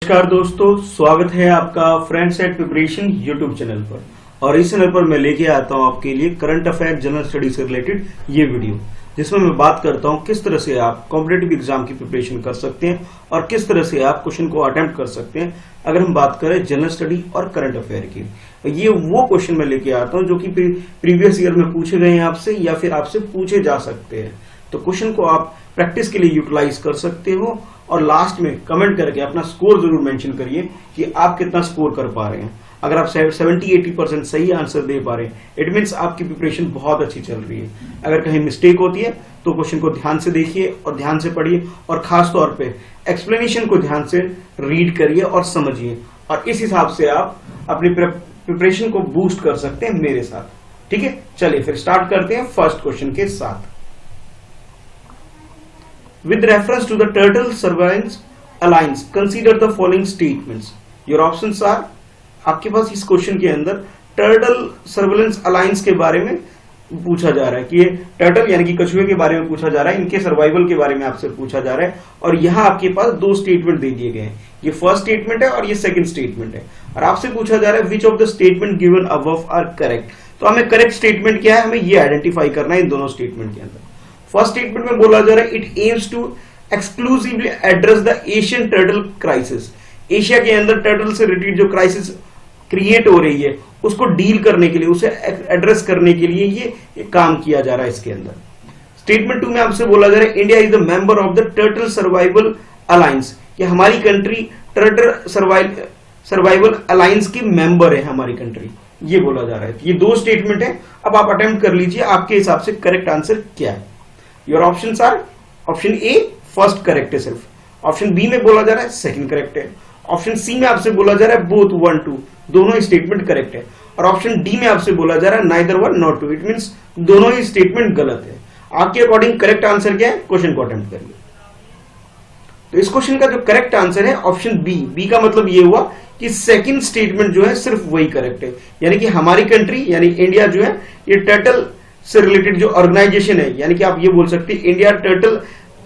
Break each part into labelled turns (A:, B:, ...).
A: नमस्कार दोस्तों, स्वागत है आपका friends at preparation YouTube channel पर। और इस चैनल पर मैं लेके आता हूं आपके लिए करंट अफेयर जनरल स्टडी से रिलेटेड ये वीडियो, जिसमें मैं बात करता हूं किस तरह से आप कॉम्पिटिटिव एग्जाम की प्रिपरेशन कर सकते हैं और किस तरह से आप क्वेश्चन को अटेम्प्ट कर सकते हैं अगर हम बात करें जनरल स्टडी और करंट अफेयर की। ये वो क्वेश्चन मैं लेके आता हूं जो कि प्रीवियस ईयर में पूछे गए हैं आपसे या फिर आपसे पूछे जा सकते हैं। तो क्वेश्चन को आप प्रैक्टिस के लिए यूटिलाइज कर सकते हो और लास्ट में कमेंट करके अपना स्कोर जरूर मेंशन करिए कि आप कितना स्कोर कर पा रहे हैं। अगर आप 70-80% सही आंसर दे पा रहे हैं, इट मीन्स आपकी प्रिपरेशन बहुत अच्छी चल रही है। अगर कहीं मिस्टेक होती है तो क्वेश्चन को ध्यान से देखिए और ध्यान से पढ़िए और खास तौर पे एक्सप्लेनेशन को ध्यान से रीड करिए और समझिए, और इस हिसाब से आप अपनी प्रिपरेशन को बूस्ट कर सकते हैं मेरे साथ। ठीक है, चलिए फिर स्टार्ट करते हैं फर्स्ट क्वेश्चन के साथ। With reference to the Turtle Surveillance Alliance, consider the following statements. Your options are, आपके पास इस क्वेश्चन के अंदर टर्टल सर्वेलेंस अलायंस के बारे में पूछा जा रहा है कि ये टर्टल यानी कि कछुए के बारे में पूछा जा रहा है, इनके सर्वाइवल के बारे में आपसे पूछा जा रहा है। और यहाँ आपके पास दो स्टेटमेंट दे दिए गए हैं, ये फर्स्ट स्टेटमेंट है और ये सेकंड स्टेटमेंट है। और आपसे पूछा जा रहा है which of the statement given above are correct. तो हमें करेक्ट स्टेटमेंट क्या है, हमें ये आइडेंटिफाई करना है इन दोनों स्टेटमेंट के अंदर। फर्स्ट स्टेटमेंट में बोला जा रहा है it aims to exclusively address the Asian turtle crisis. Asia के अंदर टर्टल से रिलेटेड जो क्राइसिस क्रिएट हो रही है उसको डील करने के लिए, उसे एड्रेस करने के लिए ये काम किया जा रहा है इसके अंदर। स्टेटमेंट 2 में आपसे बोला जा रहा है India is the member of the turtle survival alliance, कि हमारी कंट्री टर्टल सर्वाइवल अलायंस की मेंबर है हमारी कंट्री, ये बोला जा रहा है। ये दो स्टेटमेंट है। अब आप अटेम्प्ट कर लीजिए आपके हिसाब से करेक्ट आंसर क्या है। Your options are, option A first correct है सिर्फ, ऑप्शन बी में बोला जा रहा है सेकंड करेक्ट है, ऑप्शन सी में आपसे बोला जा रहा है बोथ 1 2 दोनों ही स्टेटमेंट करेक्ट है, और ऑप्शन डी में आपसे बोला जा रहा है नाइदर 1 नॉट 2, इट मींस दोनों ही स्टेटमेंट गलत है। आपके अकॉर्डिंग करेक्ट आंसर क्या है, क्वेश्चन को अटेम्प्ट करिए। तो इस क्वेश्चन का जो करेक्ट आंसर है ऑप्शन बी। बी का मतलब ये हुआ कि सेकंड स्टेटमेंट जो है सिर्फ वही करेक्ट है, यानी कि हमारी कंट्री यानी इंडिया जो है ये टर्टल से रिलेटेड जो ऑर्गेनाइजेशन है, यानी कि आप ये बोल सकते हैं India turtle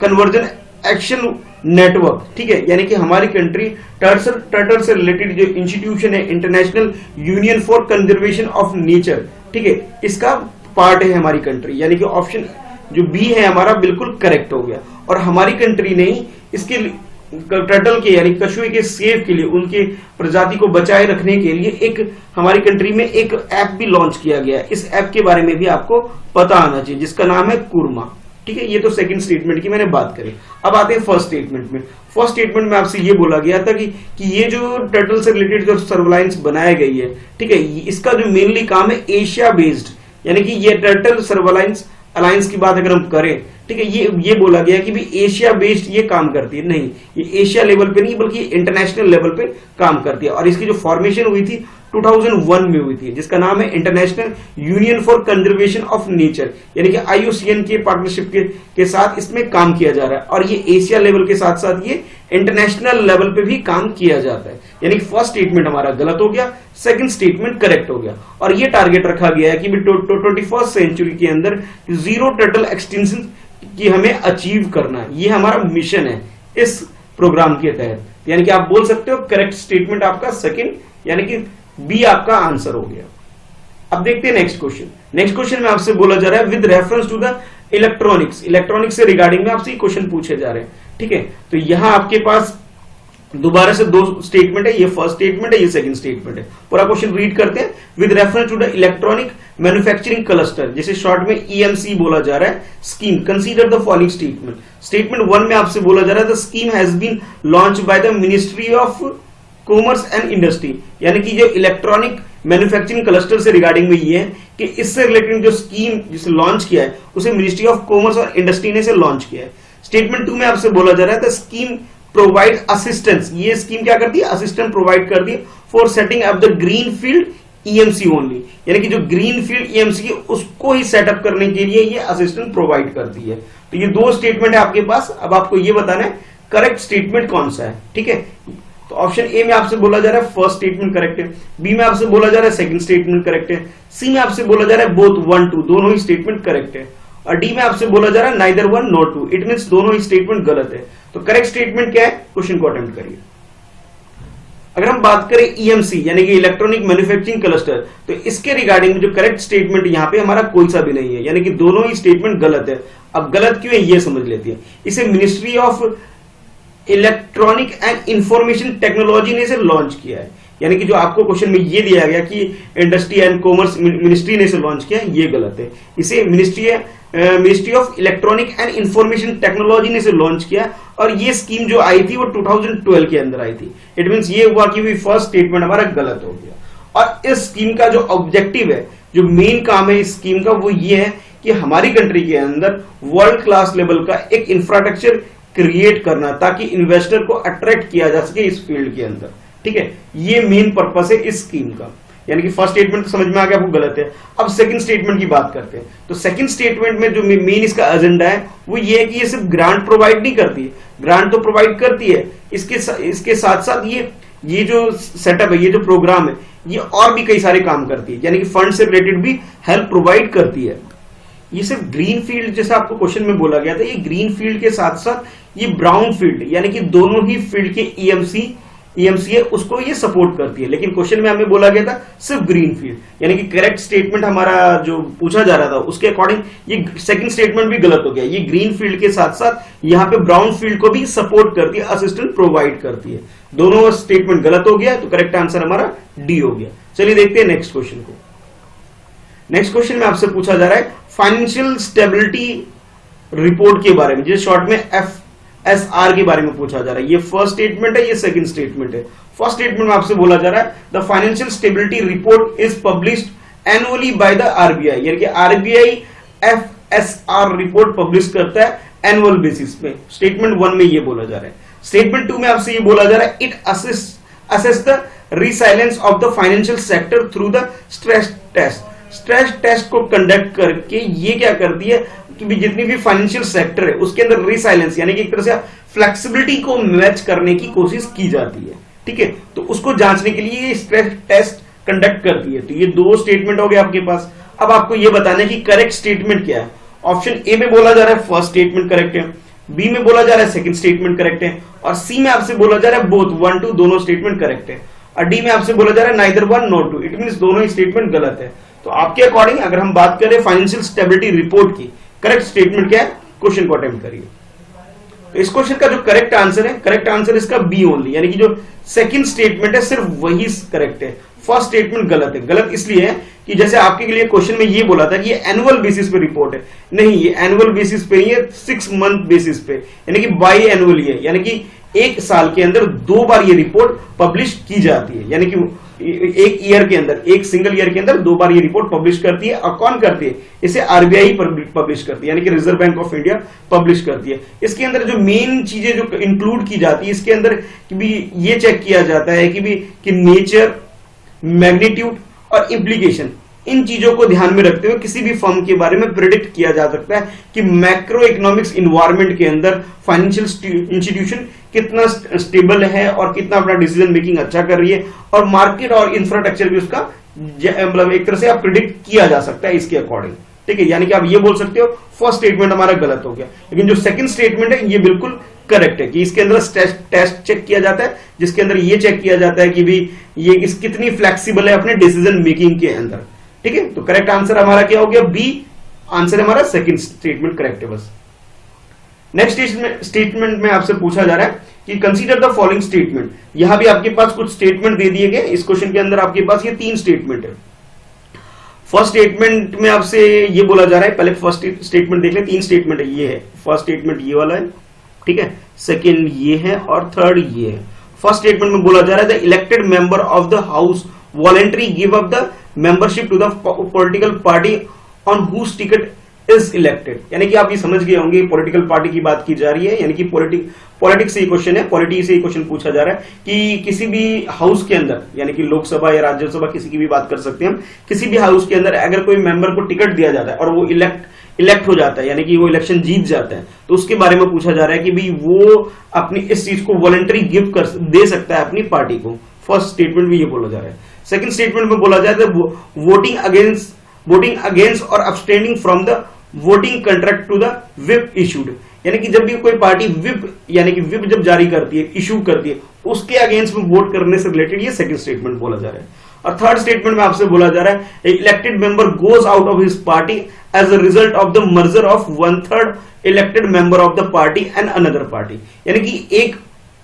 A: conversion action network, ठीक है, यानी कि हमारी कंट्री टर्टल से रिलेटेड जो इंस्टीट्यूशन है international union for conservation of nature, ठीक है, इसका पार्ट है हमारी कंट्री, यानी कि ऑप्शन जो बी है हमारा बिल्कुल करेक्ट हो गया। और हमारी कंट्री ने ही इसके टर्टल के यानी कछुए के सेव के लिए, उनके प्रजाति को बचाए रखने के लिए एक हमारी कंट्री में एक ऐप भी लॉन्च किया गया है। इस ऐप के बारे में भी आपको पता आना चाहिए जिसका नाम है कुरमा। ठीक है, ये तो सेकंड स्टेटमेंट की मैंने बात करी। अब आते हैं फर्स्ट स्टेटमेंट में। फर्स्ट स्टेटमेंट में आपसे ये बोला गया था कि ये जो टर्टल से रिलेटेड जो सर्वेलाइंस बनाई गई है, ठीक है, इसका जो मेनली काम है एशिया बेस्ड, यानी कि ये टर्टल सर्वेलाइंस अलायंस की बात अगर हम करें, ठीक है, ये बोला गया कि भी एशिया बेस्ड ये काम करती है। नहीं, ये एशिया लेवल पे नहीं बल्कि इंटरनेशनल लेवल पे काम करती है। और इसकी जो फॉर्मेशन हुई थी 2001 में हुई थी, जिसका नाम है international union for conservation of nature, यानी कि IUCN के पार्टनरशिप के साथ इसमें काम किया जा रहा है। और ये एशिया लेवल के साथ साथ ये इंटरनेशनल लेवल पे भी काम किया जाता है। यानी कि फर्स्ट स्टेटमेंट हमारा गलत हो गया, सेकंड स्टेटमेंट करेक्ट हो गया। और ये टारगेट रखा गया है कि 21st सेंचुरी के अंदर जीरो टर्टल एक्सटिंक्शन की हमें अचीव करना है, ये हमारा मिशन है इस प्रोग्राम के तहत। यानी कि आप बोल सकते हो करेक्ट स्टेटमेंट आपका सेकंड, यानी कि बी आपका आंसर हो गया। अब देखते हैं नेक्स्ट क्वेश्चन। नेक्स्ट क्वेश्चन में आपसे बोला जा रहा है with reference to the electronics, electronics से रिगार्डिंग में आपसे क्वेश्चन पूछे जा रहे हैं। ठीक है, तो यहां आपके पास दोबारा से दो स्टेटमेंट है, ये फर्स्ट स्टेटमेंट है, ये सेकंड स्टेटमेंट है। पूरा क्वेश्चन रीड करते हैं। With reference to the electronic manufacturing cluster, जिसे शॉर्ट में EMC बोला जा रहा है, scheme, consider the following statement. Statement 1 में आपसे बोला जा रहा है the scheme has been launch by the ministry of commerce and industry, यानी कि जो इलेक्ट्रॉनिक मैन्युफैक्चरिंग क्लस्टर से रिगार्डिंग में ये है कि इससे रिलेटेड जो स्कीम जिसे लॉन्च किया है उसे मिनिस्ट्री ऑफ कॉमर्स और इंडस्ट्री ने से लॉन्च किया है। स्टेटमेंट 2 में आपसे बोला जा रहा है द स्कीम प्रोवाइड असिस्टेंस, ये स्कीम क्या करती है, असिस्टेंट प्रोवाइड करती है for setting up the green field EMC only, यानी कि जो ग्रीन फील्ड EMC है उसको ही सेटअप करने के लिए ये असिस्टेंट प्रोवाइड करती है। तो ये दो स्टेटमेंट है आपके पास। अब आपको ये बताना है करेक्ट स्टेटमेंट कौन सा है। ठीक है, तो ऑप्शन ए में आपसे बोला जा रहा है फर्स्ट स्टेटमेंट करेक्ट है, बी में आपसे बोला जा रहा है सेकंड स्टेटमेंट करेक्ट है, सी में आपसे बोला जा रहा है बोथ 1 2 दोनों ही स्टेटमेंट करेक्ट है, और डी में आपसे बोला जा रहा है नाइदर 1 नॉट 2, इट मींस दोनों ही स्टेटमेंट गलत है। तो करेक्ट स्टेटमेंट क्या है, क्वेश्चन को अटेम्प्ट करिए। अगर हम बात करें ईएमसी यानी कि इलेक्ट्रॉनिक मैन्युफैक्चरिंग क्लस्टर, तो इसके रिगार्डिंग जो करेक्ट स्टेटमेंट यहां पे हमारा कोई सा भी नहीं है, यानी कि दोनों ही स्टेटमेंट गलत है। अब गलत क्यों है ये समझ लेते हैं। इसे ministry of electronic and information technology ने इसे लॉन्च किया है, यानी कि जो आपको क्वेश्चन में ये दिया गया कि इंडस्ट्री एंड कॉमर्स मिनिस्ट्री ने इसे लॉन्च किया, ये गलत है। इसे ministry of electronic and information technology ने इसे लॉन्च किया, और ये स्कीम जो आई थी वो 2012 के अंदर आई थी। इट मींस ये हुआ कि भी फर्स्ट स्टेटमेंट हमारा गलत हो गया। और इस स्कीम का जो ऑब्जेक्टिव है, जो मेन काम है इस स्कीम का, वो ये है कि हमारी कंट्री के अंदर वर्ल्ड क्लास लेवल का एक इंफ्रास्ट्रक्चर क्रिएट करना, ताकि इन्वेस्टर को अट्रैक्ट किया जा सके इस फील्ड के अंदर। ठीक है, ये मेन पर्पस है इस स्कीम का। यानी कि फर्स्ट स्टेटमेंट तो समझ में आ गया, वो गलत है। अब सेकंड स्टेटमेंट की बात करते हैं। तो सेकंड स्टेटमेंट में जो मेन इसका एजेंडा है वो ये है कि ये सिर्फ ग्रांट प्रोवाइड नहीं करती है, ग्रांट तो प्रोवाइड करती है, इसके साथ साथ ये जो सेटअप है, ये जो प्रोग्राम है, ये और भी कई सारे काम करती है, यानी कि फंड से रिलेटेड भी हेल्प प्रोवाइड करती है। ये सिर्फ ग्रीन फील्ड, जैसा आपको क्वेश्चन में बोला गया था, ये ग्रीन फील्ड के साथ साथ ये ब्राउन फील्ड, यानी कि दोनों ही फील्ड के ईएमसी है, उसको ये सपोर्ट करती है। लेकिन क्वेश्चन में हमें बोला गया था सिर्फ ग्रीन फील्ड, यानी कि करेक्ट स्टेटमेंट हमारा जो पूछा जा रहा था उसके अकॉर्डिंग ये सेकंड स्टेटमेंट भी गलत हो गया। ये ग्रीन फील्ड के साथ साथ यहाँ पे ब्राउन फील्ड को भी सपोर्ट करती है, असिस्टेंट प्रोवाइड करती है। दोनों स्टेटमेंट गलत हो गया, तो करेक्ट आंसर हमारा डी हो गया। चलिए देखते हैं नेक्स्ट क्वेश्चन को। नेक्स्ट क्वेश्चन में आपसे पूछा जा रहा है फाइनेंशियल स्टेबिलिटी रिपोर्ट के बारे में, जिसे शॉर्ट में FSR के बारे में पूछा जा रहा है। ये फर्स्ट स्टेटमेंट है, ये सेकंड स्टेटमेंट है। फर्स्ट स्टेटमेंट में आपसे बोला जा रहा है the financial stability report is published annually by the RBI, यानी कि आरबीआई FSR रिपोर्ट पब्लिश करता है एनुअल बेसिस पे। स्टेटमेंट 1 में ये बोला जा रहा है। स्टेटमेंट 2 में आपसे ये बोला जा रहा है it assess the resilience of the financial sector through the stress test. Stress test को कंडक्ट करके ये क्या करती है कि भी जितनी भी फाइनेंशियल सेक्टर है उसके अंदर रिसाइलेंस, यानी कि एक तरह से फ्लेक्सिबिलिटी को मैच करने की कोशिश की जाती है। ठीक है, तो उसको जांचने के लिए ये स्ट्रेस टेस्ट कंडक्ट करती है। तो ये दो स्टेटमेंट हो गए आपके पास। अब आपको ये बताना है कि करेक्ट स्टेटमेंट क्या है। ऑप्शन ए में बोला जा रहा है फर्स्ट स्टेटमेंट करेक्ट है, बी में बोला जा रहा है सेकंड स्टेटमेंट करेक्ट है, और सी में आपसे बोला जा रहा है बोथ 1 2 दोनों स्टेटमेंट करेक्ट है, और डी में आपसे बोला जा रहा है नाइदर 1 नॉट 2। इट मींस दोनों ही स्टेटमेंट गलत है। तो आपके अकॉर्डिंग अगर हम बात करें फाइनेंशियल स्टेबिलिटी रिपोर्ट की, करेक्ट स्टेटमेंट क्या है, क्वेश्चन को अटेम्प्ट करिए। तो इस क्वेश्चन का जो करेक्ट आंसर है, करेक्ट आंसर इसका बी ओनली, यानी कि जो सेकंड स्टेटमेंट है सिर्फ वही करेक्ट है, फर्स्ट स्टेटमेंट गलत है। गलत इसलिए है कि जैसे आपके लिए क्वेश्चन में ये बोला था कि ये एनुअल बेसिस पे रिपोर्ट है, नहीं, ये एनुअल बेसिस पे नहीं है, 6 मंथ बेसिस पे, यानी कि बाई एनुअली है, यानी कि एक साल के अंदर 2 बार ये रिपोर्ट पब्लिश की जाती है, यानी कि एक ईयर के अंदर, एक सिंगल ईयर के अंदर 2 बार ये रिपोर्ट पब्लिश करती है। और कौन करती है? इसे आरबीआई पब्लिश करती है, यानी कि reserve bank of India publish करती है। इसके अंदर जो मेन चीजें जो इंक्लूड की जाती है, इसके अंदर भी ये चेक किया जाता है कि नेचर, मैग्नीट्यूड और इम्प्लीकेशन, इन चीजों को ध्यान में रखते हुए किसी भी फर्म के बारे में प्रेडिक्ट किया जा सकता है कि मैक्रो इकोनॉमिक्स इन्वायरमेंट के अंदर फाइनेंशियल इंस्टीट्यूशन कितना स्टेबल है और कितना अपना डिसीजन मेकिंग अच्छा कर रही है, और मार्केट और इंफ्रास्ट्रक्चर भी उसका मतलब एक तरह से आप प्रेडिक्ट किया जा सकता है इसके अकॉर्डिंग। ठीक है, यानी कि आप ये बोल सकते हो फर्स्ट स्टेटमेंट हमारा गलत हो गया, लेकिन जो सेकंड स्टेटमेंट है ये बिल्कुल करेक्ट है कि इसके अंदर टेस्ट चेक किया जाता है, जिसके अंदर ये चेक किया जाता है कि भी ये कितनी फ्लेक्सिबल है अपने डिसीजन मेकिंग के अंदर। ठीक है, तो करेक्ट आंसर हमारा क्या हो गया? बी आंसर हमारा सेकंड स्टेटमेंट करेक्ट है बस। नेक्स्ट स्टेटमेंट में आपसे पूछा जा रहा है कि कंसीडर द फॉलोइंग स्टेटमेंट। यहां भी आपके पास कुछ स्टेटमेंट दे दिए गए। इस क्वेश्चन के अंदर आपके पास ये 3 स्टेटमेंट है। फर्स्ट स्टेटमेंट में आपसे ये बोला जा रहा है, पहले फर्स्ट स्टेटमेंट देख ले, 3 स्टेटमेंट है। ये है फर्स्ट स्टेटमेंट, ये वाला है, ठीक है, सेकेंड ये है और थर्ड ये है। फर्स्ट स्टेटमेंट में बोला जा रहा है the elected member of the house voluntary give up the membership to the political party on whose ticket is elected. यानी कि आप ये समझ गए होंगे पॉलिटिकल पार्टी की बात की जा रही है, यानी कि पॉलिटिक्स से ये क्वेश्चन है, पॉलिटी से ये क्वेश्चन पूछा जा रहा है कि किसी भी हाउस के अंदर, यानी कि लोकसभा या राज्यसभा, किसी की भी बात कर सकते हैं हम, किसी भी हाउस के अंदर अगर कोई मेंबर को टिकट दिया जाता है और वो इलेक्ट हो जाता है, यानी कि वो इलेक्शन जीत जाता है, तो उसके बारे में पूछा जा रहा है कि भाई वो अपनी इस चीज को वॉलंटरी गिव कर दे सकता है अपनी पार्टी को। फर्स्ट स्टेटमेंट में ये बोला जा रहा है। सेकंड स्टेटमेंट में बोला जा रहा है वोटिंग अगेंस्ट और abstaining from the voting contrary to the whip issued. यानी कि जब भी कोई पार्टी विप यानी कि विप जब जारी करती है, इशू करती है, उसके अगेंस्ट में वोट करने से रिलेटेड ये सेकंड स्टेटमेंट बोला जा रहा है। और थर्ड स्टेटमेंट में आपसे बोला जा रहा है elected member goes out of his party as a result of the merger of 1/3 elected member of the party and another party. यानी कि एक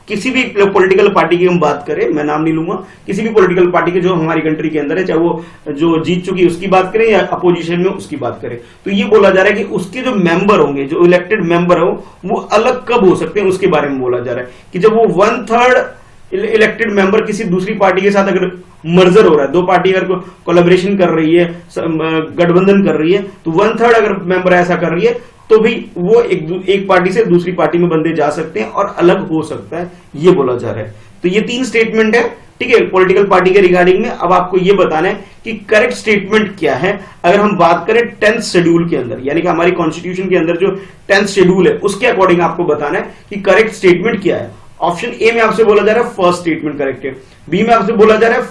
A: किसी भी पॉलिटिकल पार्टी की हम बात करें, मैं नाम नहीं लूंगा, किसी भी पॉलिटिकल पार्टी के जो हमारी कंट्री के अंदर है, चाहे वो जो जीत चुकी है उसकी बात करें या अपोजिशन में उसकी बात करें, तो ये बोला जा रहा है कि उसके जो मेंबर होंगे, जो इलेक्टेड मेंबर हो, वो अलग कब हो सकते हैं उसके बारे में बोला जा रहा है कि जब वो 1/3 इलेक्टेड मेंबर किसी दूसरी पार्टी के साथ अगर मर्जर हो रहा है, दो पार्टी अगर कोलैबोरेशन कर रही है, गठबंधन कर रही है, तो 1/3 अगर मेंबर ऐसा कर रही है तो भी वो एक पार्टी से दूसरी पार्टी में बंदे जा सकते हैं और अलग हो सकता है, ये बोला जा रहा है। तो ये 3 स्टेटमेंट है, ठीक है, पॉलिटिकल पार्टी के रिगार्डिंग में। अब आपको ये बताना है कि करेक्ट स्टेटमेंट क्या है। अगर हम बात करें 10th शेड्यूल के अंदर, यानी कि हमारी कॉन्स्टिट्यूशन के अंदर जो 10th शेड्यूल है उसके अकॉर्डिंग आपको बताना है कि करेक्ट स्टेटमेंट क्या है। ऑप्शन ए में आपसे बोला जा रहा है फर्स्ट स्टेटमेंट करेक्ट है, बी में आपसे बोला जा रहा है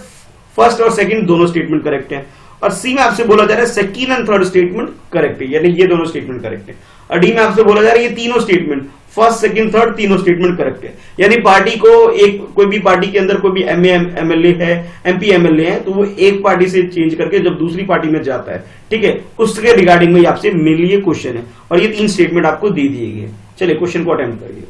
A: फर्स्ट और सेकंड दोनों स्टेटमेंट करेक्ट है, और सी में आपसे बोला जा रहा है second and third statement correct है, यानी ये दोनों स्टेटमेंट करेक्ट है। और डी में आपसे बोला जा रहा है ये तीनों स्टेटमेंट फर्स्ट सेकंड थर्ड तीनों स्टेटमेंट करेक्ट है। यानी पार्टी को एक कोई भी पार्टी के अंदर कोई भी एमएलए है, एमपी एमएलए है, तो वो एक पार्टी से चेंज करके जब दूसरी पार्टी में जाता है, ठीक है, उसके रिगार्डिंग में आपसे मेनली ये क्वेश्चन है और ये 3 स्टेटमेंट आपको दे दिए गए। चलिए क्वेश्चन को अटेम्प्ट करिए।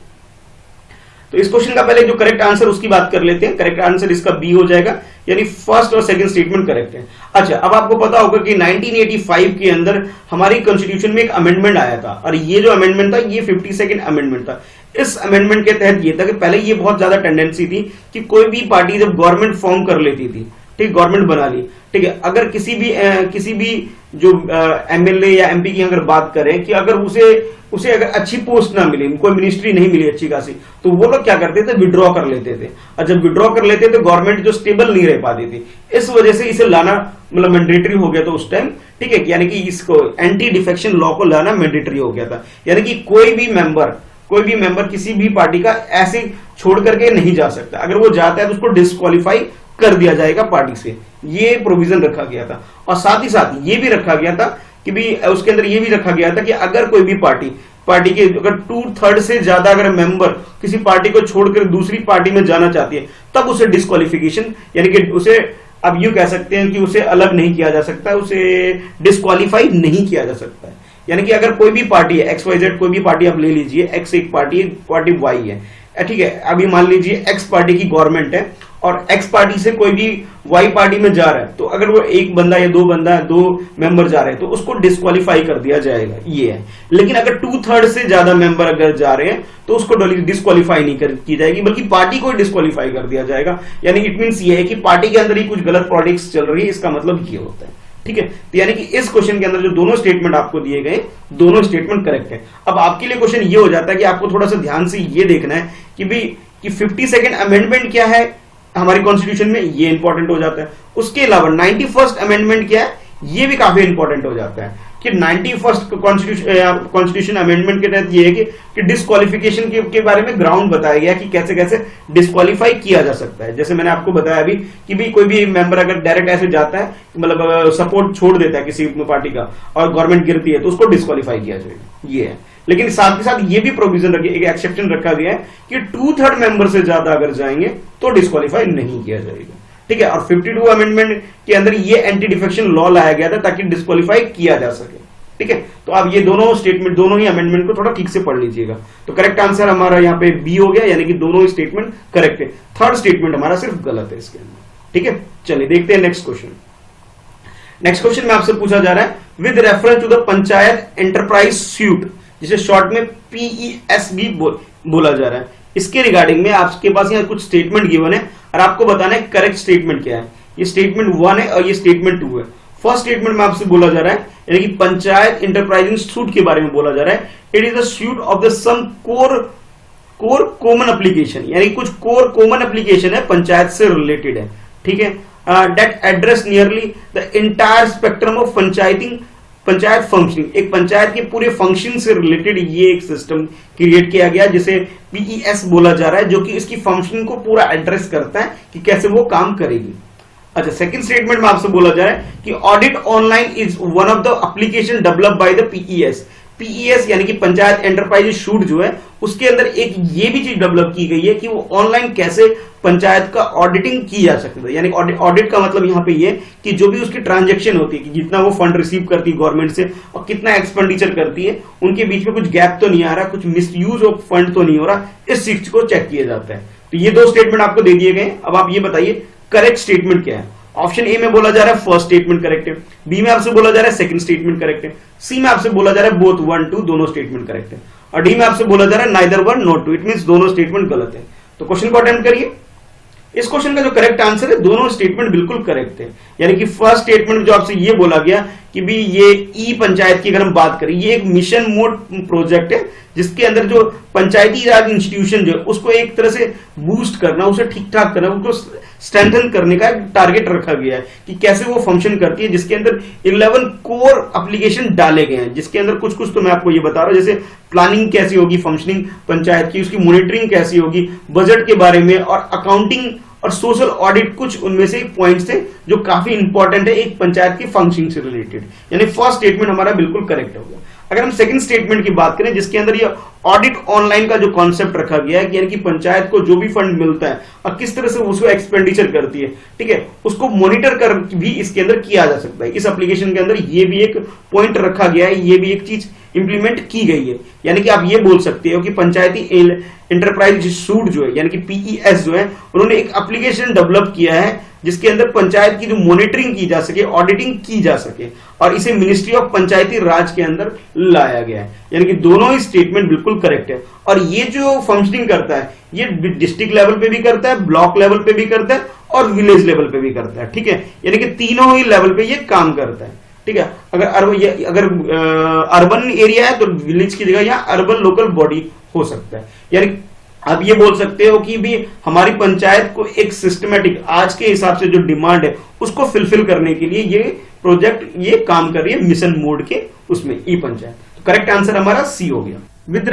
A: तो इस क्वेश्चन का पहले जो करेक्ट आंसर उसकी बात कर लेते हैं। करेक्ट आंसर इसका बी हो जाएगा, यानी फर्स्ट और सेकंड स्टेटमेंट करेक्ट है। अच्छा, अब आपको पता होगा कि 1985 के अंदर हमारी कॉन्स्टिट्यूशन में एक अमेंडमेंट आया था और ये जो अमेंडमेंट था ये 52nd अमेंडमेंट था। इस अमेंडमेंट के तहत ये था कि पहले ये बहुत ज्यादा टेंडेंसी थी कि कोई भी पार्टी जब गवर्नमेंट फॉर्म कर लेती थी, ठीक, गवर्नमेंट बना ली, ठीक है, अगर किसी भी जो एमएलए या एमपी की अगर बात करें कि अगर उसे अगर अच्छी पोस्ट ना मिली, कोई मिनिस्ट्री नहीं मिली अच्छी खासी, तो वो लोग क्या करते थे, विड्रॉ कर लेते थे। और जब विड्रॉ कर लेते थे गवर्नमेंट जो स्टेबल नहीं रह पाती थी, इस वजह से इसे लाना मतलब मैंडेटरी हो गया था उस टाइम, ठीक है, यानी कि इसको एंटी डिफेक्शन लॉ को लाना मैंडेटरी हो गया था। यानी कि कोई भी मेंबर किसी भी पार्टी का ऐसे छोड़ करके नहीं जा सकता, अगर वो जाता है तो उसको डिस्क्वालीफाई कर दिया जाएगा पार्टी से, ये प्रोविजन रखा गया था। और साथ ही साथ ये भी रखा गया था कि भी उसके अंदर ये भी रखा गया था कि अगर कोई भी पार्टी के अगर 2/3 से ज्यादा अगर मेंबर किसी पार्टी को छोड़कर दूसरी पार्टी में जाना चाहती है, तब उसे डिस्क्वालिफिकेशन, यानी कि उसे अब यूं कह सकते हैं कि उसे अलग नहीं किया जा सकता, उसे डिस्क्वालीफाई नहीं किया जा सकता है। यानी कि अगर कोई भी पार्टी है XYZ, कोई भी पार्टी आप ले लीजिए, X एक पार्टी Y है, ठीक है, अभी मान लीजिए X पार्टी की गवर्नमेंट है और X पार्टी से कोई भी Y पार्टी में जा रहा है, तो अगर वो एक बंदा या दो मेंबर जा रहे हैं तो उसको डिस्क्वालीफाई कर दिया जाएगा, ये है। लेकिन अगर 2/3 से ज्यादा मेंबर अगर जा रहे हैं तो उसको डिस्क्वालीफाई नहीं की जाएगी, बल्कि पार्टी को डिस्क्वालीफाई कर दिया जाएगा। यानी इट मींस ये है कि पार्टी के अंदर ही कुछ गलत पॉलिटिक्स चल रही है, इसका मतलब ये होता है, ठीक है। तो यानी कि इस क्वेश्चन के अंदर जो दोनों स्टेटमेंट आपको दिए गए, दोनों स्टेटमेंट करेक्ट है। अब आपके लिए क्वेश्चन ये हो जाता है कि आपको थोड़ा सा ध्यान से ये देखना है कि भाई कि 52nd अमेंडमेंट क्या है हमारी कॉन्स्टिट्यूशन में, ये इंपॉर्टेंट हो जाता है। उसके अलावा 91st अमेंडमेंट क्या है, ये भी काफी इंपॉर्टेंट हो जाता है कि 91st कॉन्स्टिट्यूशन अमेंडमेंट के तहत ये है कि डिस्क्वालिफिकेशन के बारे में ग्राउंड बताया गया कि कैसे कैसे डिस्क्वालीफाई किया जा सकता है। जैसे मैंने आपको बताया अभी कि भी कोई भी मेंबर अगर डायरेक्ट ऐसे जाता है, मतलब सपोर्ट छोड़ देता है किसी पार्टी का और गवर्नमेंट गिरती है, तो उसको डिस्क्वालीफाई किया जाएगा, ये है। लेकिन साथ के साथ ये भी प्रोविजन एक एक्सेप्शन रखा गया है कि 2/3 मेंबर से ज्यादा अगर जाएंगे तो डिस्क्वालीफाई नहीं किया जाएगा, ठीक है। और 52 अमेंडमेंट के अंदर ये एंटी डिफेक्शन लॉ लाया गया था ताकि डिस्क्वालीफाई किया जा सके, ठीक है। तो आप ये दोनों स्टेटमेंट, दोनों ही अमेंडमेंट को थोड़ा ठीक से पढ़ लीजिएगा। तो करेक्ट आंसर हमारा यहाँ पे बी हो गया, यानी कि दोनों ही स्टेटमेंट करेक्ट है, थर्ड स्टेटमेंट हमारा सिर्फ गलत है इसके अंदर, ठीक है। चलिए देखते हैं नेक्स्ट क्वेश्चन। नेक्स्ट क्वेश्चन में आपसे पूछा जा रहा है with reference to the panchayat enterprise suite, जिसे शॉर्ट में PES भी बोला जा रहा है, इसके रिगार्डिंग में आपके पास यहाँ कुछ स्टेटमेंट गिवन है और आपको बताना है करेक्ट स्टेटमेंट क्या है। ये स्टेटमेंट 1 है और ये स्टेटमेंट 2 है। फर्स्ट स्टेटमेंट में आपसे बोला जा रहा है, यानी कि पंचायत इंटरप्राइजिंग सूट के बारे में बोला जा रहा है, it is the suite of the some core common application, यानी कुछ कोर कॉमन एप्लीकेशन है पंचायत से रिलेटेड है, ठीक है, that address nearly the entire spectrum of panchayat functioning. एक पंचायत के पूरे फंक्शन से रिलेटेड ये एक सिस्टम क्रिएट किया गया जिसे PES बोला जा रहा है, जो कि इसकी फंक्शन को पूरा एड्रेस करता है कि कैसे वो काम करेगी। अच्छा, सेकंड स्टेटमेंट में आपसे बोला जा रहा है कि audit online is one of the application developed by the PES। PES यानी कि पंचायत एंटरप्राइज शूट जो है उसके अंदर एक ये भी चीज डेवलप की गई है कि वो ऑनलाइन कैसे पंचायत का ऑडिटिंग की जा सकता है। यानी ऑडिट का मतलब यहाँ पे ये कि जो भी उसकी ट्रांजैक्शन होती है कि जितना वो फंड रिसीव करती है गवर्नमेंट से और कितना एक्सपेंडिचर करती है, उनके बीच में कुछ गैप तो नहीं आ रहा, कुछ मिसयूज ऑफ फंड तो नहीं हो रहा, इस चीज को चेक किया जाता है। तो ये दो स्टेटमेंट आपको दे दिए गए। अब आप ये बताइए करेक्ट स्टेटमेंट क्या है। ऑप्शन ए में बोला जा रहा है फर्स्ट स्टेटमेंट करेक्ट है, बी में आपसे बोला जा रहा है सेकंड स्टेटमेंट करेक्ट है, सी में आपसे बोला जा रहा है बोथ 1 2 दोनों स्टेटमेंट करेक्ट है, और डी में आपसे बोला जा रहा है नाइदर 1 नॉट 2, इट मींस दोनों स्टेटमेंट गलत है। तो क्वेश्चन को अटेम्प्ट करिए। इस क्वेश्चन का जो करेक्ट आंसर है दोनों स्टेटमेंट बिल्कुल करेक्ट है। यानी कि फर्स्ट स्टेटमेंट जो आपसे ये बोला गया कि भी ये ई पंचायत की अगर हम बात करें, ये एक मिशन मोड प्रोजेक्ट है जिसके अंदर जो पंचायती राज इंस्टीट्यूशन जो है उसको एक तरह से बूस्ट करना, उसे ठीक ठाक करना, उसको स्ट्रेंथन करने का टारगेट रखा गया है कि कैसे वो फंक्शन करती है, जिसके अंदर 11 कोर एप्लीकेशन डाले गए हैं, जिसके अंदर कुछ कुछ तो मैं आपको ये बता रहा हूं, जैसे प्लानिंग कैसी होगी फंक्शनिंग पंचायत की, उसकी मॉनिटरिंग कैसी होगी, बजट के बारे में, और अकाउंटिंग और सोशल ऑडिट कुछ उनमें से पॉइंट्स थे जो काफी इंपॉर्टेंट है एक पंचायत की फंक्शनिंग से रिलेटेड। यानी फर्स्ट स्टेटमेंट हमारा बिल्कुल करेक्ट हो गया। अगर हम सेकंड स्टेटमेंट की बात करें जिसके अंदर ये ऑडिट ऑनलाइन का जो कॉन्सेप्ट रखा गया है, यानी कि पंचायत को जो भी फंड मिलता है और किस तरह से उसको एक्सपेंडिचर करती है, ठीक है, उसको मॉनिटर कर भी इसके अंदर किया जा सकता है। इस एप्लीकेशन के अंदर ये भी एक पॉइंट रखा गया है, ये भी एक चीज इंप्लीमेंट की गई है। यानी कि आप ये बोल सकते हो कि पंचायती एंटरप्राइज सूट जो है यानी कि पीईएस जो है उन्होंने एक एप्लीकेशन डेवलप किया है जिसके अंदर पंचायत की जो मॉनिटरिंग की जा सके, ऑडिटिंग की जा सके, और इसे मिनिस्ट्री ऑफ पंचायती राज के अंदर लाया गया है। यानी कि दोनों ही स्टेटमेंट बिल्कुल करेक्ट है। और ये जो फंक्शनिंग करता है ये डिस्ट्रिक्ट लेवल पे भी करता है, ब्लॉक लेवल पे भी करता है और विलेज लेवल पे भी करता है, ठीक है। यानी कि तीनों ही लेवल पे ये काम करता है, ठीक है। अगर अर्बन एरिया है तो विलेज की जगह यहाँ अर्बन लोकल बॉडी हो सकता है। यानी आप ये बोल सकते हो कि भी हमारी पंचायत को एक सिस्टमेटिक आज के हिसाब से जो डिमांड है उसको फुलफिल करने के लिए ये प्रोजेक्ट ये काम कर रही है मिशन मोड के उसमें ई पंचायत। तो करेक्ट आंसर हमारा सी हो गया। With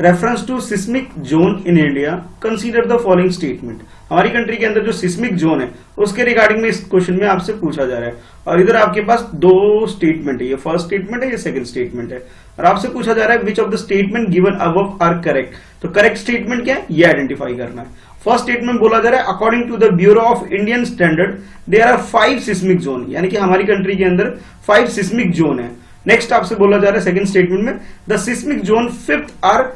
A: reference to seismic zone in India consider the following statement. हमारी कंट्री के अंदर जो सिस्मिक जोन है उसके रिगार्डिंग में इस क्वेश्चन में आपसे पूछा जा रहा है, और इधर आपके पास दो स्टेटमेंट है, ये फर्स्ट स्टेटमेंट है, ये सेकंड स्टेटमेंट है, और आपसे पूछा जा रहा है which of the statement given above are correct. तो करेक्ट स्टेटमेंट क्या है ये आइडेंटिफाई करना है। फर्स्ट स्टेटमेंट बोला जा रहा है according to the bureau of Indian standard there are 5 seismic zone, यानी कि हमारी कंट्री के अंदर 5 सिस्मिक जोन है। नेक्स्ट आपसे बोला जा रहा है सेकंड स्टेटमेंट में the seismic zone 5th are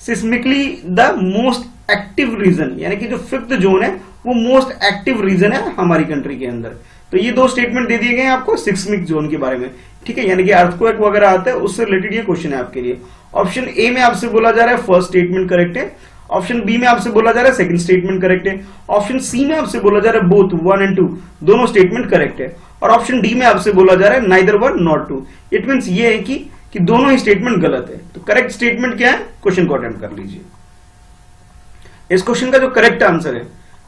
A: seismically the most active region, यानी कि जो 5th जोन है वो मोस्ट एक्टिव रीजन है हमारी कंट्री के अंदर। तो ये दो स्टेटमेंट दे दिए गए हैं आपको सिस्मिक जोन के बारे में, ठीक है। यानी कि अर्थक्वेक वगैरह आता है उससे रिलेटेड ये क्वेश्चन है आपके लिए। ऑप्शन ए में आपसे बोला जा रहा है फर्स्ट स्टेटमेंट करेक्ट है, ऑप्शन बी में आपसे बोला जा रहा है सेकंड स्टेटमेंट करेक्ट है, ऑप्शन सी में आपसे बोला जा रहा है बोथ 1 and 2 दोनों स्टेटमेंट करेक्ट है, और ऑप्शन डी में आपसे बोला जा रहा है नाइदर 1 नॉट 2। इट मींस ये है कि दोनों ही स्टेटमेंट गलत है। तो करेक्ट स्टेटमेंट क्या है क्वेश्चन को अटेम्प्ट कर लीजिए। इस क्वेश्चन का जो करेक्ट आंसर है,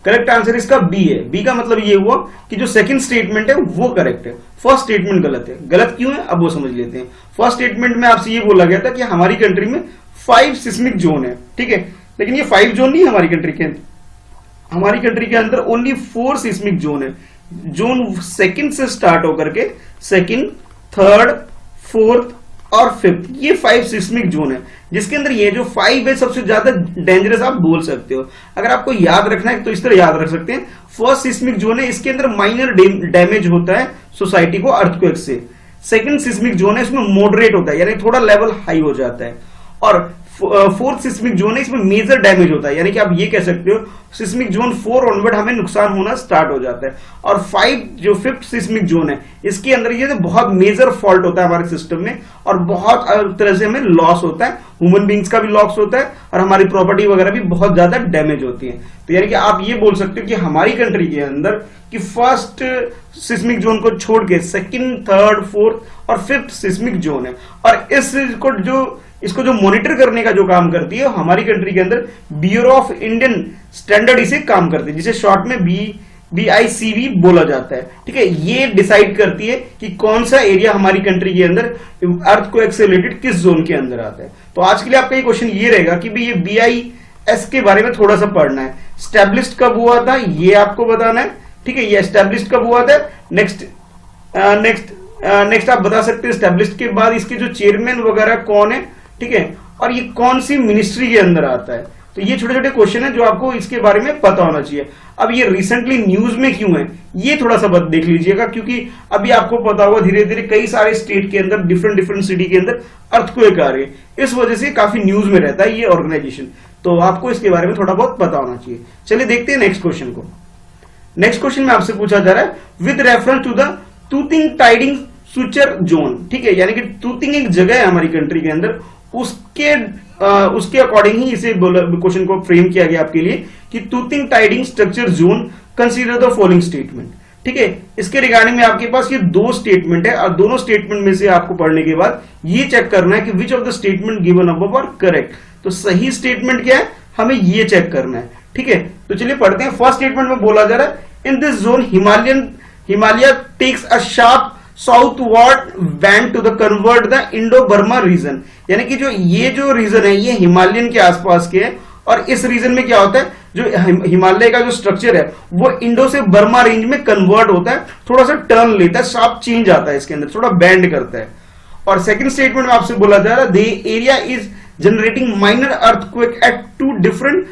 A: करेक्ट आंसर इसका बी है। बी का मतलब ये हुआ कि जो सेकंड स्टेटमेंट है वो करेक्ट है, फर्स्ट स्टेटमेंट गलत है। गलत क्यों है अब वो समझ लेते हैं। फर्स्ट स्टेटमेंट में आपसे ये बोला गया था कि हमारी कंट्री में 5 सिस्मिक जोन है, ठीक है, लेकिन ये 5 जोन नहीं है हमारी कंट्री के अंदर। हमारी कंट्री के अंदर ओनली 4 सिस्मिक जोन है। जोन सेकंड से स्टार्ट होकर के सेकंड, थर्ड, फोर्थ और 5th ये 5 सिस्मिक जोन है, जिसके अंदर ये जो 5 है सबसे ज्यादा डेंजरस आप बोल सकते हो। अगर आपको याद रखना है तो इस तरह याद रख सकते हैं। फर्स्ट सिस्मिक जोन है, इसके अंदर माइनर डैमेज होता है सोसाइटी को अर्थक्वेक से। सेकंड सिस्मिक जोन है, इसमें मॉडरेट होता है यानी थोड़ा लेवल हाई हो जाता है, और फोर्थ सिस्मिक जोन है, इसमें मेजर डैमेज होता है। यानी कि आप ये कह सकते हो सिस्मिक जोन 4 ऑनवर्ड हमें नुकसान होना स्टार्ट हो जाता है। और 5th सिस्मिक जोन है, इसके अंदर ये बहुत मेजर फॉल्ट होता है हमारे सिस्टम में, और बहुत तरह से हमें लॉस होता है, ह्यूमन बींग्स का भी लॉस होता है, और हमारी प्रॉपर्टी वगैरह भी बहुत ज्यादा डैमेज होती है। तो यानी कि आप ये बोल सकते हो कि हमारी कंट्री के अंदर कि फर्स्ट सिस्मिक जोन को छोड़ के सेकंड, थर्ड, फोर्थ और 5th सिस्मिक जोन है, और इसको जो मॉनिटर करने का जो काम करती है हमारी कंट्री के अंदर ब्यूरो ऑफ इंडियन स्टैंडर्ड इसे काम करती है, जिसे शॉर्ट में BICV बोला जाता है, ठीक है। ये डिसाइड करती है कि कौन सा एरिया हमारी कंट्री के अंदर अर्थक्वेक से रिलेटेड किस जोन के अंदर आता है। तो आज के लिए आपका ये क्वेश्चन ये रहेगा कि ये BIS के बारे में थोड़ा सा पढ़ना है। स्टैब्लिश्ड कब हुआ था ये आपको बताना है, ठीक है। ये एस्टैब्लिश्ड कब हुआ था। नेक्स्ट नेक्स्ट आप बता सकते हैं स्टैब्लिश्ड के बाद इसके जो चेयरमैन वगैरह कौन है, ठीक है, और ये कौन सी मिनिस्ट्री के अंदर आता है। तो ये छोटे छोटे क्वेश्चन है जो आपको इसके बारे में पता होना चाहिए। अब ये रिसेंटली न्यूज में क्यों है ये थोड़ा सा देख लीजिएगा, क्योंकि अभी आपको पता होगा धीरे धीरे कई सारे स्टेट के अंदर डिफरेंट सिटी के अंदर अर्थक्वेक आ रहे हैं, इस वजह से काफी न्यूज में रहता है ये ऑर्गेनाइजेशन। तो आपको इसके बारे में थोड़ा बहुत पता होना चाहिए। चलिए देखते हैं नेक्स्ट क्वेश्चन को। नेक्स्ट क्वेश्चन में आपसे पूछा जा रहा है with reference to the Tuting Tidding suture zone, ठीक है, यानी कि तूतिंग एक जगह है हमारी कंट्री के अंदर, उसके अकॉर्डिंग ही इसे क्वेश्चन को फ्रेम किया गया आपके लिए कि Tuting tidying structure zone consider the following statement, ठीक है। इसके रिगार्डिंग में आपके पास ये दो स्टेटमेंट है और दोनों स्टेटमेंट में से आपको पढ़ने के बाद ये चेक करना है कि which of the statement given above are correct. तो सही स्टेटमेंट क्या है हमें ये चेक करना है, ठीक है। तो चलिए पढ़ते हैं। फर्स्ट स्टेटमेंट में बोला जा रहा है in this zone Himalaya takes a sharp southward bend to the convert the Indo Burma region, यानी कि ये जो रीजन है ये हिमालयन के आसपास के है और इस रीजन में क्या होता है जो हिमालय का जो स्ट्रक्चर है वो इंडो से बर्मा रेंज में कन्वर्ट होता है, थोड़ा सा टर्न लेता है, शार्प चेंज आता है इसके अंदर, थोड़ा बैंड करता है। और सेकंड स्टेटमेंट में आपसे बोला जा रहा है the area is generating minor earthquake at two different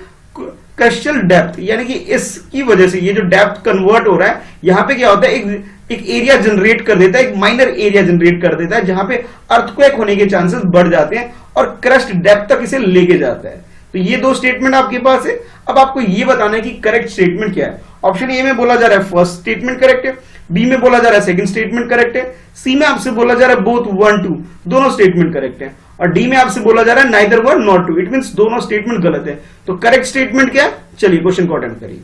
A: crystal depth, यानी कि इसकी वजह से ये जो डेप्थ कन्वर्ट हो रहा है यहां पे क्या होता है एक एरिया जनरेट कर देता है, एक माइनर एरिया जनरेट कर देता है जहां पे अर्थक्वेक होने के चांसेस बढ़ जाते हैं और क्रस्ट डेप्थ तक इसे लेके जाता है। तो ये दो स्टेटमेंट आपके पास है। अब आपको ये बताना है कि करेक्ट स्टेटमेंट क्या है। ऑप्शन ए में बोला जा रहा है फर्स्ट स्टेटमेंट करेक्ट है, बी में बोला जा रहा है सेकंड स्टेटमेंट करेक्ट है, सी में आपसे बोला जा रहा है बोथ 1 2 दोनों स्टेटमेंट करेक्ट है, और डी में आपसे बोला जा रहा है नाइदर 1 नॉट 2, इट मींस दोनों स्टेटमेंट गलत है। तो करेक्ट स्टेटमेंट क्या है, चलिए क्वेश्चन को अटेम्प्ट करिए।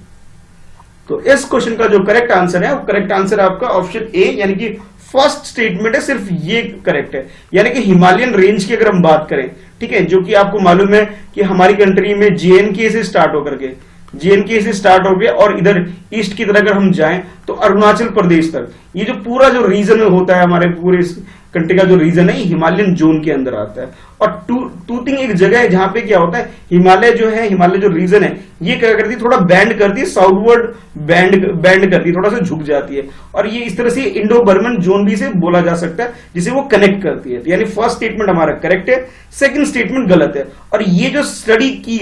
A: तो इस क्वेश्चन का जो करेक्ट आंसर है वो करेक्ट आंसर आपका ऑप्शन ए, यानी कि फर्स्ट स्टेटमेंट है, सिर्फ ये करेक्ट है। यानी कि हिमालयन रेंज की अगर हम बात करें, ठीक है, जो कि आपको मालूम है कि हमारी कंट्री में जेएनके से स्टार्ट होकर के हो गया और इधर ईस्ट की तरह अगर हम जाएं तो अरुणाचल प्रदेश तक, ये जो पूरा जो रीजन होता है हमारे पूरे कंट्री का जो रीजन है हिमालयन जोन के अंदर आता है। और तूतिंग एक जगह है जहां पे क्या होता है हिमालय जो रीजन है ये क्या करती है, थोड़ा बैंड करती है, साउथवर्ड बैंड करती है, थोड़ा सा झुक जाती है, और ये इस तरह से इंडो बर्मन जोन भी से बोला जा सकता है जिसे वो कनेक्ट करती है। यानी फर्स्ट स्टेटमेंट हमारा करेक्ट है, सेकंड स्टेटमेंट गलत है। और ये जो स्टडी की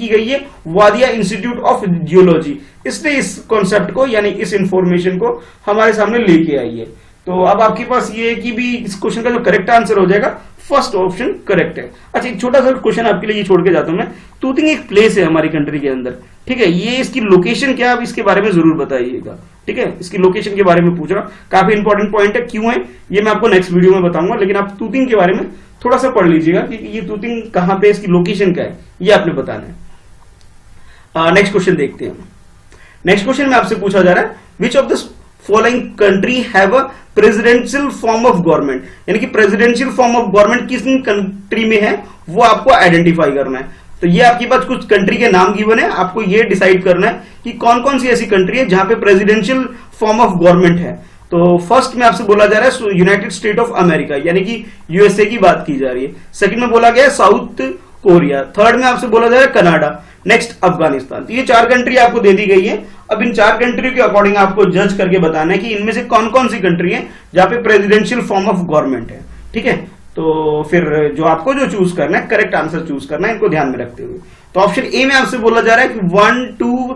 A: गई है वादिया इंस्टीट्यूट ऑफ जियोलॉजी, इसने इस कॉन्सेप्ट को यानी इस इंफॉर्मेशन को हमारे सामने लेके आई है। तो अब आपके पास ये है कि भी इस क्वेश्चन का जो करेक्ट आंसर हो जाएगा फर्स्ट ऑप्शन करेक्ट है। अच्छा, एक छोटा सा क्वेश्चन आपके लिए ये छोड़ के जाता हूं मैं। तूतिंग एक प्लेस है हमारी कंट्री के अंदर, ठीक है, ये इसकी लोकेशन क्या है, अब इसके बारे में जरूर बताइएगा, ठीक है। इसकी लोकेशन के बारे में पूछ रहा हूं, काफी इंपॉर्टेंट पॉइंट है, क्यों है ये मैं आपको नेक्स्ट वीडियो में बताऊंगा, लेकिन आप तूतिंग के बारे में थोड़ा सा पढ़ लीजिएगा कि ये तूतिंग कहां पे, इसकी लोकेशन क्या है, ये आपने बताना है। नेक्स्ट क्वेश्चन देखते हैं। नेक्स्ट क्वेश्चन में आपसे पूछा जा रहा है which of the following country have a presidential form of government, यानी कि प्रेसिडेंशियल फॉर्म ऑफ गवर्नमेंट किस कंट्री में है वो आपको आइडेंटिफाई करना है। तो ये आपके पास कुछ कंट्री के नाम गिवन है, आपको ये डिसाइड करना है कि कौन कौन सी ऐसी कंट्री है जहां पे प्रेसिडेंशियल फॉर्म ऑफ गवर्नमेंट है। तो फर्स्ट में आपसे बोला जा रहा है यूनाइटेड स्टेट ऑफ अमेरिका, यानी कि यूएसए की बात की जा रही है। सेकंड में बोला गया है साउथ कोरिया, थर्ड में आपसे बोला जा रहा है कनाडा, नेक्स्ट अफगानिस्तान। तो ये 4 कंट्री आपको दे दी गई है। अब इन 4 कंट्री के अकॉर्डिंग आपको जज करके बताना है कि इनमें से कौन कौन सी कंट्री है जहां पे प्रेसिडेंशियल फॉर्म ऑफ गवर्नमेंट है, ठीक है। तो फिर जो आपको जो चूज करना है करेक्ट आंसर चूज करना है, इनको ध्यान में रखते हुए। तो ऑप्शन ए में आपसे बोला जा रहा है कि 1 2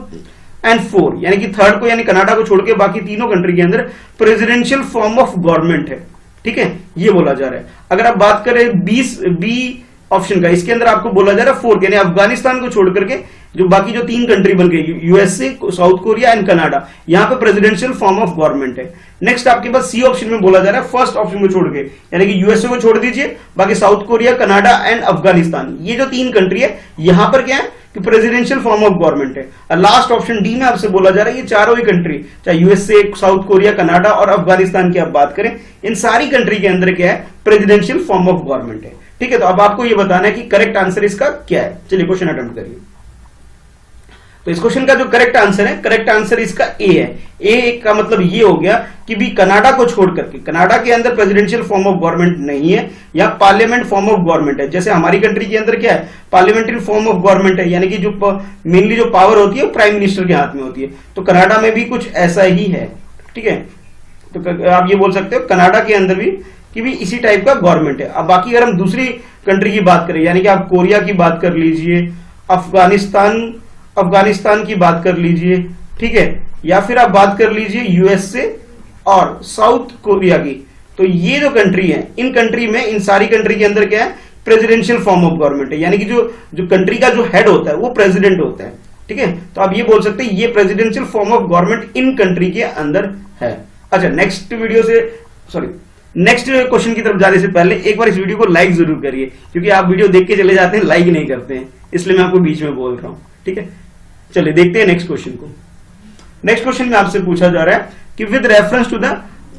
A: एंड 4, यानी कि थर्ड को यानी कनाडा को छोड़ के बाकी तीनों कंट्री के अंदर प्रेसिडेंशियल फॉर्म ऑफ गवर्नमेंट है, ठीक है, ये बोला जा रहा है। अगर आप बात करें बी ऑप्शन का, इसके अंदर आपको बोला जा रहा है 4, यानी अफगानिस्तान को छोड़ करके जो बाकी जो 3 कंट्री बन गई USA, south Korea and Canada, यहां पे प्रेसिडेंशियल फॉर्म ऑफ गवर्नमेंट है। नेक्स्ट आपके पास सी ऑप्शन में बोला जा रहा है फर्स्ट ऑप्शन को छोड़ के, यानी कि यूएसए को छोड़ दीजिए, बाकी south Korea, Canada and Afghanistan, ये जो 3 कंट्री है यहां पर क्या है कि प्रेसिडेंशियल फॉर्म ऑफ गवर्नमेंट है। लास्ट ऑप्शन डी में आपसे बोला जा रहा है ये चारों ही कंट्री, चाहे यूएसए, साउथ कोरिया, कनाडा और अफगानिस्तान की आप बात करें, इन सारी कंट्री के अंदर क्या है प्रेसिडेंशियल फॉर्म ऑफ गवर्नमेंट है, ठीक है। तो अब आपको ये बताना है कि करेक्ट आंसर इसका क्या है। चलिए क्वेश्चन अटेम्प्ट करिए। तो इस क्वेश्चन का जो करेक्ट आंसर है, करेक्ट आंसर इसका ए है। ए का मतलब ये हो गया कि भी कनाडा को छोड़ करके, कनाडा के अंदर प्रेसिडेंशियल फॉर्म ऑफ गवर्नमेंट नहीं है, या पार्लियामेंट फॉर्म ऑफ गवर्नमेंट है। जैसे हमारी कंट्री के अंदर क्या है पार्लियामेंट्री फॉर्म ऑफ गवर्नमेंट है, यानी कि जो मेनली जो पावर होती है वो प्राइम मिनिस्टर के हाथ में होती है। तो कनाडा में भी कुछ ऐसा ही है, ठीक है। तो आप ये बोल सकते हो कनाडा के अंदर भी कि भी इसी टाइप का गवर्नमेंट है। अब बाकी अगर हम दूसरी कंट्री की बात करें, यानी कि आप कोरिया की बात कर लीजिए, अफगानिस्तान की बात कर लीजिए, ठीक है, या फिर आप बात कर लीजिए यूएसए और साउथ कोरिया की, तो ये जो कंट्री है, इन कंट्री में, इन सारी कंट्री के अंदर क्या है, प्रेसिडेंशियल फॉर्म ऑफ गवर्नमेंट है, यानी कि जो कंट्री का जो हेड होता है वो प्रेसिडेंट होता है, ठीक है। तो आप ये बोल सकते हैं ये presidential form of government in country के अंदर है। अच्छा, नेक्स्ट क्वेश्चन की तरफ जाने से पहले एक बार इस वीडियो को लाइक जरूर करिए, क्योंकि आप वीडियो देख के चले जाते हैं, लाइक नहीं करते हैं, इसलिए मैं आपको बीच में बोल रहा हूं, ठीक है। चलिए देखते हैं नेक्स्ट क्वेश्चन को। नेक्स्ट क्वेश्चन में आपसे पूछा जा रहा है कि with reference to the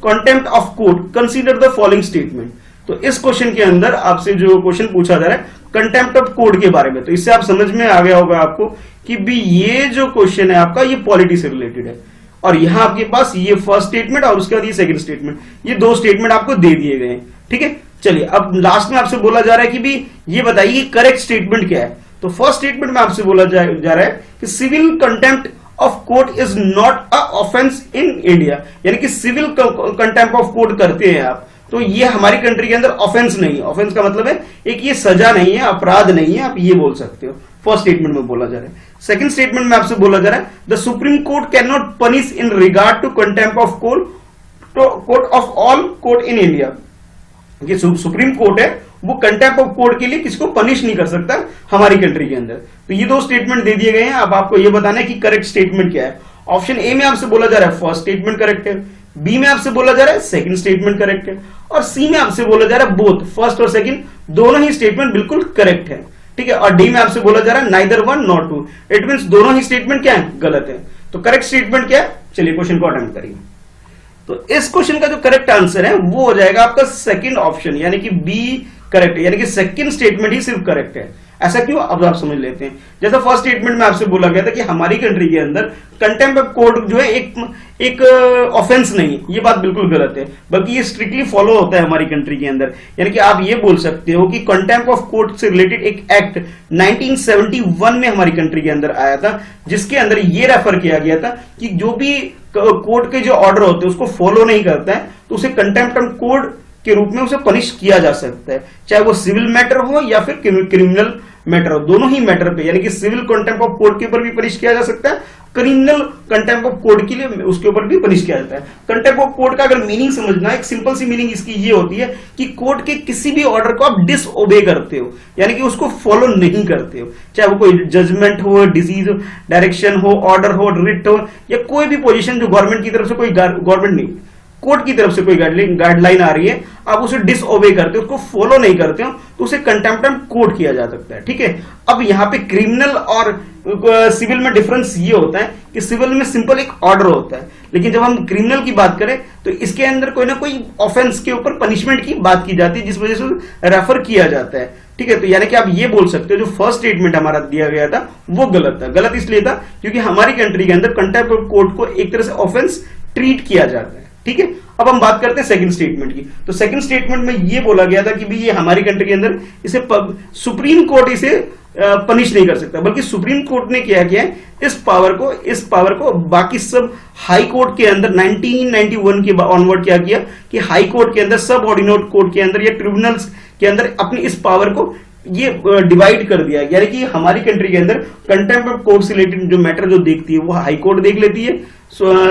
A: contempt of court consider the following statement. तो इस क्वेश्चन के अंदर आपसे जो क्वेश्चन पूछा जा रहा है कंटेम्प्ट ऑफ कोर्ट के बारे में, तो इससे आप समझ में आ गया होगा आपको कि भी ये जो क्वेश्चन है आपका ये पॉलिटी से रिलेटेड है, और यहां आपके पास ये फर्स्ट स्टेटमेंट और उसके बाद ये सेकंड स्टेटमेंट, ये दो स्टेटमेंट आपको दे दिए गए हैं, ठीक है। चलिए अब लास्ट में आपसे बोला जा रहा है कि भी ये बताइए करेक्ट स्टेटमेंट क्या है। तो फर्स्ट स्टेटमेंट में आपसे बोला जा रहा है कि civil contempt of court is not a offence in India, यानी कि सिविल कंटेम्प्ट ऑफ कोर्ट करते हैं आप, तो ये हमारी कंट्री के अंदर ऑफेंस नहीं है। ऑफेंस का मतलब है एक ये सजा नहीं है, अपराध नहीं है, आप ये बोल सकते हो। फर्स्ट स्टेटमेंट में बोला जा रहा है। सेकंड स्टेटमेंट में आपसे बोला जा रहा है the supreme court can not punish in regard to contempt of court of all court in India. ये सुप्रीम कोर्ट है वो कंटेम्प्ट ऑफ कोर्ट के लिए किसको पनिश नहीं कर सकता हमारी कंट्री के अंदर। तो ये दो स्टेटमेंट दे दिए गए हैं। अब आपको ये बताना है कि करेक्ट स्टेटमेंट क्या है। ऑप्शन ए में आपसे बोला जा रहा है फर्स्ट स्टेटमेंट करेक्ट है, बी में आपसे बोला जा रहा है सेकंड स्टेटमेंट करेक्ट है, और सी में आपसे बोला जा रहा है बोथ फर्स्ट और सेकंड दोनों ही स्टेटमेंट बिल्कुल करेक्ट है, ठीक है। और डी में आपसे बोला जा रहा है neither one not two, it means दोनों ही स्टेटमेंट क्या है, गलत है। तो करेक्ट स्टेटमेंट क्या है, चलिए क्वेश्चन को अटेम्प्ट करिए। तो इस क्वेश्चन का जो करेक्ट आंसर है वो हो जाएगा आपका सेकंड ऑप्शन, यानी कि बी करेक्ट है, यानी कि सेकंड स्टेटमेंट ही सिर्फ करेक्ट है। ऐसा क्यों, अब आप समझ लेते हैं। जैसा फर्स्ट स्टेटमेंट में आपसे बोला गया था कि हमारी कंट्री के अंदर कंटेम्प्ट ऑफ कोर्ट जो है एक ऑफेंस नहीं है, ये बात बिल्कुल गलत है, बल्कि ये स्ट्रिक्टली फॉलो होता है हमारी कंट्री के अंदर। यानी कि आप ये बोल सकते हो कि कंटेम्प्ट ऑफ कोर्ट से रिलेटेड एक एक्ट 1971 में हमारी कंट्री के अंदर आया था, जिसके अंदर ये रेफर किया गया था कि जो भी कोर्ट के जो ऑर्डर होते हैं उसको फॉलो नहीं करता है तो उसे कंटेम्प्ट ऑफ कोर्ट के रूप में उसे पनिश किया जा सकता है, चाहे वो सिविल मैटर हो या फिर क्रिमिनल मैटर हो, दोनों ही मैटर पे। यानी कि सिविल कंटेम्प्ट ऑफ कोर्ट के ऊपर भी पनिश किया जा सकता है, क्रिमिनल कंटेम्प्ट ऑफ कोर्ट के लिए उसके ऊपर भी पनिश किया जाता है। कंटेम्प्ट ऑफ कोर्ट का अगर मीनिंग समझना, एक सिंपल सी मीनिंग इसकी ये होती है कि कोर्ट के किसी भी ऑर्डर को आप डिसओबे करते हो, यानी कि उसको फॉलो नहीं करते हो, चाहे वो कोई जजमेंट हो, डिसीज हो, डायरेक्शन हो, ऑर्डर हो, रिट हो, या कोई भी पोजीशन जो गवर्नमेंट की तरफ से, कोई गवर्नमेंट नहीं, कोर्ट की तरफ से कोई गाइडलाइन आ रही है, आप उसे डिसओबे करते हो, उसको फॉलो नहीं करते हो, तो उसे कंटेम्प्ट ऑफ कोर्ट किया जा सकता है, ठीक है। अब यहाँ पे क्रिमिनल और सिविल में डिफरेंस ये होता है कि सिविल में सिंपल एक ऑर्डर होता है, लेकिन जब हम क्रिमिनल की बात करें तो इसके अंदर कोई ना कोई ऑफेंस के ऊपर पनिशमेंट की बात की जाती है, जिस वजह से रेफर किया जाता है, ठीक है। तो यानी कि आप ये बोल सकते हो जो फर्स्ट स्टेटमेंट हमारा दिया गया था वो गलत था। गलत इसलिए था क्योंकि हमारी कंट्री के अंदर कंटेम्प्ट ऑफ कोर्ट को एक तरह से ऑफेंस ट्रीट किया जाता है, ठीक है। अब हम बात करते हैं सेकंड स्टेटमेंट की। तो सेकंड स्टेटमेंट में ये बोला गया था कि भी ये हमारी कंट्री के अंदर इसे सुप्रीम कोर्ट इसे पनिश नहीं कर सकता, बल्कि सुप्रीम कोर्ट ने क्या किया है, इस पावर को बाकी सब हाई कोर्ट के अंदर 1991 के ऑनवर्ड क्या किया कि हाई कोर्ट के अंदर, सब ऑर्डिनेट कोर्ट के अंदर या ट्रिब्यूनल्स के अंदर अपनी इस पावर को ये डिवाइड कर दिया। यानी कि हमारी कंट्री के अंदर कंटेम्प्ट ऑफ कोर्ट से रिलेटेड जो मैटर जो देखती है वो हाई कोर्ट देख लेती है,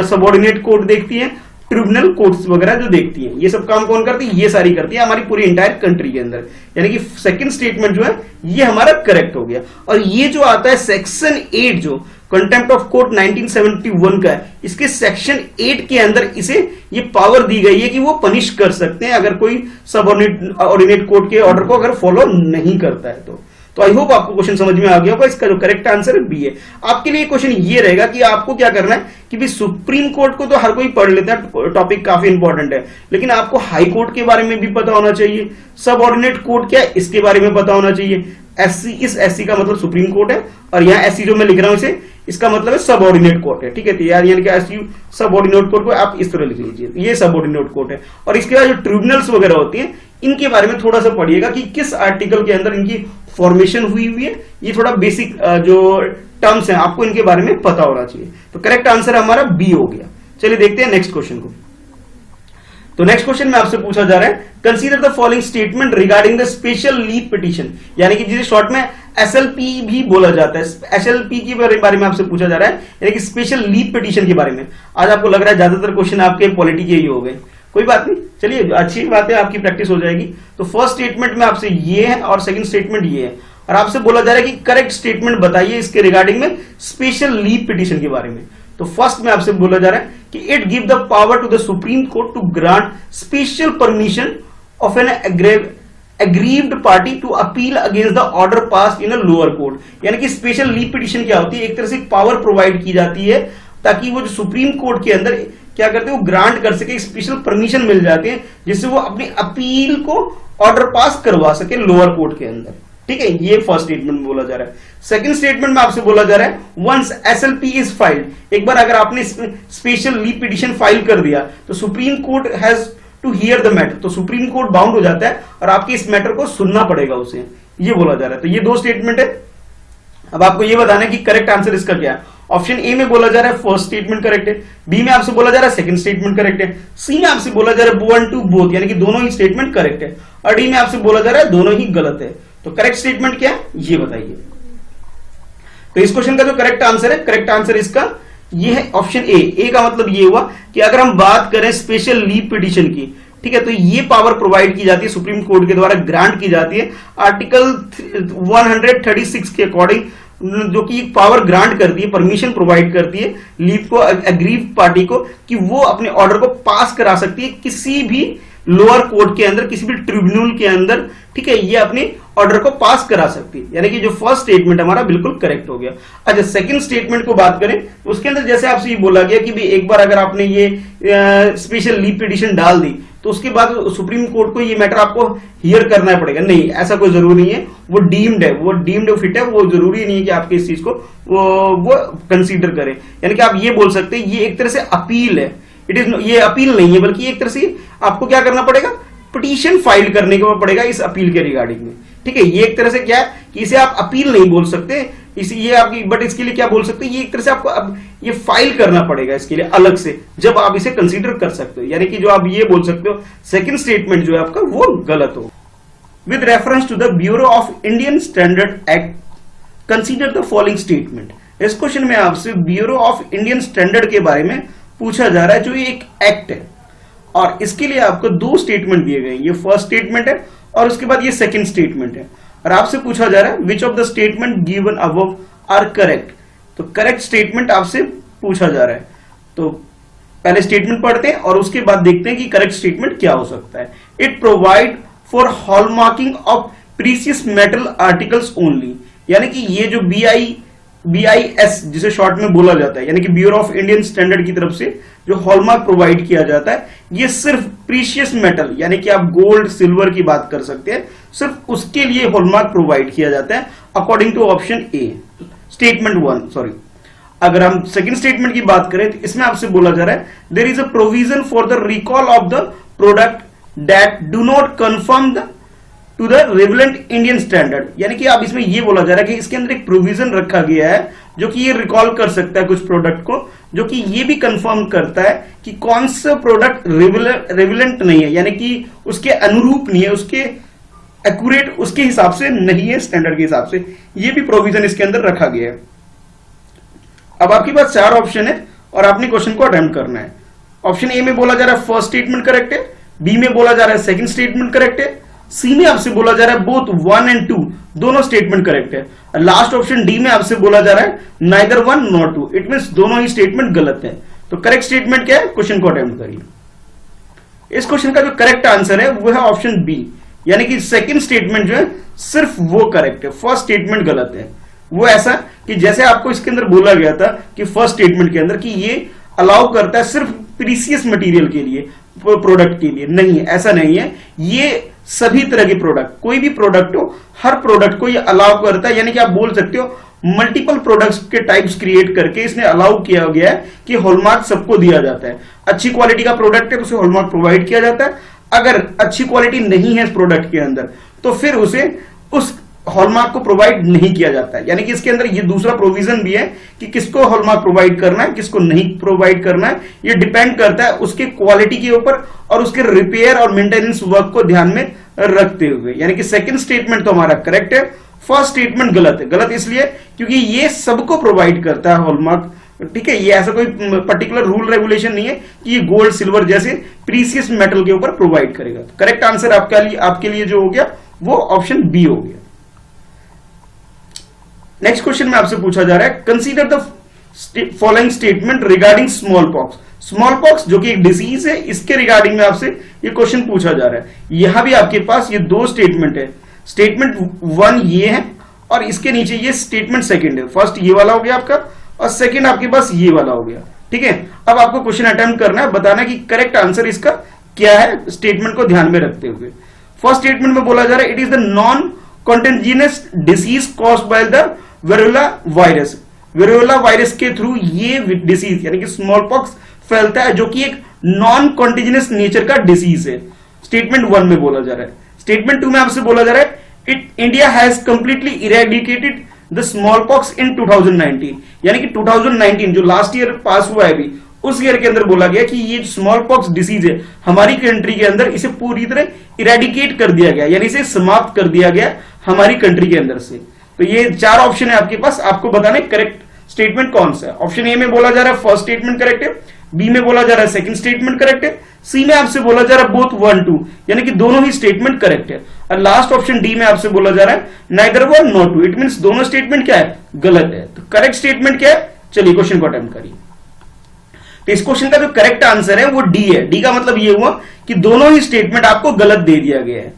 A: सबऑर्डिनेट कोर्ट देखती है, ट्रिब्यूनल कोर्ट्स वगैरह जो देखती हैं, ये सब काम कौन करती है, ये सारी करती है हमारी पूरी इंटायर कंट्री के अंदर। यानी कि सेकंड स्टेटमेंट जो है ये हमारा करेक्ट हो गया। और ये जो आता है सेक्शन 8 जो कंटेम्प्ट ऑफ कोर्ट 1971 का है, इसके सेक्शन 8 के अंदर इसे ये पावर दी गई है कि वो पनिश कर सकते हैं अगर कोई सबऑर्डिनेट कोर्ट के ऑर्डर को अगर फॉलो नहीं करता है तो आई होप आपको क्वेश्चन समझ में आ गया होगा। इसका जो करेक्ट आंसर बी है। आपके लिए क्वेश्चन ये रहेगा कि आपको क्या करना है कि भी सुप्रीम कोर्ट को तो हर कोई पढ़ लेता है, टॉपिक काफी इंपॉर्टेंट है, लेकिन आपको हाई कोर्ट के बारे में भी पता होना चाहिए, सबऑर्डिनेट कोर्ट क्या है इसके बारे में पता होना चाहिए, एससी, इस एससी का मतलब सुप्रीम कोर्ट है, और यहाँ एससी जो मैं लिख रहा हूं इसे, इसका मतलब है सबऑर्डिनेट कोर्ट है, ठीक है। यानी कि एसयू सबऑर्डिनेट कोर्ट को आप इस तरह लिख लीजिए, ये सबऑर्डिनेट कोर्ट है। और इसके बाद जो ट्रिब्यूनल्स वगैरह होती है इनके बारे में थोड़ा सा पढ़िएगा कि किस आर्टिकल के अंदर इनकी फॉर्मेशन हुई है, ये थोड़ा बेसिक जो टर्म्स हैं आपको इनके बारे में पता होना चाहिए। तो करेक्ट आंसर हमारा बी हो गया। चलिए देखते हैं नेक्स्ट क्वेश्चन को। तो नेक्स्ट क्वेश्चन में आपसे पूछा जा रहा है, consider the following statement regarding the special leave petition, यानी कि जिसे शॉर्ट में एसएलपी भी बोला जाता है। एसएलपी के बारे में आपसे पूछा जा रहा है, यानी कि स्पेशल लीव पिटीशन के बारे में। आज आपको लग रहा है ज्यादातर क्वेश्चन आपके पॉलिटी के ही हो गए, कोई बात नहीं, चलिए अच्छी बात है, आपकी प्रैक्टिस हो जाएगी। तो फर्स्ट स्टेटमेंट में आपसे ये है और सेकंड स्टेटमेंट ये है, और आपसे बोला जा रहा है कि करेक्ट स्टेटमेंट बताइए इसके रिगार्डिंग में स्पेशल लीव पिटीशन के बारे में। तो फर्स्ट में आपसे बोला जा रहा है कि it give the power to the supreme court to grant special permission of an aggrieved party to appeal against the order pass in a lower court. यानी कि स्पेशल लीव पिटीशन क्या होती है, एक तरह से पावर प्रोवाइड की जाती है ताकि वो जो सुप्रीम कोर्ट के अंदर क्या करते हैं, वो ग्रांट कर सके, स्पेशल परमिशन मिल जाती है जिससे वो अपनी अपील को ऑर्डर पास करवा सके लोअर कोर्ट के अंदर। ठीक है, ये फर्स्ट स्टेटमेंट में बोला जा रहा है। सेकंड स्टेटमेंट में आपसे बोला जा रहा है, वंस एसएलपी इज फाइल्ड, एक बार अगर आपने स्पेशल लीव पिटीशन फाइल कर दिया तो supreme court has to hear the matter, तो सुप्रीम कोर्ट बाउंड हो जाता है और आपके इस मैटर को सुनना पड़ेगा उसे, ये बोला जा रहा है। तो ये दो स्टेटमेंट है। अब आपको ये बताना है कि करेक्ट आंसर इसका क्या है। ऑप्शन ए में बोला जा रहा है फर्स्ट स्टेटमेंट करेक्ट है, बी में आपसे बोला जा रहा है सेकंड स्टेटमेंट करेक्ट है, सी में आपसे बोला जा रहा है वन टू बोथ, यानी कि दोनों ही स्टेटमेंट करेक्ट है, और डी में आपसे बोला जा रहा है दोनों ही गलत है। तो करेक्ट स्टेटमेंट क्या है ये बताइए। तो इस क्वेश्चन का जो करेक्ट आंसर है, करेक्ट आंसर इसका ये है ऑप्शन ए। ए का मतलब ये हुआ कि अगर हम बात करें स्पेशल लीव पिटीशन की, ठीक है, तो ये पावर प्रोवाइड की जाती है सुप्रीम कोर्ट के द्वारा, ग्रांट की जाती है आर्टिकल 136 के अकॉर्डिंग, जो कि पावर ग्रांट करती है, परमिशन प्रोवाइड करती है लीव को, एग्रीव पार्टी को, कि वो अपने ऑर्डर को पास करा सकती है किसी भी लोअर कोर्ट के अंदर, किसी भी ट्रिब्यूनल के अंदर। ठीक है, ये अपने ऑर्डर को पास करा सकती है, यानी कि जो फर्स्ट स्टेटमेंट हमारा बिल्कुल करेक्ट हो गया। अच्छा, सेकंड स्टेटमेंट को बात करें, उसके अंदर जैसे आपसे ये बोला गया कि भी एक बार अगर आपने ये स्पेशल लीव पिटीशन डाल दी तो उसके बाद सुप्रीम कोर्ट को ये मैटर आपको हियर करना पड़ेगा। नहीं, ऐसा कोई जरूरी नहीं है, वो डीम्ड है, वो डीम्ड फिट है, वो जरूरी नहीं है कि आपके इस चीज को वो कंसीडर करें। यानी कि आप ये बोल सकते हैं ये एक तरह से अपील है, इट इज, ये अपील नहीं है, बल्कि एक तरह से आपको क्या करना पड़ेगा, पिटीशन फाइल करने को पड़ेगा इस अपील के रिगार्डिंग में। ठीक है, ये एक तरह से क्या है कि इसे आप अपील नहीं बोल सकते, ये आपकी, बट इसके लिए क्या बोल सकते हैं, ये एक तरह से आपको अब ये फाइल करना पड़ेगा इसके लिए अलग से, जब आप इसे कंसीडर कर सकते हो। यानी कि जो आप ये बोल सकते हो सेकंड स्टेटमेंट जो है आपका वो गलत हो। With reference to the bureau of Indian standard act consider the following statement. इस क्वेश्चन में आपसे ब्यूरो ऑफ इंडियन स्टैंडर्ड के बारे में पूछा जा रहा है, जो ये एक एक्ट है, और इसके लिए आपको दो स्टेटमेंट दिए गए, ये फर्स्ट स्टेटमेंट है और उसके बाद ये सेकंड स्टेटमेंट है, और आपसे पूछा जा रहा है which of the statement given above are correct. तो करेक्ट स्टेटमेंट आपसे पूछा जा रहा है, तो पहले स्टेटमेंट पढ़ते हैं और उसके बाद देखते हैं कि करेक्ट स्टेटमेंट क्या हो सकता है। It provide for hallmarking of precious metal articles only, यानी कि ये जो BIS जिसे शॉर्ट में बोला जाता है, यानी कि ब्यूरो ऑफ इंडियन स्टैंडर्ड की तरफ से जो हॉलमार्क प्रोवाइड किया जाता है, ये सिर्फ प्रीशियस मेटल, यानी कि आप गोल्ड सिल्वर की बात कर सकते हैं, सिर्फ उसके लिए हॉलमार्क प्रोवाइड किया जाता है according to option A, statement 1। Sorry, अगर हम सेकंड स्टेटमेंट की बात करें तो इसमें आपसे बोला जा रहा है there is a provision for the recall of the product that do not conform the to the relevant Indian standard, यानी कि आप इसमें ये बोला जा रहा है कि इसके अंदर एक प्रोविजन रखा गया है जो कि ये रिकॉल कर सकता है कुछ प्रोडक्ट को, जो कि ये भी कंफर्म करता है कि कौन सा प्रोडक्ट रिलेवेंट नहीं है, यानी कि उसके अनुरूप नहीं है, उसके एक्यूरेट उसके हिसाब से नहीं है, स्टैंडर्ड के हिसाब से, ये भी प्रोविजन इसके अंदर रखा गया है। अब आपके पास 4 ऑप्शन है और आपने क्वेश्चन को अटेम्प्ट करना है। ऑप्शन ए में बोला जा रहा है फर्स्ट स्टेटमेंट करेक्ट है, बी में बोला जा रहा है सेकंड स्टेटमेंट करेक्ट है, सी में आपसे बोला जा रहा है बोथ 1 and 2 दोनों स्टेटमेंट करेक्ट है, लास्ट ऑप्शन डी में आपसे बोला जा रहा है नाइदर 1 nor 2, इट मींस दोनों ही स्टेटमेंट गलत है। तो करेक्ट स्टेटमेंट क्या है, क्वेश्चन को अटेम्प्ट करिए। इस क्वेश्चन का जो करेक्ट आंसर है वो है ऑप्शन बी, यानी कि सेकंड स्टेटमेंट जो है सिर्फ वो करेक्ट है, फर्स्ट स्टेटमेंट गलत है। वो ऐसा कि जैसे आपको इसके अंदर बोला गया था कि फर्स्ट स्टेटमेंट के अंदर कि ये अलाउ करता है सिर्फ प्रीसियस मटेरियल के लिए, प्रोडक्ट के लिए, नहीं, ऐसा नहीं है, ये सभी तरह के प्रोडक्ट, कोई भी प्रोडक्ट हो, हर प्रोडक्ट को ये अलाउ करता है, यानी कि आप बोल सकते हो मल्टीपल प्रोडक्ट्स के टाइप्स क्रिएट करके इसने अलाउ किया गया है कि हॉलमार्क सबको दिया जाता है। अच्छी क्वालिटी का प्रोडक्ट है तो उसे हॉलमार्क प्रोवाइड किया जाता है, अगर अच्छी क्वालिटी नहीं है इस प्रोडक्ट के अंदर तो फिर उसे उस हॉलमार्क को प्रोवाइड नहीं किया जाता है। यानी कि इसके अंदर ये दूसरा प्रोविजन भी है कि किसको हॉलमार्क प्रोवाइड करना है, किसको नहीं प्रोवाइड करना है। ये डिपेंड करता है उसके क्वालिटी के ऊपर और उसके रिपेयर और मेंटेनेंस वर्क को ध्यान में रखते हुए। यानी कि सेकंड स्टेटमेंट तो हमारा करेक्ट है, फर्स्ट स्टेटमेंट गलत है। गलत इसलिए क्योंकि ये सबको प्रोवाइड करता है हॉलमार्क, ठीक है। ये ऐसा कोई पर्टिकुलर रूल रेगुलेशन नहीं है कि ये गोल्ड सिल्वर जैसे प्रीसियस मेटल के ऊपर प्रोवाइड करेगा। तो करेक्ट आंसर आपके लिए जो हो गया वो ऑप्शन बी हो गया। नेक्स्ट क्वेश्चन में आपसे पूछा जा रहा है, consider the following statement regarding small pox. Small pox जो कि एक डिसीज है, इसके रिगार्डिंग में आपसे ये क्वेश्चन पूछा जा रहा है। यहां भी आपके पास ये दो स्टेटमेंट है, स्टेटमेंट 1 ये है और इसके नीचे ये स्टेटमेंट सेकंड है। फर्स्ट ये वाला हो गया आपका और सेकंड आपके पास ये वाला हो गया, ठीक है। अब आपको क्वेश्चन अटेम्प्ट करना है, बताना कि करेक्ट आंसर इसका क्या है, स्टेटमेंट को ध्यान में रखते हुए। फर्स्ट स्टेटमेंट में बोला जा रहा है, it is the non contagious disease caused by the variola virus. Variola virus के थ्रू ये डिसीज यानी कि स्मॉल पॉक्स फैलता है, जो कि एक नॉन कॉन्टेजियस नेचर का डिसीज है। स्टेटमेंट 1 में बोला जा रहा है। स्टेटमेंट 2 में आपसे बोला जा रहा है, India has completely eradicated the smallpox in 2019। यानी कि 2019 जो लास्ट ईयर पास हुआ है अभी, उस ईयर के अंदर बोला गया कि ये स्मॉल पॉक्स डिसीज है हमारी कंट्री के अंदर, इसे पूरी तरह इरेडिकेट कर दिया गया, यानी इसे समाप्त कर दिया गया हमारी कंट्री के अंदर से। तो ये 4 ऑप्शन है आपके पास, आपको बताना है करेक्ट स्टेटमेंट कौन सा है। ऑप्शन ए में बोला जा रहा है फर्स्ट स्टेटमेंट करेक्ट है, बी में बोला जा रहा है सेकंड स्टेटमेंट करेक्ट है, सी में आपसे बोला जा रहा है बोथ 1 2 यानी कि दोनों ही स्टेटमेंट करेक्ट है, और लास्ट ऑप्शन डी में आपसे बोला जा रहा है नाइदर 1 नॉट 2। इट मींस दोनों स्टेटमेंट क्या है, गलत है। तो करेक्ट स्टेटमेंट क्या है, चलिए क्वेश्चन को अटेम्प्ट करिए। तो इस क्वेश्चन का जो करेक्ट आंसर है वो डी है। डी का मतलब ये हुआ कि दोनों ही स्टेटमेंट आपको गलत दे दिया गया है,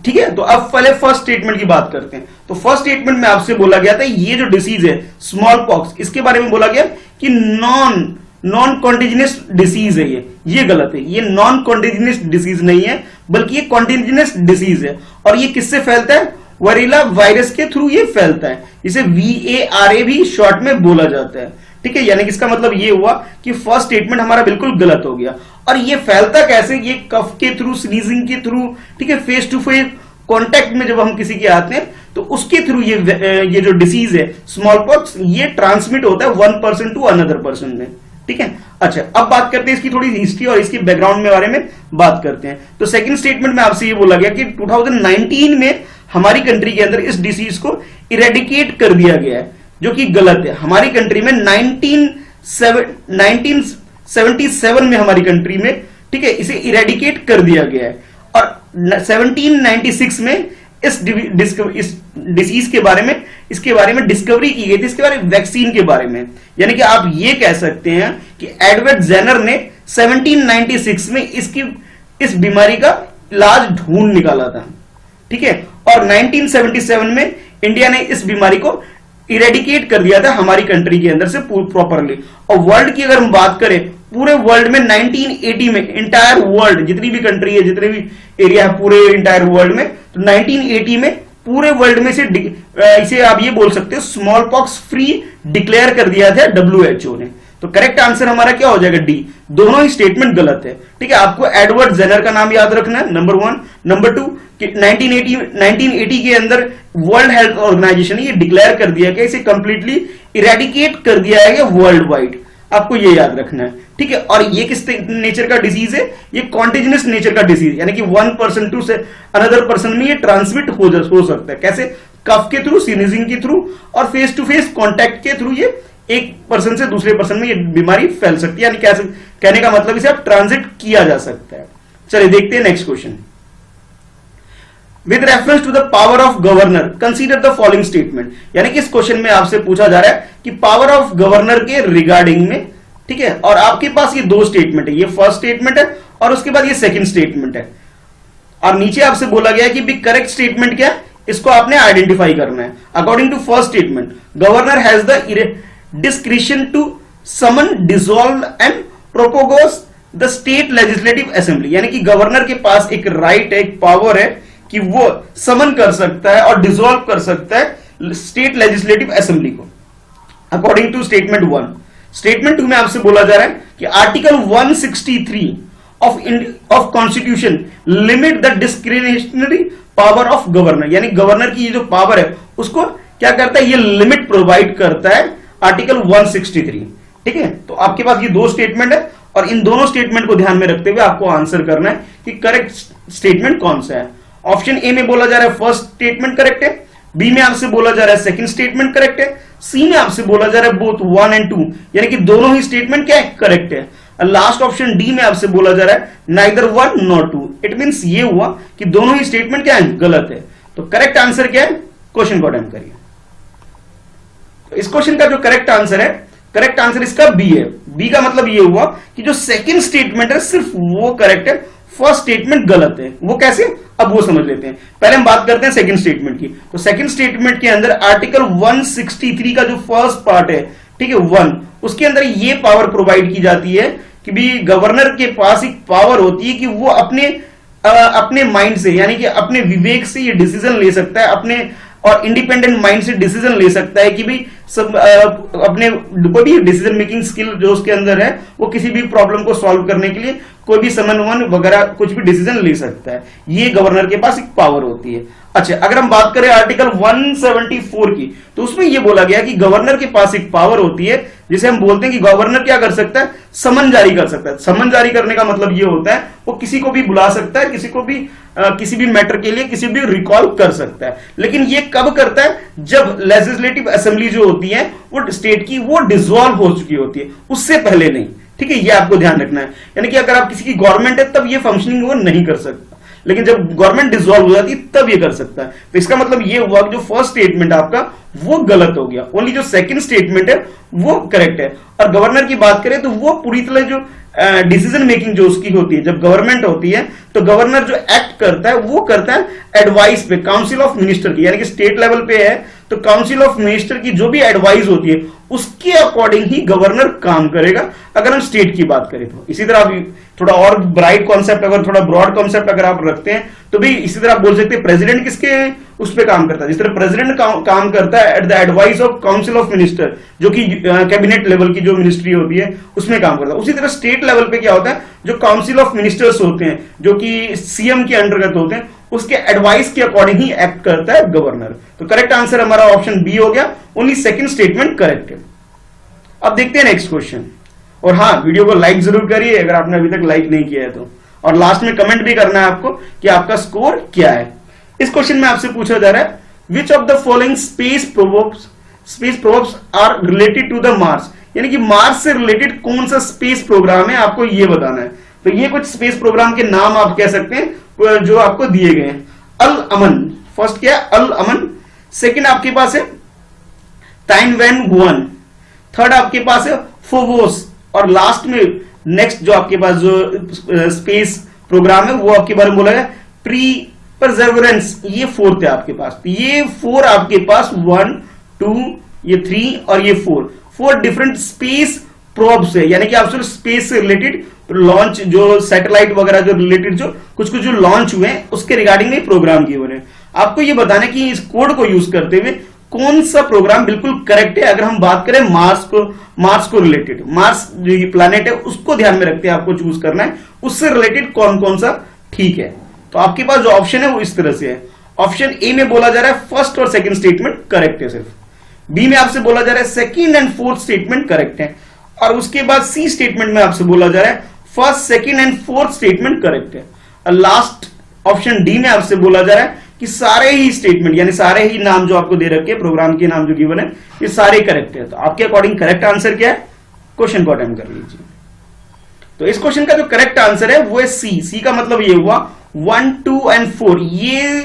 A: ठीक है। तो अब पहले फर्स्ट स्टेटमेंट की बात करते हैं। तो फर्स्ट स्टेटमेंट में आपसे बोला गया था ये जो डिसीज है स्मॉल पॉक्स, इसके बारे में बोला गया कि नॉन कॉन्टेजियस डिसीज है। ये गलत है, ये नॉन कॉन्टेजियस डिसीज नहीं है बल्कि ये कॉन्टेजियस डिसीज है। और ये किससे फैलता है, वरीला वायरस के थ्रू ये फैलता है। इसे VARA भी शॉर्ट में बोला जाता है, ठीक है। यानी कि इसका मतलब ये हुआ कि फर्स्ट स्टेटमेंट हमारा बिल्कुल गलत हो गया। और ये फैलता कैसे, ये कफ के थ्रू, स्नीजिंग के थ्रू, ठीक है, फेस टू फेस कांटेक्ट में जब हम किसी के आते हैं तो उसके थ्रू ये जो डिसीज है स्मॉल पॉक्स, ये ट्रांसमिट होता है 1 पर्सन टू अनदर पर्सन में, ठीक है। अच्छा, अब बात करते हैं इसकी थोड़ी हिस्ट्री और इसकी बैकग्राउंड में बारे में बात करते हैं। तो सेकंड स्टेटमेंट में आपसे ये बोला गया कि 2019 में हमारी कंट्री के अंदर इस डिसीज को इरेडिकेट कर दिया गया है, जो कि गलत है। हमारी कंट्री में 1977 में हमारी कंट्री में, ठीक है, इसे इरेडिकेट कर दिया गया है। और 1796 में इस डिसीज के बारे में, इसके बारे में डिस्कवरी की गई थी, इसके बारे में वैक्सीन के बारे में। यानी कि आप ये कह सकते हैं कि एडवर्ड जेनर ने 1796 में इस बीमारी का इलाज ढूंढ निकाला था, ठीक है। और 1977 में इंडिया ने इस बीमारी को इरेडिकेट कर दिया था हमारी कंट्री के अंदर से प्रॉपरली। और वर्ल्ड की अगर हम बात करें, पूरे वर्ल्ड में 1980 में इंटायर वर्ल्ड, जितनी भी कंट्री है, जितने भी एरिया है पूरे इंटायर वर्ल्ड में, तो 1980 में पूरे वर्ल्ड में इसे आप ये बोल सकते हो स्मॉल पॉक्स फ्री डिक्लेयर कर दिया था WHO ने। तो करेक्ट आंसर हमारा क्या हो जाएगा, डी। दोनों ही स्टेटमेंट गलत है, ठीक है। आपको एडवर्ड जेनर का नाम याद रखना है, नंबर 1। नंबर 2 कि 1980 के अंदर वर्ल्ड हेल्थ ऑर्गेनाइजेशन ने ये डिक्लेयर कर दिया कि इसे कंप्लीटली इरेडिकेट कर दिया है वर्ल्ड वाइड, आपको ये याद रखना है, ठीक है। और ये किस नेचर का डिसीज है, ये कॉन्टेजियस नेचर का डिसीज, यानी कि 1 पर्सन टू से अनदर पर्सन में ये ट्रांसमिट हो सकता है। कैसे, कफ के थ्रू, स्नीजिंग के थ्रू और फेस टू फेस कॉन्टैक्ट के थ्रू ये एक पर्सन से दूसरे पर्सन में ये बीमारी फैल सकती है। यानी कैसे, कहने का मतलब इसे आप ट्रांजिट किया जा सकता है। चलिए देखते हैं next question. With reference to the power of governor consider the following statement. यानी कि इस क्वेश्चन में आपसे पूछा जा रहा है कि पावर ऑफ गवर्नर के रिगार्डिंग में, ठीक है। और आपके पास ये दो स्टेटमेंट है, ये फर्स्ट स्टेटमेंट है और उसके बाद ये सेकंड स्टेटमेंट है। और नीचे आपसे बोला गया कि भी करेक्ट स्टेटमेंट क्या है, इसको आपने आइडेंटिफाई करना है। According to first statement, governor has the discretion to summon, dissolve and prorogue the state legislative assembly. यानी कि गवर्नर के पास एक राइट है, एक पावर है कि वो समन कर सकता है और डिसॉल्व कर सकता है स्टेट लेजिस्लेटिव असेंबली को, अकॉर्डिंग टू स्टेटमेंट 1। स्टेटमेंट 2 में आपसे बोला जा रहा है कि article 163 of constitution limit the discretionary power of governor, यानी गवर्नर की ये जो पावर है उसको क्या करता है, ये लिमिट प्रोवाइड करता है आर्टिकल 163। ठीक है, तो आपके पास ये दो स्टेटमेंट है और इन दोनों स्टेटमेंट को ध्यान में रखते हुए आपको आंसर करना है कि करेक्ट स्टेटमेंट कौन सा है। ऑप्शन ए में बोला जा रहा है फर्स्ट स्टेटमेंट करेक्ट है, बी में आपसे बोला जा रहा है सेकंड स्टेटमेंट करेक्ट है, सी में आपसे बोला जा रहा है बोथ 1 and 2 यानी कि दोनों ही स्टेटमेंट क्या है, करेक्ट है। लास्ट ऑप्शन डी में आपसे बोला जा रहा है नाइदर 1 nor 2, इट मींस ये हुआ कि दोनों ही स्टेटमेंट क्या है, गलत है। तो करेक्ट आंसर क्या है, क्वेश्चन को अटेम्प्ट करिए। तो इस क्वेश्चन का जो करेक्ट आंसर है, करेक्ट आंसर इसका बी है। बी का मतलब ये हुआ कि जो सेकंड स्टेटमेंट है सिर्फ वो करेक्ट है, फर्स्ट स्टेटमेंट गलत है। वो कैसे, अब वो समझ लेते हैं। पहले हम बात करते हैं सेकंड स्टेटमेंट की। तो सेकंड स्टेटमेंट के अंदर आर्टिकल 163 का जो फर्स्ट पार्ट है, ठीक है 1, उसके अंदर ये पावर प्रोवाइड की जाती है कि भी गवर्नर के पास एक पावर होती है कि वो अपने माइंड से यानी कि अपने विवेक से ये डिसीजन ले सकता है, अपने और इंडिपेंडेंट माइंड से डिसीजन ले सकता है कि भी सब अपने कोई भी डिसीजन मेकिंग स्किल जो उसके अंदर है वो किसी भी प्रॉब्लम को सॉल्व करने के लिए कोई भी समन्वय वगैरह कुछ भी डिसीजन ले सकता है। ये गवर्नर के पास एक पावर होती है। अच्छा, अगर हम बात करें आर्टिकल 174 की, तो उसमें यह बोला गया कि गवर्नर के पास एक पावर होती है जिसे हम बोलते हैं कि गवर्नर क्या कर सकता है, समन जारी कर सकता है। समन जारी करने का मतलब यह होता है वो किसी को भी बुला सकता है, किसी को भी किसी भी मैटर के लिए किसी भी रिकॉल कर सकता है। लेकिन ये कब करता है, जब लेजिस्लेटिव असेंबली जो होती है वो स्टेट की वो डिसॉल्व हो चुकी होती है, उससे पहले नहीं। ठीक है, ये आपको ध्यान रखना है। यानी कि अगर आप किसी की गवर्नमेंट है तब ये फंक्शनिंग वो नहीं कर सकता, लेकिन जब गवर्नमेंट डिसॉल्व हो जाती है तब ये कर सकता है। तो इसका मतलब ये हुआ कि जो फर्स्ट स्टेटमेंट आपका वो गलत हो गया, ओनली जो सेकंड स्टेटमेंट है वो करेक्ट है। और गवर्नर की बात करें तो वो पूरी तरह जो डिसीजन मेकिंग जो उसकी होती है, जब गवर्नमेंट होती है तो गवर्नर जो एक्ट करता है वो करता है एडवाइस पे, काउंसिल ऑफ मिनिस्टर की, यानी कि स्टेट लेवल पे है तो काउंसिल ऑफ मिनिस्टर की जो भी एडवाइस होती है उसके अकॉर्डिंग ही गवर्नर काम करेगा, अगर हम स्टेट की बात करें तो। इसी तरह आप थोड़ा और ब्राइट कॉन्सेप्ट, अगर थोड़ा ब्रॉड कॉन्सेप्ट अगर आप रखते हैं तो भी इसी तरह आप बोल सकते हैं प्रेसिडेंट किसके उस पर काम करता है, जिस तरह प्रेसिडेंट काम करता है at the advice of council of minister, जो कि कैबिनेट लेवल की जो मिनिस्ट्री होती है उसमें काम करता है। उसी तरह स्टेट लेवल पे क्या होता है, जो काउंसिल ऑफ मिनिस्टर्स होते हैं जो कि सीएम के अंतर्गत होते हैं, उसके एडवाइस के अकॉर्डिंग ही एक्ट करता है गवर्नर। तो करेक्ट आंसर हमारा ऑप्शन बी हो गया, ओनली सेकंड स्टेटमेंट करेक्ट है। अब देखते हैं नेक्स्ट क्वेश्चन। और हाँ, वीडियो को लाइक जरूर करिए अगर आपने अभी तक लाइक नहीं किया है तो, और लास्ट में कमेंट भी करना है आपको कि आपका स्कोर क्या है। इस क्वेश्चन में आपसे पूछा जा रहा है which of the following space proverbs are related to the Mars, यानी कि मार्स से रिलेटेड कौन सा स्पेस प्रोग्राम है, आपको ये बताना है। तो ये कुछ स्पेस प्रोग्राम के नाम आप कह सकते हैं जो आपको दिए गए हैं। अल अमन, फर्स्ट क्या है, अल अमन। सेकंड आपके पास है टाइम वैन गुआन। थर्ड आपके पास है फोवोस। और लास्ट में नेक्स्ट जो आपके पास जो स्पेस प्रोग्राम है वो आपके बारे में बोला है प्री परसेवरेंस। ये फोर्थ है आपके पास। तो ये 4 आपके पास 1 2 ये 3 और ये 4 डिफरेंट स्पेस प्रोब्स है, यानी कि आपसे स्पेस से रिलेटेड लॉन्च जो सैटेलाइट वगैरह जो रिलेटेड जो कुछ जो लॉन्च हुए हैं उसके रिगार्डिंग में प्रोग्राम किए हुए हैं। आपको ये बताना है कि इस कोड को यूज करते हुए कौन सा प्रोग्राम बिल्कुल करेक्ट है। अगर हम बात करें मार्स को रिलेटेड, मार्स जो प्लैनेट है उसको ध्यान में रखते हैं आपको चूज करना है, उससे रिलेटेड कौन कौन सा ठीक है। तो आपके पास जो ऑप्शन है वो इस तरह से है। ऑप्शन ए में बोला जा रहा है फर्स्ट और सेकंड स्टेटमेंट करेक्ट है सिर्फ। बी में आपसे बोला जा रहा है second and fourth statement correct है। और उसके बाद सी स्टेटमेंट में आपसे बोला जा रहा है first second and fourth statement correct है। और लास्ट ऑप्शन डी में आपसे बोला जा रहा है कि सारे ही स्टेटमेंट यानी सारे ही नाम जो आपको दे रखे हैं, प्रोग्राम के नाम जो गिवन है, ये सारे करेक्ट है। तो आपके अकॉर्डिंग करेक्ट आंसर क्या है, क्वेश्चन को अटेम्प्ट कर लीजिए। तो इस क्वेश्चन का जो करेक्ट आंसर है वो है सी। सी का मतलब ये हुआ 1 2 and 4 ये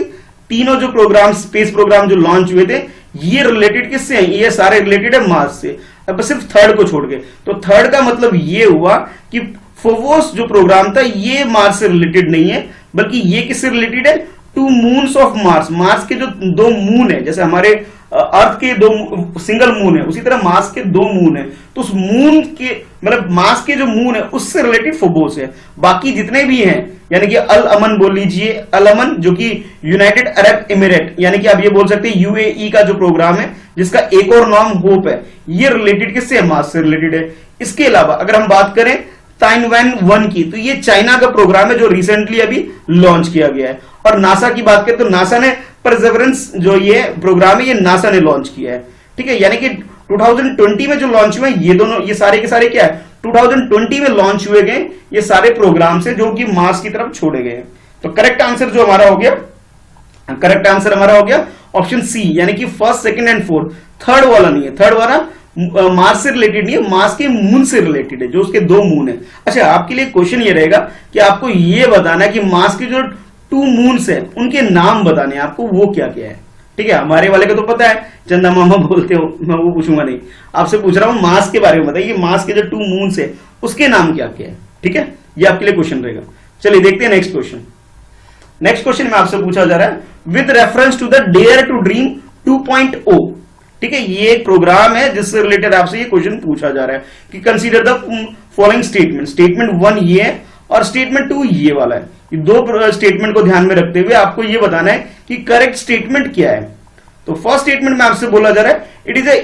A: तीनों जो प्रोग्राम स्पेस प्रोग्राम जो लॉन्च हुए थे ये रिलेटेड किससे हैं, ये सारे रिलेटेड है मार्स से, अब सिर्फ थर्ड को छोड़ के। तो थर्ड का मतलब ये हुआ कि फोवोस जो प्रोग्राम था ये मार्स से रिलेटेड नहीं है, बल्कि ये किससे रिलेटेड है, 2 मून्स ऑफ मार्स। मार्स के जो 2 मून है, जैसे हमारे अर्थ के 2 सिंगल मून है, उसी तरह मार्स के 2 मून है। तो उस मून के मतलब मार्स के जो मून है उससे रिलेटेड फोवोस है। बाकी जितने भी हैं यानी कि अल अमन बोल लीजिए, अल अमन जो कि यूनाइटेड अरब एमिरेट यानी कि आप ये बोल सकते हैं यूएई का जो प्रोग्राम है जिसका एक और नाम होप है, ये रिलेटेड किससे है, मार्स से रिलेटेड है। इसके अलावा अगर हम बात करें ताइनवैन 1 की, तो ये चाइना का प्रोग्राम है जो रिसेंटली अभी लॉन्च किया गया है। और नासा की बात करें तो नासा ने परसेवरेंस जो ये प्रोग्राम है ये नासा ने लॉन्च किया है, ठीक है। यानी कि 2020 में जो लॉन्च हुए ये दोनों, ये सारे के सारे क्या है 2020 में लॉन्च हुए गए ये सारे प्रोग्राम से जो कि मार्स की तरफ छोड़े गए। तो करेक्ट आंसर जो हमारा हो गया, करेक्ट आंसर हमारा हो गया ऑप्शन सी, यानी कि first, second and fourth. Third वाला नहीं है, थर्ड वाला मार्स से रिलेटेड नहीं है, मार्स के मून से रिलेटेड है, जो उसके 2 मून है। अच्छा, आपके लिए क्वेश्चन ये रहेगा कि आपको ये बताना है कि मार्स के जो 2 मून्स है उनके नाम बताने हैं आपको, वो क्या क्या है, ठीक है। हमारे वाले का तो पता है, चंदा मामा बोलते हो, मैं वो पूछूंगा नहीं, आपसे पूछ रहा हूं मार्स के बारे में बताइए, मार्स के जो 2 मून्स है उसके नाम क्या क्या है, ठीक है। ये आपके लिए क्वेश्चन रहेगा। चलिए देखते हैं नेक्स्ट क्वेश्चन। नेक्स्ट क्वेश्चन में आपसे पूछा जा रहा है with reference to the dare to dream 2.0, ठीक है। ये एक प्रोग्राम है जिससे रिलेटेड आपसे ये क्वेश्चन पूछा जा रहा है कि consider the following statement. Statement 1 ये है और स्टेटमेंट 2 ये वाला है। ये 2 स्टेटमेंट को ध्यान में रखते हुए आपको ये बताना है कि करेक्ट स्टेटमेंट क्या है। तो फर्स्ट स्टेटमेंट में आपसे बोला जा रहा है it is a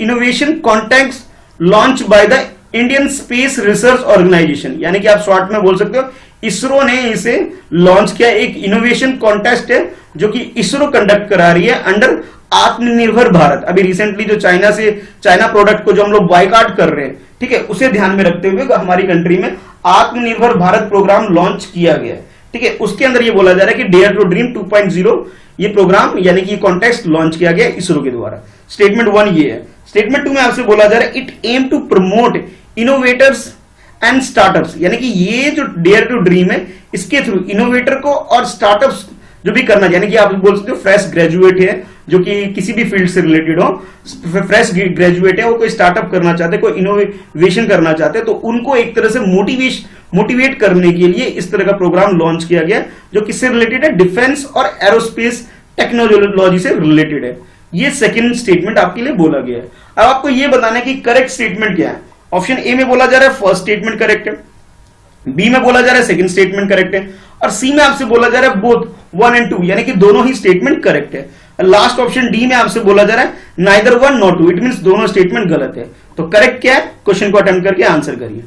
A: innovation context launch by the Indian space research organisation, यानी कि आप शॉर्ट में बोल सकते हो इसरो ने इसे लॉन्च किया। एक इनोवेशन कॉन्टेस्ट है जो कि इसरो कंडक्ट करा रही है अंडर आत्मनिर्भर भारत। अभी रिसेंटली जो चाइना प्रोडक्ट को जो हम लोग बायकॉट कर रहे हैं, ठीक है, उसे ध्यान में रखते हुए हमारी कंट्री में आत्मनिर्भर भारत प्रोग्राम लॉन्च किया गया है, ठीक है। उसके अंदर ये बोला जा रहा है कि डेयर टू ड्रीम 2.0 ये प्रोग्राम यानी कि कॉन्टेस्ट लॉन्च किया गया इसरो के द्वारा। स्टेटमेंट 1 ये है। स्टेटमेंट 2 में आपसे बोला जा रहा है it aim to promote innovators and startups, यानी कि ये जो डेयर टू ड्रीम है इसके थ्रू इनोवेटर को और स्टार्टअप्स जो भी करना, यानी कि आप बोल सकते हो फ्रेश ग्रेजुएट है जो कि किसी भी फील्ड से रिलेटेड हो, फ्रेश ग्रेजुएट है, वो कोई स्टार्टअप करना चाहते हैं, कोई इनोवेशन करना चाहते हैं, तो उनको एक तरह से मोटिवेट करने के लिए इस तरह का प्रोग्राम लॉन्च किया गया जो किससे रिलेटेड है, डिफेंस और एरोस्पेस टेक्नोलॉजी से रिलेटेड है। ये सेकंड स्टेटमेंट आपके लिए बोला गया है। अब आपको ये बताना है कि करेक्ट स्टेटमेंट क्या है। ऑप्शन ए में बोला जा रहा है फर्स्ट स्टेटमेंट करेक्ट है, बी में बोला जा रहा है सेकंड स्टेटमेंट करेक्ट है, और सी में आपसे बोला जा रहा है बोथ 1 and 2, यानी कि दोनों ही स्टेटमेंट करेक्ट है। लास्ट ऑप्शन डी में आपसे बोला जा रहा है नाइदर 1 nor 2, इट मींस दोनों स्टेटमेंट गलत है। तो करेक्ट क्या है, क्वेश्चन को अटेम्प्ट करके आंसर करिए।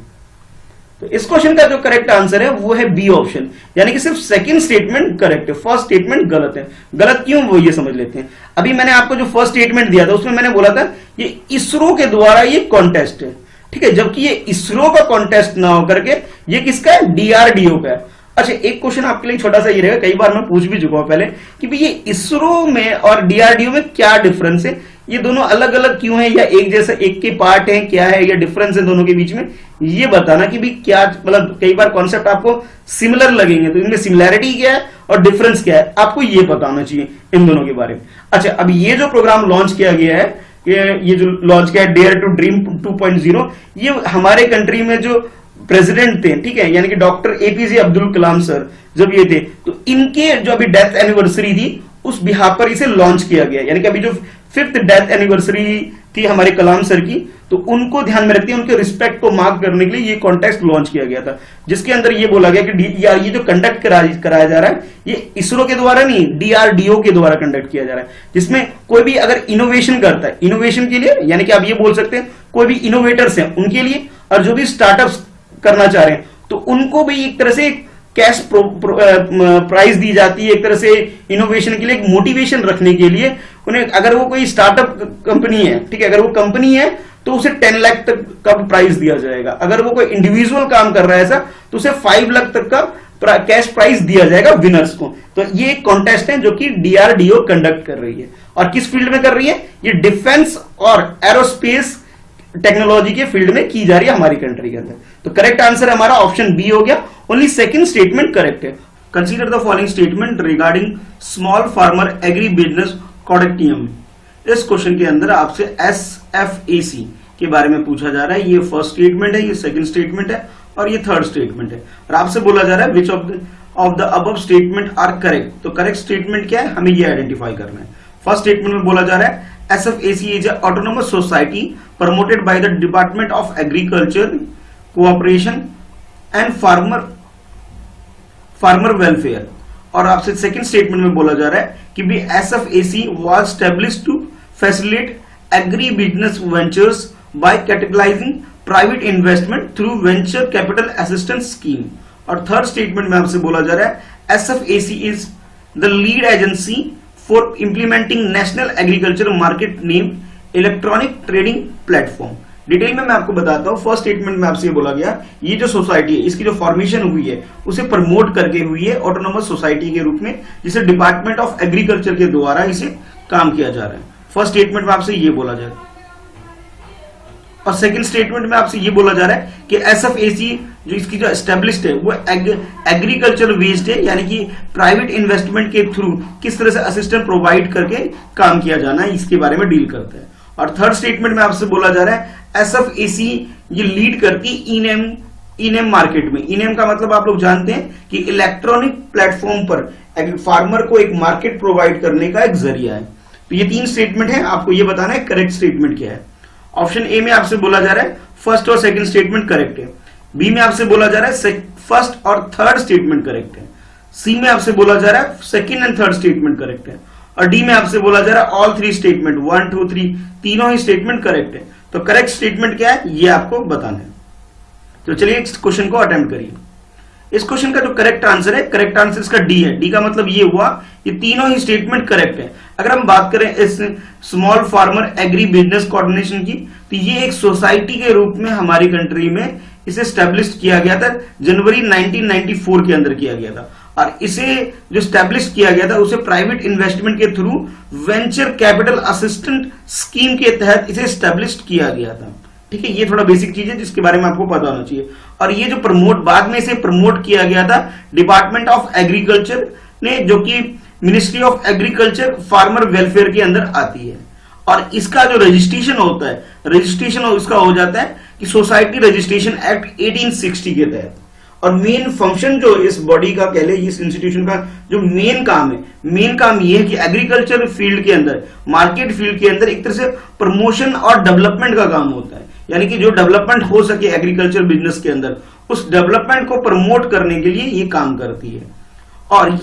A: तो इस क्वेश्चन का जो करेक्ट आंसर है वो है बी ऑप्शन, यानी कि सिर्फ सेकंड स्टेटमेंट करेक्ट है, फर्स्ट स्टेटमेंट गलत है। गलत क्यों, वो ये समझ लेते हैं। अभी मैंने आपको जो फर्स्ट स्टेटमेंट दिया था उसमें मैंने बोला था ये इसरो के द्वारा ये कॉन्टेस्ट है, ठीक है, जबकि ये इसरो का कॉन्टेस्ट ना होकर के ये किसका है, डीआरडीओ का है। अच्छा, एक क्वेश्चन आपके लिए छोटा सा ये रहेगा, कई बार मैं पूछ भी चुका हूं पहले कि भाई ये इसरो में और डीआरडीओ में क्या डिफरेंस है, ये दोनों अलग अलग क्यों है, या एक जैसा एक के पार्ट है, क्या है, या डिफरेंस है दोनों के बीच में, ये बताना कि भाई क्या, मतलब कई बार कॉन्सेप्ट आपको सिमिलर लगेंगे तो इनमें सिमिलैरिटी क्या है और डिफरेंस क्या है, आपको ये पता होना चाहिए इन दोनों के बारे में। अच्छा, अब ये जो प्रोग्राम लॉन्च किया गया है, ये जो लॉन्च किया है डेयर टू ड्रीम 2.0, ये हमारे कंट्री में जो प्रेसिडेंट थे, ठीक है, यानी कि doctor APJ Abdul Kalam sir जब ये थे, तो इनके जो अभी डेथ एनिवर्सरी थी उस बिहार पर इसे लॉन्च किया गया। यानी कि अभी जो 5th डेथ एनिवर्सरी थी हमारे कलाम सर की, तो उनको ध्यान में रखते हैं, उनके रिस्पेक्ट को मार्क करने के लिए ये कॉन्टेस्ट लॉन्च किया गया था, जिसके अंदर ये बोला गया कि ये जो कंडक्ट कराया जा रहा है ये इसरो के द्वारा नहीं, डीआरडीओ के द्वारा कंडक्ट किया जा रहा है, जिसमें कोई भी अगर इनोवेशन करता है, इनोवेशन के लिए, यानी कि आप ये बोल सकते हैं कोई भी इनोवेटर्स हैं उनके लिए, और जो भी स्टार्टअप्स करना चाह रहे हैं तो उनको भी एक तरह से कैश प्राइज दी जाती है, एक तरह से इनोवेशन के लिए, एक मोटिवेशन रखने के लिए उन्हें, अगर वो कोई स्टार्टअप कंपनी है, ठीक है, अगर वो कंपनी है तो उसे 10 लाख तक का प्राइज दिया जाएगा, अगर वो कोई इंडिविजुअल काम कर रहा है ऐसा तो उसे 5 लाख तक का कैश प्राइज दिया जाएगा विनर्स को। तो ये एक कॉन्टेस्ट है जो कि डीआरडीओ कंडक्ट कर रही है, और किस फील्ड में कर रही है, ये डिफेंस और एरोस्पेस टेक्नोलॉजी के फील्ड में की जा रही है हमारी कंट्री के अंदर। तो करेक्ट आंसर हमारा ऑप्शन बी हो गया, ओनली सेकंड स्टेटमेंट करेक्ट है। Consider the following statement regarding small farmer agribusiness consortium. इस क्वेश्चन के अंदर आपसे एसएफएसी के बारे में पूछा जा रहा है। ये फर्स्ट स्टेटमेंट है, ये सेकंड स्टेटमेंट है, और ये थर्ड स्टेटमेंट है, और आपसे बोला जा रहा है which of the above statement are correct. तो करेक्ट स्टेटमेंट क्या है, हमें ये आइडेंटिफाई करना है। फर्स्ट स्टेटमेंट में बोला जा रहा है SFAC is an autonomous society promoted by the Department of Agriculture, Cooperation and Farmer Welfare। और आपसे सेकंड स्टेटमेंट में बोला जा रहा है कि भी SFAC was established to facilitate agri business ventures by catalyzing private investment through venture capital assistance scheme. और थर्ड स्टेटमेंट में आपसे बोला जा रहा है SFAC is the lead agency for implementing national agriculture market name electronic trading platform. Detail में मैं आपको बताता हूं। फर्स्ट स्टेटमेंट में आपसे ये बोला गया, ये जो सोसाइटी है इसकी जो फॉर्मेशन हुई है उसे प्रमोट करके हुई है ऑटोनोमस सोसाइटी के रूप में, जिसे डिपार्टमेंट ऑफ एग्रीकल्चर के द्वारा इसे काम किया जा रहा है। फर्स्ट स्टेटमेंट में आपसे ये बोला जा रहा है। और सेकंड स्टेटमेंट में आपसे ये बोला जा रहा है कि SFAC जो इसकी जो एस्टेब्लिश्ड है वो एग्रीकल्चर बेस्ड है, यानी कि प्राइवेट इन्वेस्टमेंट के थ्रू किस तरह से असिस्टेंट प्रोवाइड करके काम किया जाना है इसके बारे में डील करता है। और थर्ड स्टेटमेंट में आपसे बोला जा रहा है SFAC ये लीड करती ईनेम मार्केट में। ईनेम का मतलब आप लोग जानते हैं कि इलेक्ट्रॉनिक प्लेटफॉर्म पर फार्मर को एक मार्केट प्रोवाइड करने का एक जरिया है। तो ये तीन स्टेटमेंट है, आपको ये बताना है करेक्ट स्टेटमेंट क्या है। ऑप्शन ए में आपसे बोला जा रहा है फर्स्ट और सेकंड स्टेटमेंट करेक्ट है। बी में आपसे बोला जा रहा है फर्स्ट और थर्ड स्टेटमेंट करेक्ट है। सी में आपसे बोला जा रहा है second and third statement correct है। और डी में आपसे बोला जा रहा है ऑल थ्री स्टेटमेंट 1 2 3 तीनों ही स्टेटमेंट करेक्ट है। तो करेक्ट स्टेटमेंट क्या है ये आपको बताना है। तो चलिए इस क्वेश्चन को अटेम्प्ट करिए। इस क्वेश्चन का जो करेक्ट आंसर है, करेक्ट आंसर इसका डी है। डी का मतलब ये हुआ ये तीनों ही स्टेटमेंट करेक्ट है। अगर हम बात करें इस small farmer agri business coordination की, तो ये एक सोसाइटी के रूप में हमारी कंट्री में इसे स्टैब्लिश किया गया था, जनवरी 1994 के अंदर किया गया था। और इसे जो स्टैब्लिश किया गया था उसे प्राइवेट इन्वेस्टमेंट के through venture capital assistant scheme के तहत इसे स्टैब्लिश किया गया था। ठीक है, ये थोड़ा बेसिक चीज है जिसके बारे में आपको पता होना चाहिए। और ये जो बाद में इसे प्रमोट किया गया था डिपार्टमेंट ऑफ एग्रीकल्चर ने, जो कि ministry of agriculture farmer welfare के अंदर आती है। और इसका जो रजिस्ट्रेशन होता है, रजिस्ट्रेशन इसका हो जाता है कि सोसाइटी रजिस्ट्रेशन एक्ट 1860 के तहत। और मेन फंक्शन जो इस बॉडी का कह ले, इस इंस्टीट्यूशन का जो मेन काम है, मेन काम ये है कि एग्रीकल्चर फील्ड के अंदर, मार्केट फील्ड के अंदर एक तरह से प्रमोशन और डेवलपमेंट का काम होता है। यानी कि जो डेवलपमेंट हो सके एग्रीकल्चर बिजनेस के अंदर, उस डेवलपमेंट को प्रमोट करने के लिए ये काम करती है। और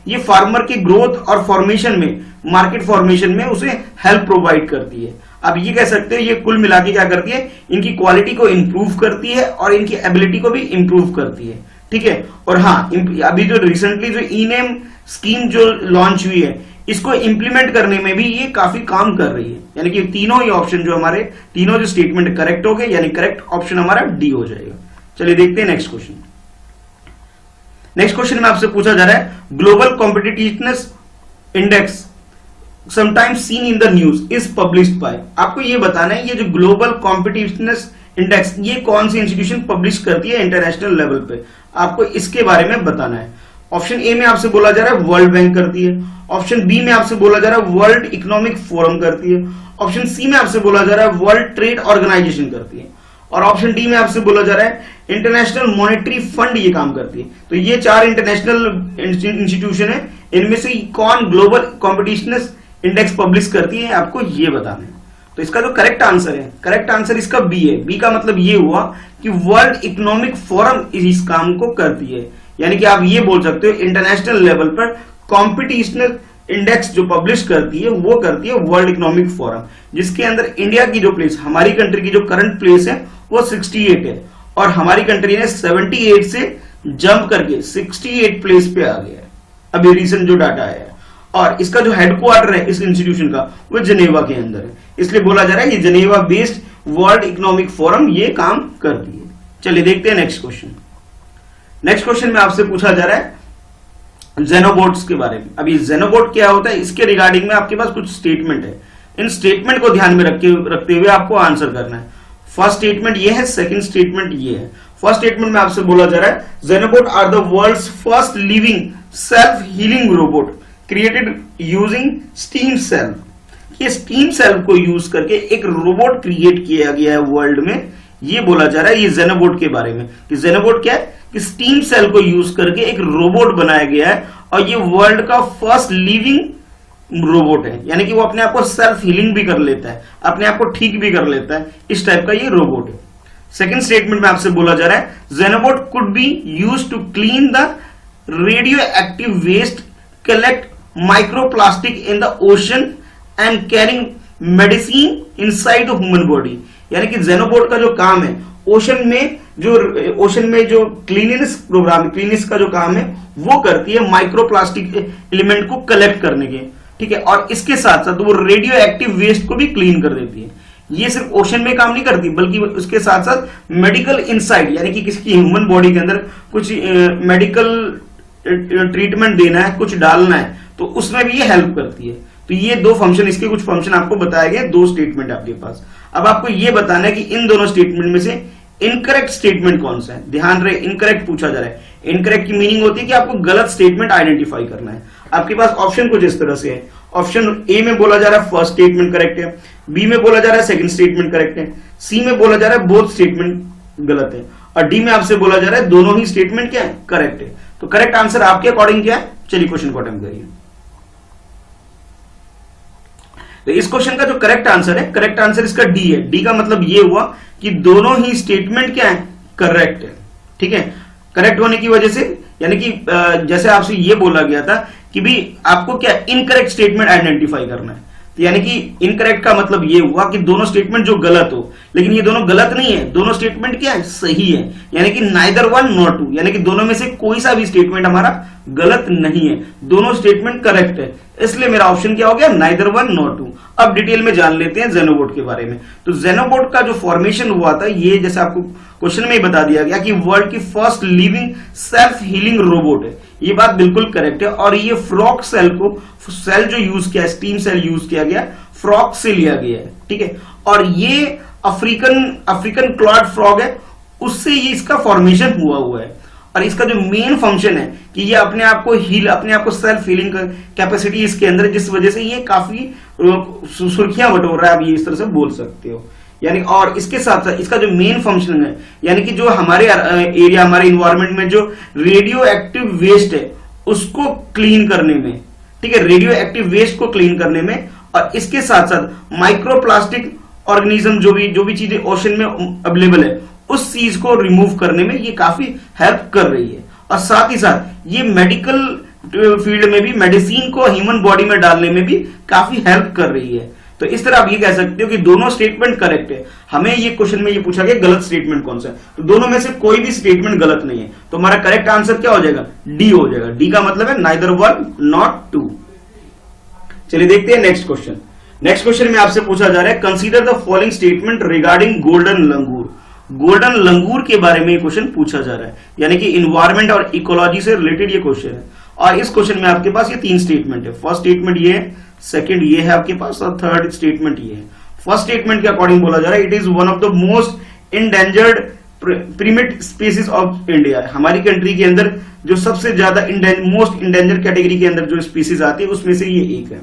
A: ये फार्मर की ग्रोथ और फॉर्मेशन में, मार्केट फॉर्मेशन में उसे हेल्प प्रोवाइड करती है। अब ये कह सकते हैं ये कुल मिला के क्या करती है, इनकी क्वालिटी को इंप्रूव करती है और इनकी एबिलिटी को भी इंप्रूव करती है। ठीक है, और हाँ, अभी जो रिसेंटली जो ईनेम स्कीम जो लॉन्च हुई है, इसको इंप्लीमेंट करने में भी ये काफी काम कर रही है। यानी कि तीनों ही ऑप्शन जो हमारे, तीनों जो स्टेटमेंट करेक्ट हो गए, यानी करेक्ट ऑप्शन हमारा डी हो जाएगा। चलिए देखते हैं नेक्स्ट क्वेश्चन। नेक्स्ट क्वेश्चन में आपसे पूछा जा रहा है global competitiveness index sometimes seen in the news is published by. आपको ये बताना है ये जो ग्लोबल कॉम्पिटिटिवनेस इंडेक्स ये कौन सी इंस्टीट्यूशन पब्लिश करती है इंटरनेशनल लेवल पे, आपको इसके बारे में बताना है। ऑप्शन ए में आपसे बोला जा रहा है वर्ल्ड बैंक करती है। ऑप्शन बी में आपसे बोला जा रहा है वर्ल्ड इकोनॉमिक फोरम करती है। ऑप्शन सी में आपसे बोला जा रहा है वर्ल्ड ट्रेड ऑर्गेनाइजेशन करती है। और ऑप्शन डी में आपसे बोला जा रहा है इंटरनेशनल मॉनेटरी फंड ये काम करती है। तो ये चार इंटरनेशनल इंस्टीट्यूशन है, इनमें से कौन ग्लोबल कॉम्पिटिटिवनेस इंडेक्स पब्लिश करती है आपको ये बताना है। तो इसका जो करेक्ट आंसर है, करेक्ट आंसर इसका बी है। बी का मतलब ये हुआ कि वर्ल्ड इकोनॉमिक फोरम इस काम को करती है। यानी कि आप ये बोल सकते हो इंटरनेशनल लेवल पर कॉम्पिटिशनल इंडेक्स जो पब्लिश करती है वो करती है वर्ल्ड इकोनॉमिक फोरम, जिसके अंदर इंडिया की जो प्लेस, हमारी कंट्री की जो करंट प्लेस है वो 68 है। और हमारी कंट्री ने 78 से जंप करके 68 प्लेस पे आ गया है अभी रिसेंट जो डाटा आया है। और इसका जो हेडक्वार्टर है इस इंस्टीट्यूशन का वो जनेवा के अंदर है, इसलिए बोला जा रहा है ये जनेवा बेस्ड वर्ल्ड इकोनॉमिक फोरम ये काम करती है। चलिए देखते हैं नेक्स्ट क्वेश्चन। नेक्स्ट क्वेश्चन में आपसे पूछा जा रहा है जेनोबोट्स के बारे में। अभी जेनोबोट क्या होता है इसके रिगार्डिंग में आपके पास कुछ स्टेटमेंट है, इन स्टेटमेंट को ध्यान में रखते हुए आपको आंसर करना है। फर्स्ट स्टेटमेंट ये है, सेकंड स्टेटमेंट ये है। फर्स्ट स्टेटमेंट में आपसे बोला जा रहा है xenobot are the world's first living self healing robot created using stem cell. ये स्टीम सेल को यूज करके एक रोबोट क्रिएट किया गया है वर्ल्ड में, ये बोला जा रहा है ये जेनोबोट के बारे में कि जेनोबोट क्या है कि स्टीम सेल को यूज करके एक रोबोट बनाया गया है और ये वर्ल्ड का फर्स्ट लिविंग रोबोट है। यानी कि वो अपने आप को सेल्फ हीलिंग भी कर लेता है, अपने आप को ठीक भी कर लेता है, इस टाइप का ये रोबोट है। सेकंड स्टेटमेंट में आपसे बोला जा रहा है xenobot could be used to clean the radioactive waste, collect microplastic in the ocean and carrying medicine inside the human body. यानी कि जेनोबोट का जो काम है ओशन में जो क्लीनिनेस प्रोग्राम, क्लीनिनेस का जो काम है वो करती है माइक्रोप्लास्टिक एलिमेंट को कलेक्ट करने के, ठीक है। और इसके साथ साथ वो रेडियो एक्टिव वेस्ट को भी क्लीन कर देती है। ये सिर्फ ओशन में काम नहीं करती बल्कि उसके साथ साथ मेडिकल इनसाइड, यानी कि किसी की ह्यूमन बॉडी के अंदर कुछ मेडिकल ट्रीटमेंट देना है, कुछ डालना है, तो उसमें भी ये हेल्प करती है। तो ये दो फंक्शन, इसके कुछ फंक्शन आपको बताए गए, दो स्टेटमेंट आपके पास। अब आपको ये बताना है कि इन दोनों स्टेटमेंट में से इनकरेक्ट स्टेटमेंट कौन सा है। ध्यान रहे, इनकरेक्ट पूछा जा रहा है। इनकरेक्ट की मीनिंग होती है कि आपको गलत स्टेटमेंट आइडेंटिफाई करना है। आपके पास ऑप्शन कुछ इस तरह से है। ऑप्शन ए में बोला जा रहा है फर्स्ट स्टेटमेंट करेक्ट है, बी में बोला जा रहा है सेकंड स्टेटमेंट करेक्ट है, सी में बोला जा रहा है बोथ स्टेटमेंट गलत है, और डी में आपसे बोला जा रहा है दोनों ही स्टेटमेंट क्या है, करेक्ट है। तो करेक्ट आंसर आपके अकॉर्डिंग क्या है? चलिए क्वेश्चन को अटेम्प्ट करिए। तो इस क्वेश्चन का जो करेक्ट आंसर है, करेक्ट आंसर इसका डी है। डी का मतलब ये हुआ कि दोनों ही स्टेटमेंट क्या है, करेक्ट है, ठीक है। करेक्ट होने की वजह से, यानी कि जैसे आपसे ये बोला गया था कि भी आपको क्या इनकरेक्ट स्टेटमेंट आइडेंटिफाई करना है, तो यानी कि इनकरेक्ट का मतलब ये हुआ कि दोनों स्टेटमेंट जो गलत हो, लेकिन ये दोनों गलत नहीं है, दोनों स्टेटमेंट क्या है, सही है। यानी कि नाइदर वन नॉट टू, यानी कि दोनों में से कोई सा भी स्टेटमेंट हमारा गलत नहीं है, दोनों स्टेटमेंट करेक्ट है। इसलिए मेरा ऑप्शन क्या हो गया, नाइदर वन नॉट टू। अब डिटेल में जान लेते हैं जेनोबोट के बारे में। तो जेनोबोट का जो फॉर्मेशन हुआ था, ये जैसे आपको क्वेश्चन में ही बता दिया गया कि वर्ल्ड की first living self healing robot है। ये बात बिल्कुल करेक्ट है। और ये फ्रॉग सेल को, सेल जो यूज किया, स्टीम सेल यूज किया गया, फ्रॉग से लिया गया है, ठीक है। और ये अफ्रीकन क्लॉड फ्रॉग है, उससे ये इसका फॉर्मेशन हुआ है। और इसका जो मेन फंक्शन है कि ये अपने आप को सेल्फ हीलिंग कैपेसिटी इसके अंदर, जिस वजह से ये काफी सुर्खियां बटोर रहा है, आप ये इस तरह से बोल सकते हो। यानी और इसके साथ साथ इसका जो मेन फंक्शन है, यानी कि जो हमारे एरिया, हमारे इन्वायरमेंट में जो रेडियो एक्टिव वेस्ट है उसको क्लीन करने में, ठीक है, रेडियो एक्टिव वेस्ट को क्लीन करने में, और इसके साथ साथ माइक्रोप्लास्टिक ऑर्गेनिज्म जो भी चीजें ओशन में अवेलेबल है उस चीज को रिमूव करने में ये काफी हेल्प कर रही है। और साथ ही साथ ये मेडिकल फील्ड में भी, मेडिसिन को ह्यूमन बॉडी में डालने में भी काफी हेल्प कर रही है। तो इस तरह आप ये कह सकते हो कि दोनों स्टेटमेंट करेक्ट है। हमें ये क्वेश्चन में ये पूछा गया गलत स्टेटमेंट कौन सा है, तो दोनों में से कोई भी स्टेटमेंट गलत नहीं है। तो हमारा करेक्ट आंसर क्या हो जाएगा, डी हो जाएगा। डी का मतलब है नाइदर वन नॉट टू। चलिए देखते हैं नेक्स्ट क्वेश्चन। नेक्स्ट क्वेश्चन में आपसे पूछा जा रहा है consider the following statement regarding golden langur. Golden langur के बारे में क्वेश्चन पूछा जा रहा है, यानी कि इन्वायरमेंट और इकोलॉजी से रिलेटेड ये क्वेश्चन है। और इस क्वेश्चन में आपके पास ये तीन स्टेटमेंट है। फर्स्ट स्टेटमेंट ये है, सेकंड ये है आपके पास, और थर्ड स्टेटमेंट ये है। फर्स्ट स्टेटमेंट के अकॉर्डिंग बोला जा रहा है it is one of the most endangered primate species of India. हमारी कंट्री के अंदर जो सबसे ज्यादा मोस्ट इंडेंजर कैटेगरी के अंदर जो स्पीसीज आती है उसमें से ये एक है।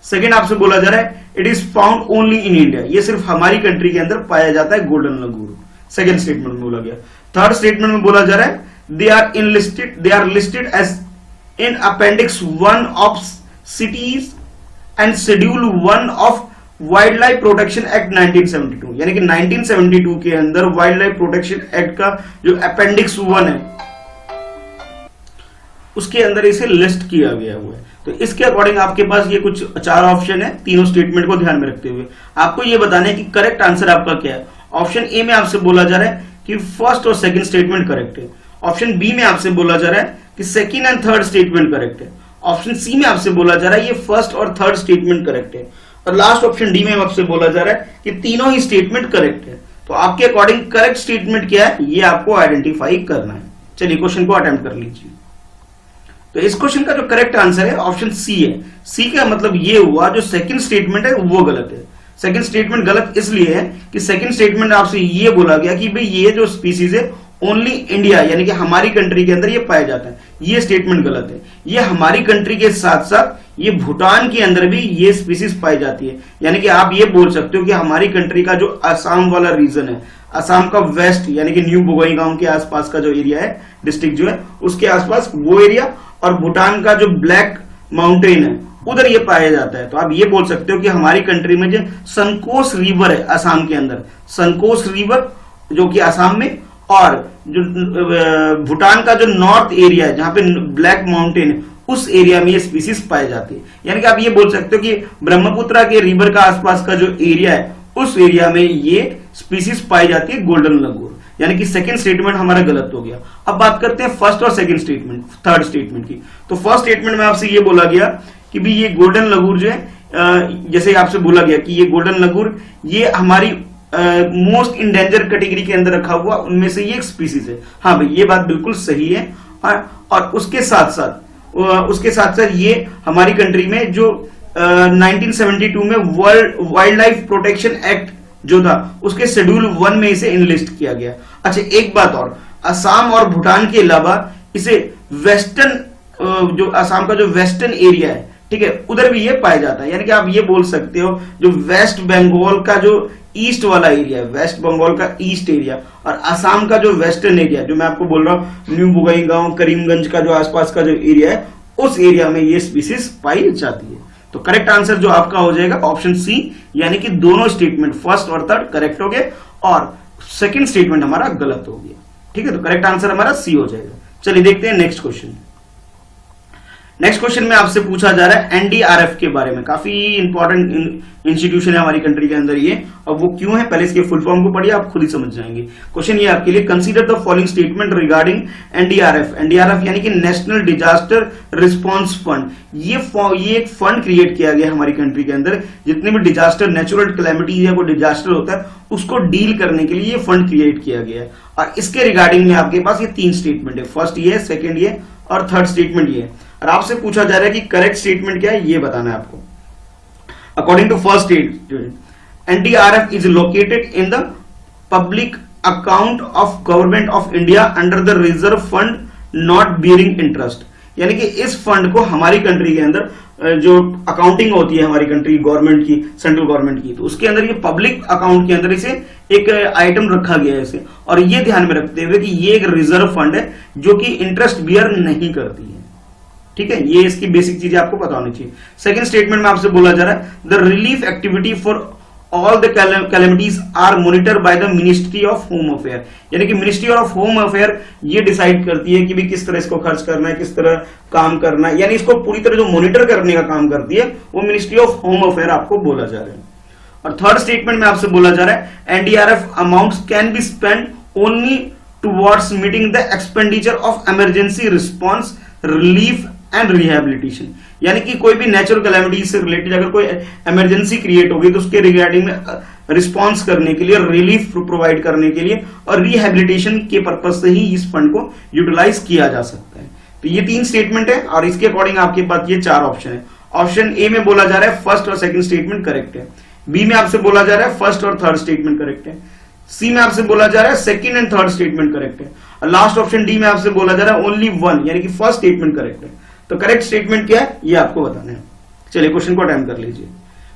A: सेकंड आपसे बोला जा रहा है it is found only in India, ये सिर्फ हमारी कंट्री के अंदर पाया जाता है गोल्डन लंगूर। सेकंड स्टेटमेंट में बोला गया। थर्ड स्टेटमेंट में बोला जा रहा है they are listed as in appendix 1 of CITES and schedule 1 of wildlife protection act 1972, यानी कि 1972 के अंदर वाइल्ड लाइफ प्रोटेक्शन एक्ट का जो अपेंडिक्स 1 है उसके अंदर इसे लिस्ट किया गया हुआ है। तो इसके अकॉर्डिंग आपके पास ये कुछ 4 ऑप्शन है, तीनों स्टेटमेंट को ध्यान में रखते हुए आपको ये बताना है कि करेक्ट आंसर आपका क्या है। ऑप्शन ए में आपसे बोला जा रहा है कि फर्स्ट और सेकंड स्टेटमेंट करेक्ट है। ऑप्शन बी में आपसे बोला जा रहा है कि second and third statement correct है। ऑप्शन सी में आपसे बोला जा रहा है ये फर्स्ट और थर्ड स्टेटमेंट करेक्ट है। और लास्ट ऑप्शन डी में आपसे बोला जा रहा है कि तीनों ही स्टेटमेंट करेक्ट है। तो आपके अकॉर्डिंग करेक्ट स्टेटमेंट क्या है ये आपको आइडेंटिफाई करना है। चलिए क्वेश्चन को अटेम्प्ट कर लीजिए। तो इस क्वेश्चन का जो करेक्ट आंसर है ऑप्शन सी है। सी का मतलब ये हुआ जो सेकंड स्टेटमेंट है वो गलत है। सेकंड स्टेटमेंट गलत इसलिए है कि सेकंड स्टेटमेंट आपसे ये बोला गया कि भाई ये जो स्पीसीज है ओनली इंडिया यानी कि हमारी कंट्री के अंदर ये पाया जाता है, ये स्टेटमेंट गलत है। ये हमारी कंट्री के साथ साथ ये भूटान के अंदर भी ये स्पीसीज पाई जाती है। यानी कि आप ये बोल सकते हो कि हमारी कंट्री का जो असम वाला रीजन है, असम का वेस्ट यानी कि न्यू बोगाईगांव के आसपास का जो एरिया है, डिस्ट्रिक्ट जो है उसके आसपास वो एरिया, और भूटान का जो ब्लैक माउंटेन है उधर ये पाया जाता है। तो आप ये बोल सकते हो कि हमारी कंट्री में जो संकोश रिवर है असम के अंदर, संकोश रिवर जो कि असम में, और जो भूटान का जो नॉर्थ एरिया है जहां पे ब्लैक माउंटेन है उस एरिया में ये स्पीसीज पाई जाती है। यानी कि आप ये बोल सकते हो कि ब्रह्मपुत्र के रिवर का आसपास का जो एरिया है उस एरिया में ये स्पीसीज पाई जाती है गोल्डन लंगूर, यानी कि सेकंड स्टेटमेंट हमारा गलत हो गया। अब बात करते हैं फर्स्ट और सेकंड स्टेटमेंट, थर्ड स्टेटमेंट की। तो फर्स्ट स्टेटमेंट में आपसे ये बोला गया कि भी ये गोल्डन लंगूर जो है, जैसे आपसे बोला गया कि ये गोल्डन लंगूर ये हमारी मोस्ट इंडेंजर कैटेगरी के अंदर रखा हुआ उनमें से ये एक स्पीसीज है। हाँ भाई, ये बात बिल्कुल सही है। और उसके साथ साथ ये हमारी कंट्री में जो 1972 में world wild life protection act जो था उसके शेड्यूल 1 में इसे इनलिस्ट किया गया। अच्छा, एक बात और, असम और भूटान के अलावा इसे वेस्टर्न जो असम का जो वेस्टर्न एरिया है, ठीक है, उधर भी ये पाया जाता है। यानी कि आप ये बोल सकते हो जो वेस्ट बंगाल का जो ईस्ट वाला एरिया है, वेस्ट बंगाल का ईस्ट एरिया, और असम का जो वेस्टर्न एरिया जो मैं आपको बोल रहा हूं न्यू बोंगाईगांव करीमगंज का जो आसपास का जो एरिया है, उस एरिया में ये स्पीसीज पाई जाती है। तो करेक्ट आंसर जो आपका हो जाएगा ऑप्शन सी, यानी कि दोनों स्टेटमेंट फर्स्ट और थर्ड करेक्ट हो गए और सेकंड स्टेटमेंट हमारा गलत हो गया। ठीक है, तो करेक्ट आंसर हमारा सी हो जाएगा। चलिए देखते हैं नेक्स्ट क्वेश्चन। नेक्स्ट क्वेश्चन में आपसे पूछा जा रहा है एनडीआरएफ के बारे में। काफी इंपॉर्टेंट इंस्टीट्यूशन है हमारी कंट्री के अंदर ये, और वो क्यों है पहले इसके फुल फॉर्म को पढ़िए, आप खुद ही समझ जाएंगे। क्वेश्चन ये आपके लिए, consider the following statement regarding NDRF. NDRF यानी कि नेशनल डिजास्टर रिस्पॉन्स फंड। ये एक फंड क्रिएट किया गया हमारी कंट्री के अंदर, जितने भी डिजास्टर, नेचुरल कैलेमिटीज या कोई डिजास्टर होता है उसको डील करने के लिए ये फंड क्रिएट किया गया है। और इसके रिगार्डिंग में आपके पास ये 3 स्टेटमेंट है, फर्स्ट ये, सेकेंड ये और थर्ड स्टेटमेंट ये। और आपसे पूछा जा रहा है कि करेक्ट स्टेटमेंट क्या है, ये बताना है आपको। According to first statement, NDRF is located in the public account of government of India under the reserve fund not bearing interest. यानी कि इस फंड को हमारी कंट्री के अंदर जो अकाउंटिंग होती है हमारी कंट्री गवर्नमेंट की, सेंट्रल गवर्नमेंट की, तो उसके अंदर ये पब्लिक अकाउंट के अंदर इसे एक आइटम रखा गया है इसे, और ये ध्यान में रखते हुए कि ये एक रिजर्व फंड है जो कि इंटरेस्ट बियर नहीं करती है। ठीक है, ये इसकी बेसिक चीजें आपको पता होनी चाहिए। सेकंड स्टेटमेंट में आपसे बोला जा रहा है the relief activity for all the calamities are monitor by the ministry of home affair. यानी कि मिनिस्ट्री ऑफ होम अफेयर ये डिसाइड करती है कि भी किस तरह इसको खर्च करना है, किस तरह काम करना है, यानी इसको पूरी तरह जो मॉनिटर करने का काम करती है वो मिनिस्ट्री ऑफ होम अफेयर आपको बोला जा रहा है। और थर्ड स्टेटमेंट में आपसे बोला जा रहा है NDRF amounts can be spend only towards meeting the expenditure of emergency response, relief and rehabilitation. यानी कि कोई भी नेचुरल कैलेमिटी से रिलेटेड अगर कोई इमरजेंसी क्रिएट होगी तो उसके रिगार्डिंग में रिस्पॉन्स करने के लिए, रिलीफ प्रोवाइड करने के लिए और रिहेबिलिटेशन के पर्पज से ही इस फंड को यूटिलाइज किया जा सकता है। तो ये 3 स्टेटमेंट है और इसके अकॉर्डिंग आपके पास ये 4 ऑप्शन है। ऑप्शन ए में बोला जा रहा है फर्स्ट और सेकंड स्टेटमेंट करेक्ट है, बी में आपसे बोला जा रहा है फर्स्ट और थर्ड स्टेटमेंट करेक्ट है, सी में आपसे बोला जा रहा है second and third statement correct है, और लास्ट ऑप्शन डी में आपसे बोला जा रहा है ओनली 1 यानी कि फर्स्ट स्टेटमेंट करेक्ट है। तो करेक्ट स्टेटमेंट क्या है ये आपको बताना है। चलिए क्वेश्चन को अटेम्प्ट कर लीजिए।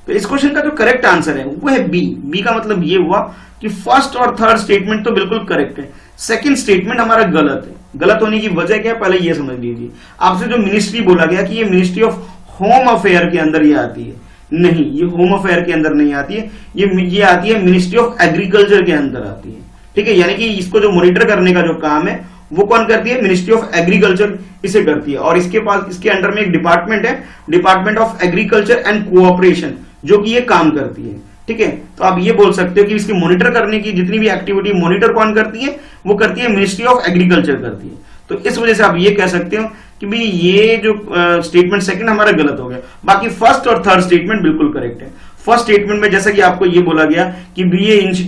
A: तो इस क्वेश्चन का जो करेक्ट आंसर है वो है बी। बी का मतलब ये हुआ कि फर्स्ट और थर्ड स्टेटमेंट तो बिल्कुल करेक्ट है, सेकंड स्टेटमेंट हमारा गलत है। गलत होने की वजह क्या है पहले ये समझ लीजिए। आपसे जो मिनिस्ट्री बोला गया कि ये मिनिस्ट्री ऑफ होम अफेयर के अंदर ये आती है, नहीं, ये होम अफेयर के अंदर नहीं आती है, ये आती है मिनिस्ट्री ऑफ एग्रीकल्चर के अंदर आती है। ठीक है, यानी कि इसको जो मॉनिटर करने का जो काम है वो कौन करती है, मिनिस्ट्री ऑफ एग्रीकल्चर इसे करती है। और इसके पास इसके अंडर में एक डिपार्टमेंट है, department of agriculture and cooperation, जो कि ये काम करती है। ठीक है, तो आप ये बोल सकते हो कि इसकी मॉनिटर करने की जितनी भी एक्टिविटी मॉनिटर कौन करती है, वो करती है मिनिस्ट्री ऑफ एग्रीकल्चर करती है। तो इस वजह से आप ये कह सकते हो कि भाई ये जो स्टेटमेंट सेकंड हमारा गलत हो गया, बाकी फर्स्ट और थर्ड स्टेटमेंट बिल्कुल करेक्ट है। फर्स्ट स्टेटमेंट में जैसा कि आपको ये बोला गया कि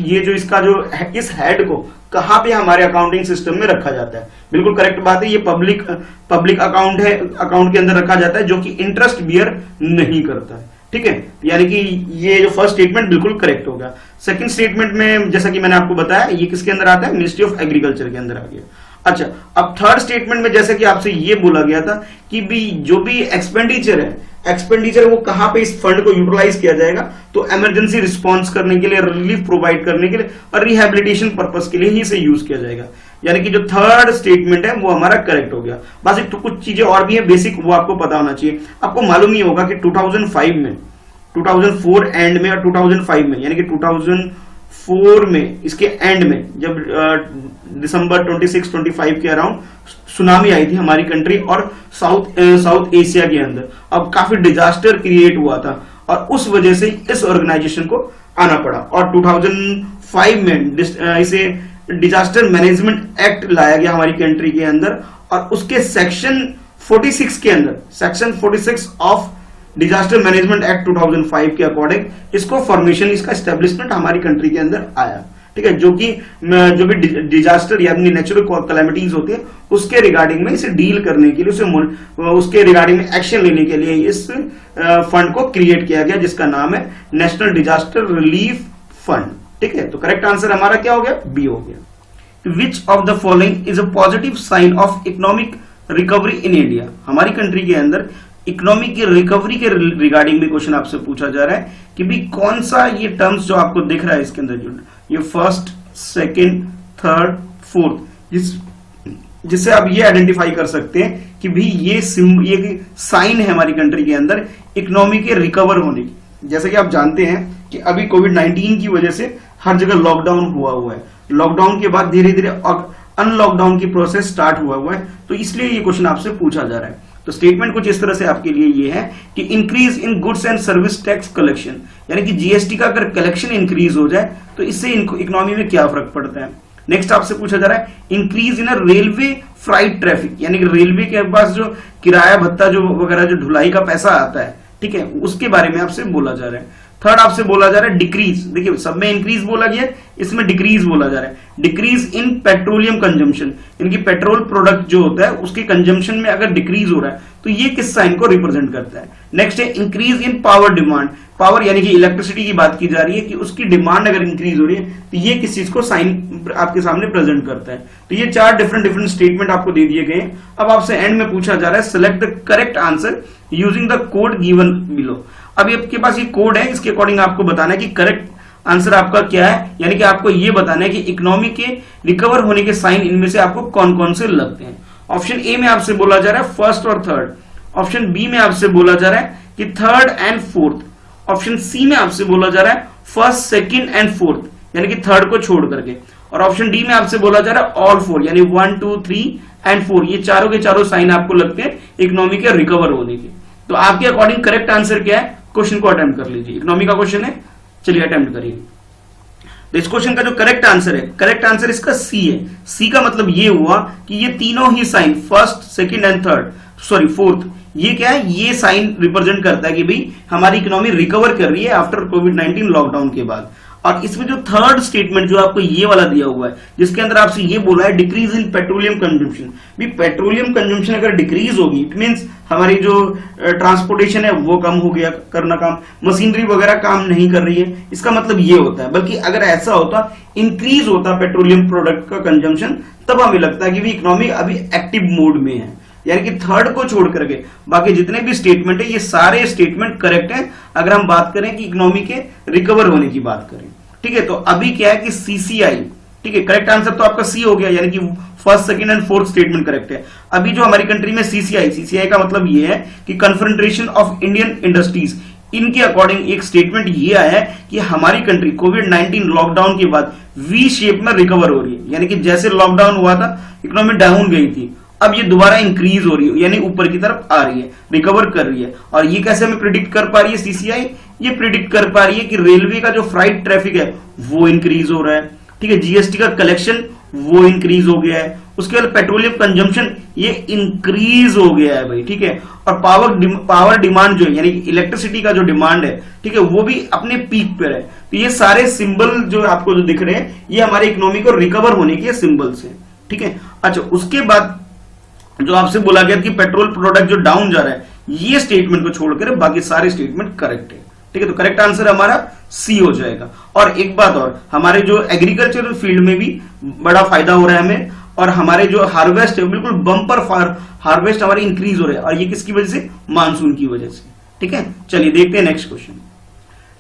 A: ये जो इसका जो इस हेड को कहां पे हमारे अकाउंटिंग सिस्टम में रखा जाता है, बिल्कुल करेक्ट बात है। ये पब्लिक अकाउंट है, अकाउंट के अंदर रखा जाता है जो कि इंटरेस्ट बियर नहीं करता है। ठीक है, यानी कि ये जो फर्स्ट स्टेटमेंट बिल्कुल करेक्ट होगा। सेकंड स्टेटमेंट में जैसा कि मैंने आपको बताया ये किसके अंदर आता है, मिनिस्ट्री ऑफ एग्रीकल्चर के अंदर आ गया। अच्छा, अब थर्ड स्टेटमेंट में जैसे कि आपसे ये बोला गया था कि भी जो भी एक्सपेंडिचर है, एक्सपेंडिचर वो कहां पे इस फंड को यूटिलाइज किया जाएगा, तो इमरजेंसी रिस्पांस करने के लिए, रिलीफ प्रोवाइड करने के लिए और रिहेबिलिटेशन पर्पस के लिए ही इसे यूज किया जाएगा। यानी कि जो थर्ड स्टेटमेंट है वो हमारा करेक्ट हो गया। बस एक तो कुछ चीजें और भी है बेसिक, वो आपको पता होना चाहिए। आपको मालूम ही होगा कि 2005 में, 2004 एंड में और 2005 में, यानी कि 2004 में इसके एंड में जब दिसंबर 26-25 के अराउंड सुनामी आई थी हमारी कंट्री और साउथ एशिया के अंदर। अब काफी डिजास्टर क्रिएट हुआ था और उस वजह से इस ऑर्गेनाइजेशन को आना पड़ा। और 2005 में इसे डिजास्टर मैनेजमेंट एक्ट लाया गया हमारी कंट्री के अंदर, और उसके सेक्शन 46 के अंदर, section 46 of disaster management act 2005 के अकॉर्डिंग इसको फॉर्मेशन, इसका एस्टेब्लिशमेंट हमारी कंट्री के अंदर आया। ठीक है, जो भी डिजास्टर यानी नेचुरल कैलेमिटीज होती है उसके रिगार्डिंग में इसे डील करने के लिए, उसके रिगार्डिंग में एक्शन लेने के लिए इस फंड को क्रिएट किया गया, जिसका नाम है नेशनल डिजास्टर रिलीफ फंड। ठीक है, तो करेक्ट आंसर हमारा क्या हो गया? बी हो गया। Which of the following is a positive sign of economic recovery in India? हमारी कंट्री के अंदर इकोनॉमी की रिकवरी के रिगार्डिंग भी क्वेश्चन आपसे पूछा जा रहा है कि भी कौन सा ये टर्म्स जो आपको दिख रहा है इसके अंदर, जो ये फर्स्ट, सेकंड, थर्ड, फोर्थ, जिससे आप ये आइडेंटिफाई कर सकते हैं कि भी ये साइन है हमारी कंट्री के अंदर इकोनॉमी के रिकवर होने की। जैसे कि आप जानते हैं कि अभी कोविड-19 की वजह से हर जगह लॉकडाउन हुआ है। लॉकडाउन के बाद धीरे धीरे अनलॉकडाउन की प्रोसेस स्टार्ट हुआ है, तो इसलिए ये क्वेश्चन आपसे पूछा जा रहा है। तो स्टेटमेंट कुछ इस तरह से आपके लिए ये है कि increase in goods and service tax collection, यानी कि जीएसटी का अगर कलेक्शन इंक्रीज हो जाए तो इससे इकोनॉमी में क्या फर्क पड़ता है। नेक्स्ट आपसे पूछा जा रहा है increase in railway freight traffic, यानी कि रेलवे के पास जो किराया भत्ता जो वगैरह जो ढुलाई का पैसा आता है, ठीक है, उसके बारे में आपसे बोला जा रहा है। थर्ड आपसे बोला जा रहा है डिक्रीज, देखिए सब में इंक्रीज बोला गया, इसमें डिक्रीज बोला जा रहा है। डिक्रीज इन पेट्रोलियम कंजम्पशन, यानी कि पेट्रोल प्रोडक्ट जो होता है उसके कंजम्पशन में अगर डिक्रीज हो रहा है तो ये किस साइन को रिप्रेजेंट करता है। नेक्स्ट है इंक्रीज इन पावर डिमांड, पावर यानी कि इलेक्ट्रिसिटी की बात की जा रही है कि उसकी डिमांड अगर इंक्रीज हो रही है तो ये किस चीज को साइन आपके सामने प्रेजेंट करता है। तो ये चार डिफरेंट स्टेटमेंट आपको दे दिए गए हैं। अब आपसे एंड में पूछा जा रहा है select the correct answer using the code given below. अभी आपके पास ये कोड है, इसके अकॉर्डिंग आपको बताना है कि करेक्ट आंसर आपका क्या है, यानी कि आपको ये बताना है कि इकोनॉमी के रिकवर होने के साइन इनमें से आपको कौन कौन से लगते हैं। ऑप्शन ए में आपसे बोला जा रहा है फर्स्ट और थर्ड, ऑप्शन बी में आपसे बोला जा रहा है कि third and fourth, option C में आपसे बोला जा रहा है फर्स्ट, सेकंड एंड फोर्थ, यानी कि थर्ड को छोड़ करके, और ऑप्शन डी में आपसे बोला जा रहा है ऑल फोर, यानी 1, 2, 3 एंड 4, ये चारों के चारों साइन आपको लगते हैं इकोनॉमी के रिकवर होने के। तो आपके अकॉर्डिंग करेक्ट आंसर क्या है, क्वेश्चन को अटेम्प्ट कर लीजिए। इकोनॉमी का क्वेश्चन है, चलिए अटेम्प्ट करिए। तो इस क्वेश्चन का जो करेक्ट आंसर है, करेक्ट आंसर इसका सी है। सी का मतलब ये हुआ कि ये तीनों ही साइन फर्स्ट, सेकंड एंड फोर्थ, ये क्या है, ये साइन रिप्रेजेंट करता है कि भाई हमारी इकोनॉमी रिकवर कर रही है आफ्टर कोविड-19 लॉकडाउन के बाद। और इसमें जो थर्ड स्टेटमेंट जो आपको ये वाला दिया हुआ है, जिसके अंदर आपसे ये बोला है डिक्रीज इन पेट्रोलियम कंजम्पशन, भी पेट्रोलियम कंजम्पशन अगर डिक्रीज होगी इट मींस हमारी जो ट्रांसपोर्टेशन है वो कम हो गया करना काम, मशीनरी वगैरह काम नहीं कर रही है, इसका मतलब ये होता है। बल्कि अगर ऐसा होता, इंक्रीज होता पेट्रोलियम प्रोडक्ट का कंजम्पशन, तब हमें लगता है कि इकोनॉमी अभी एक्टिव मोड में है। यानी कि थर्ड को छोड़ करके बाकी जितने भी स्टेटमेंट है ये सारे स्टेटमेंट करेक्ट हैं अगर हम बात करें कि इकोनॉमी के रिकवर होने की बात करें। ठीक है, तो अभी क्या है कि सीसीआई, ठीक है, करेक्ट आंसर तो आपका सी हो गया, यानी कि first, second and fourth statement correct है। अभी जो हमारी कंट्री में सीसीआई का मतलब ये है कि कन्फेडरेशन ऑफ इंडियन इंडस्ट्रीज, इनके अकॉर्डिंग एक स्टेटमेंट ये आया है कि हमारी कंट्री कोविड-19 लॉकडाउन के बाद वी शेप में रिकवर हो रही है, यानी कि जैसे लॉकडाउन हुआ था इकोनॉमी डाउन गई थी, अब ये दोबारा इंक्रीज हो रही है, यानी ऊपर की तरफ आ रही है, रिकवर कर रही है। और ये कैसे हमें प्रिडिक्ट कर पा रही है सीसीआई, ये प्रिडिक्ट कर पा रही है कि रेलवे का जो फ्राइट ट्रैफिक है वो इंक्रीज हो रहा है, ठीक है, जीएसटी का कलेक्शन वो इंक्रीज हो गया है, उसके बाद पेट्रोलियम कंजम्पशन ये इंक्रीज हो गया है भाई, ठीक है, और पावर डिमांड जो है यानी इलेक्ट्रिसिटी का जो डिमांड है, ठीक है, वो भी अपने पीक पर है। तो ये सारे सिंबल जो आपको जो दिख रहे हैं ये हमारे इकोनॉमी को रिकवर होने के सिंबल्स है। ठीक है, अच्छा, उसके बाद जो आपसे बोला गया कि पेट्रोल प्रोडक्ट जो डाउन जा रहा है, ये स्टेटमेंट को छोड़कर बाकी सारे स्टेटमेंट करेक्ट है। ठीक है, तो करेक्ट आंसर हमारा सी हो जाएगा। और एक बात और, हमारे जो एग्रीकल्चरल फील्ड में भी बड़ा फायदा हो रहा है हमें, और हमारे जो हार्वेस्ट है बिल्कुल बम्पर हार्वेस्ट हमारे इंक्रीज हो रहे हैं, और ये किसकी वजह से, मानसून की वजह से। ठीक है, चलिए देखते हैं नेक्स्ट क्वेश्चन।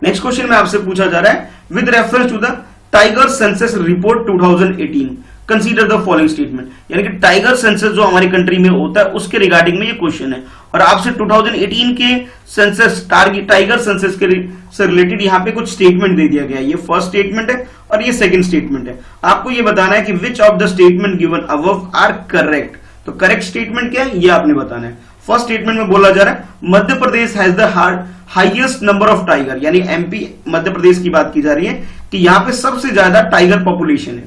A: नेक्स्ट क्वेश्चन में आपसे पूछा जा रहा है with reference to the tiger census report 2018 consider the following statement, यानी कि टाइगर सेंसस जो हमारी कंट्री में होता है उसके रिगार्डिंग में ये क्वेश्चन है, और आपसे 2018 के सेंसस टाइगर सेंसस के से रिलेटेड यहाँ पे कुछ स्टेटमेंट दे दिया गया है। ये फर्स्ट स्टेटमेंट है और ये सेकंड स्टेटमेंट है। आपको ये बताना है कि which of the statement given above are correct. तो करेक्ट स्टेटमेंट क्या है ये आपने बताना है। फर्स्ट स्टेटमेंट में बोला जा रहा है Madhya Pradesh has the highest number of tiger, यानी एमपी मध्य प्रदेश की बात की जा रही है कि यहां पे सबसे ज्यादा टाइगर पॉपुलेशन है।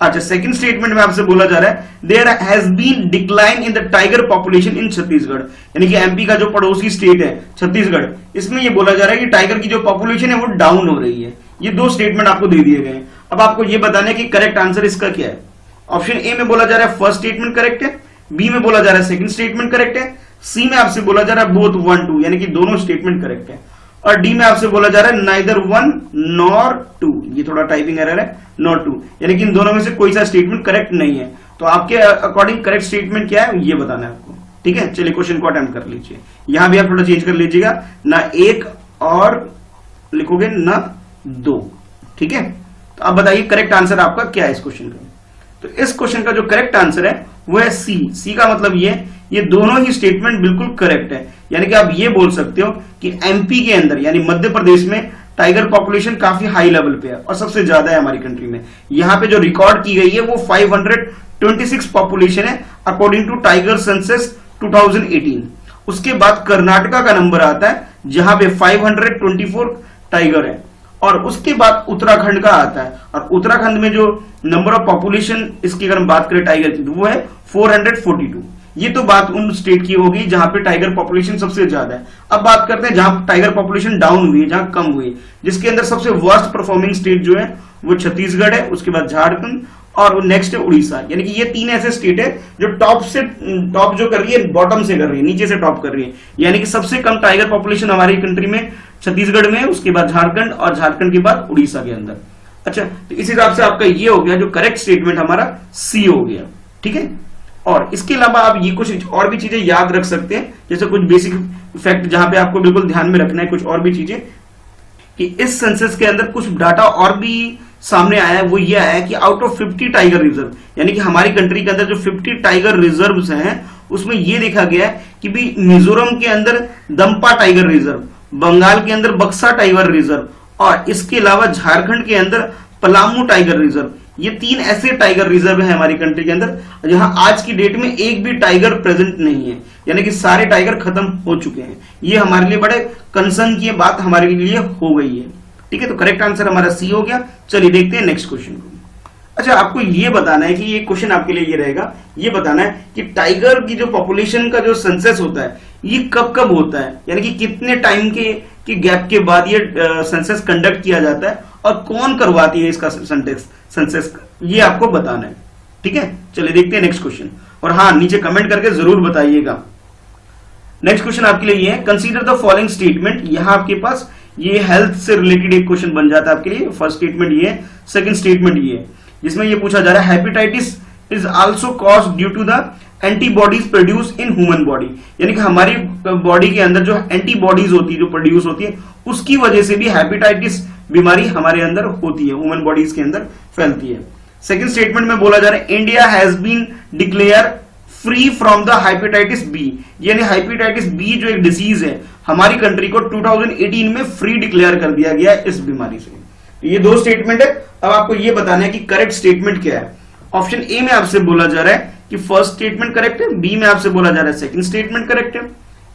A: अच्छा, सेकंड स्टेटमेंट में आपसे बोला जा रहा है there has been decline in the tiger population in Chhattisgarh, यानी कि एमपी का जो पड़ोसी स्टेट है छत्तीसगढ़, इसमें यह बोला जा रहा है कि टाइगर की जो पॉपुलेशन है वो डाउन हो रही है। ये दो स्टेटमेंट आपको दे दिए गए हैं। अब आपको यह बताना है कि करेक्ट आंसर इसका क्या है। ऑप्शन ए में बोला जा रहा है फर्स्ट स्टेटमेंट करेक्ट है, बी में बोला जा रहा है सेकंड स्टेटमेंट करेक्ट है, सी में आपसे बोला जा रहा है बोथ 1 2 यानी कि दोनों स्टेटमेंट करेक्ट है, और डी में आपसे बोला जा रहा है नाइदर 1 नॉर 2, ये थोड़ा टाइपिंग एरर है, नॉट 2, यानी कि इन दोनों में से कोई सा स्टेटमेंट करेक्ट नहीं है। तो आपके अकॉर्डिंग करेक्ट स्टेटमेंट क्या है ये बताना है आपको। ठीक है, चलिए क्वेश्चन को अटेम्प्ट कर लीजिए। यहां भी आप थोड़ा चेंज कर लीजिएगा, ना 1 और लिखोगे ना 2। ठीक है, तो अब बताइए करेक्ट आंसर आपका क्या है इस क्वेश्चन का। तो इस क्वेश्चन का जो करेक्ट आंसर है वो है सी। सी का मतलब ये दोनों ही स्टेटमेंट बिल्कुल करेक्ट है, यानी कि आप ये बोल सकते हो कि एमपी के अंदर यानी मध्य प्रदेश में टाइगर पॉपुलेशन काफी हाई लेवल पे है और सबसे ज्यादा है हमारी कंट्री में। यहां पे जो रिकॉर्ड की गई है वो 526 पॉपुलेशन है अकॉर्डिंग टू टाइगर सेंसस 2018। उसके बाद कर्नाटका का नंबर आता है जहां पे 524 टाइगर है, और उसके बाद उत्तराखंड का आता है, और उत्तराखंड में जो नंबर ऑफ पॉपुलेशन इसकी अगर हम बात करें टाइगर की तो वो है 442। ये तो बात उन स्टेट की होगी जहां पे टाइगर पॉपुलेशन सबसे ज्यादा है। अब बात करते हैं जहां टाइगर पॉपुलेशन डाउन हुई है, जहां कम हुई है, जिसके अंदर सबसे वर्स्ट परफॉर्मिंग स्टेट जो है वो छत्तीसगढ़ है, उसके बाद झारखंड और नेक्स्ट है उड़ीसा। यानी कि ये 3 ऐसे स्टेट है जो टॉप जो कर रही है बॉटम से कर रही है, नीचे से टॉप कर रही है। यानी कि सबसे कम टाइगर पॉपुलेशन हमारी कंट्री में छत्तीसगढ़ में है, उसके बाद झारखंड और झारखंड के बाद उड़ीसा के अंदर। अच्छा, तो इस हिसाब से आपका ये हो गया जो करेक्ट स्टेटमेंट हमारा सी हो गया। ठीक है, और इसके अलावा आप ये कुछ और भी चीजें याद रख सकते हैं, जैसे कुछ बेसिक फैक्ट जहां पे आपको बिल्कुल ध्यान में रखना है, कुछ और भी चीजें कि इस सेंसस के अंदर कुछ डाटा और भी सामने आया है। वो ये आया है कि आउट ऑफ 50 टाइगर रिजर्व, यानी कि हमारी कंट्री के अंदर जो 50 टाइगर रिजर्व्स हैं उसमें ये देखा गया है कि भी मिजोरम के अंदर दंपा टाइगर रिजर्व, बंगाल के अंदर बक्सा टाइगर रिजर्व, और इसके अलावा झारखंड के अंदर पलामू टाइगर रिजर्व, ये 3 ऐसे टाइगर रिजर्व है हमारी कंट्री के अंदर जहां आज की डेट में एक भी टाइगर प्रेजेंट नहीं है, यानी कि सारे टाइगर खत्म हो चुके हैं। ये हमारे लिए बड़े कंसर्न की बात हमारे लिए हो गई है। ठीक है, तो करेक्ट आंसर हमारा सी हो गया। चलिए देखते हैं नेक्स्ट क्वेश्चन को। अच्छा, आपको ये बताना है कि ये क्वेश्चन आपके लिए ये रहेगा, ये बताना है कि टाइगर की जो पॉपुलेशन का जो सेंसस होता है ये कब कब होता है, यानी कि कितने टाइम के गैप के बाद ये सेंसस कंडक्ट किया जाता है और कौन करवाती है इसका सेंसस, ये आपको बताना है। ठीक है, चलिए देखते हैं नेक्स्ट क्वेश्चन, और हाँ नीचे कमेंट करके जरूर बताइएगा। नेक्स्ट क्वेश्चन आपके लिए ये है, कंसीडर द फॉलोइंग स्टेटमेंट। यहां आपके पास ये हेल्थ से रिलेटेड एक क्वेश्चन बन जाता है आपके लिए। फर्स्ट स्टेटमेंट ये है, सेकंड स्टेटमेंट ये है, जिसमें ये पूछा जा रहा है hepatitis is also caused due to the antibodies produce in human body, यानी कि हमारी बॉडी के अंदर जो एंटीबॉडीज होती है, जो प्रोड्यूस होती है, उसकी वजह से भी हेपेटाइटिस बीमारी हमारे अंदर होती है, ह्यूमन बॉडीज के अंदर फैलती है। सेकंड स्टेटमेंट में बोला जा रहा है India has been declare free from the hepatitis B, यानी हेपेटाइटिस बी जो एक डिसीज है हमारी कंट्री को 2018 में फ्री डिक्लेयर कर दिया गया है इस बीमारी से। ये 2 स्टेटमेंट है। अब आपको ये बताना है कि करेक्ट स्टेटमेंट क्या है। ऑप्शन ए में आपसे बोला जा रहा है कि फर्स्ट स्टेटमेंट करेक्ट है, बी में आपसे बोला जा रहा है सेकंड स्टेटमेंट करेक्ट है,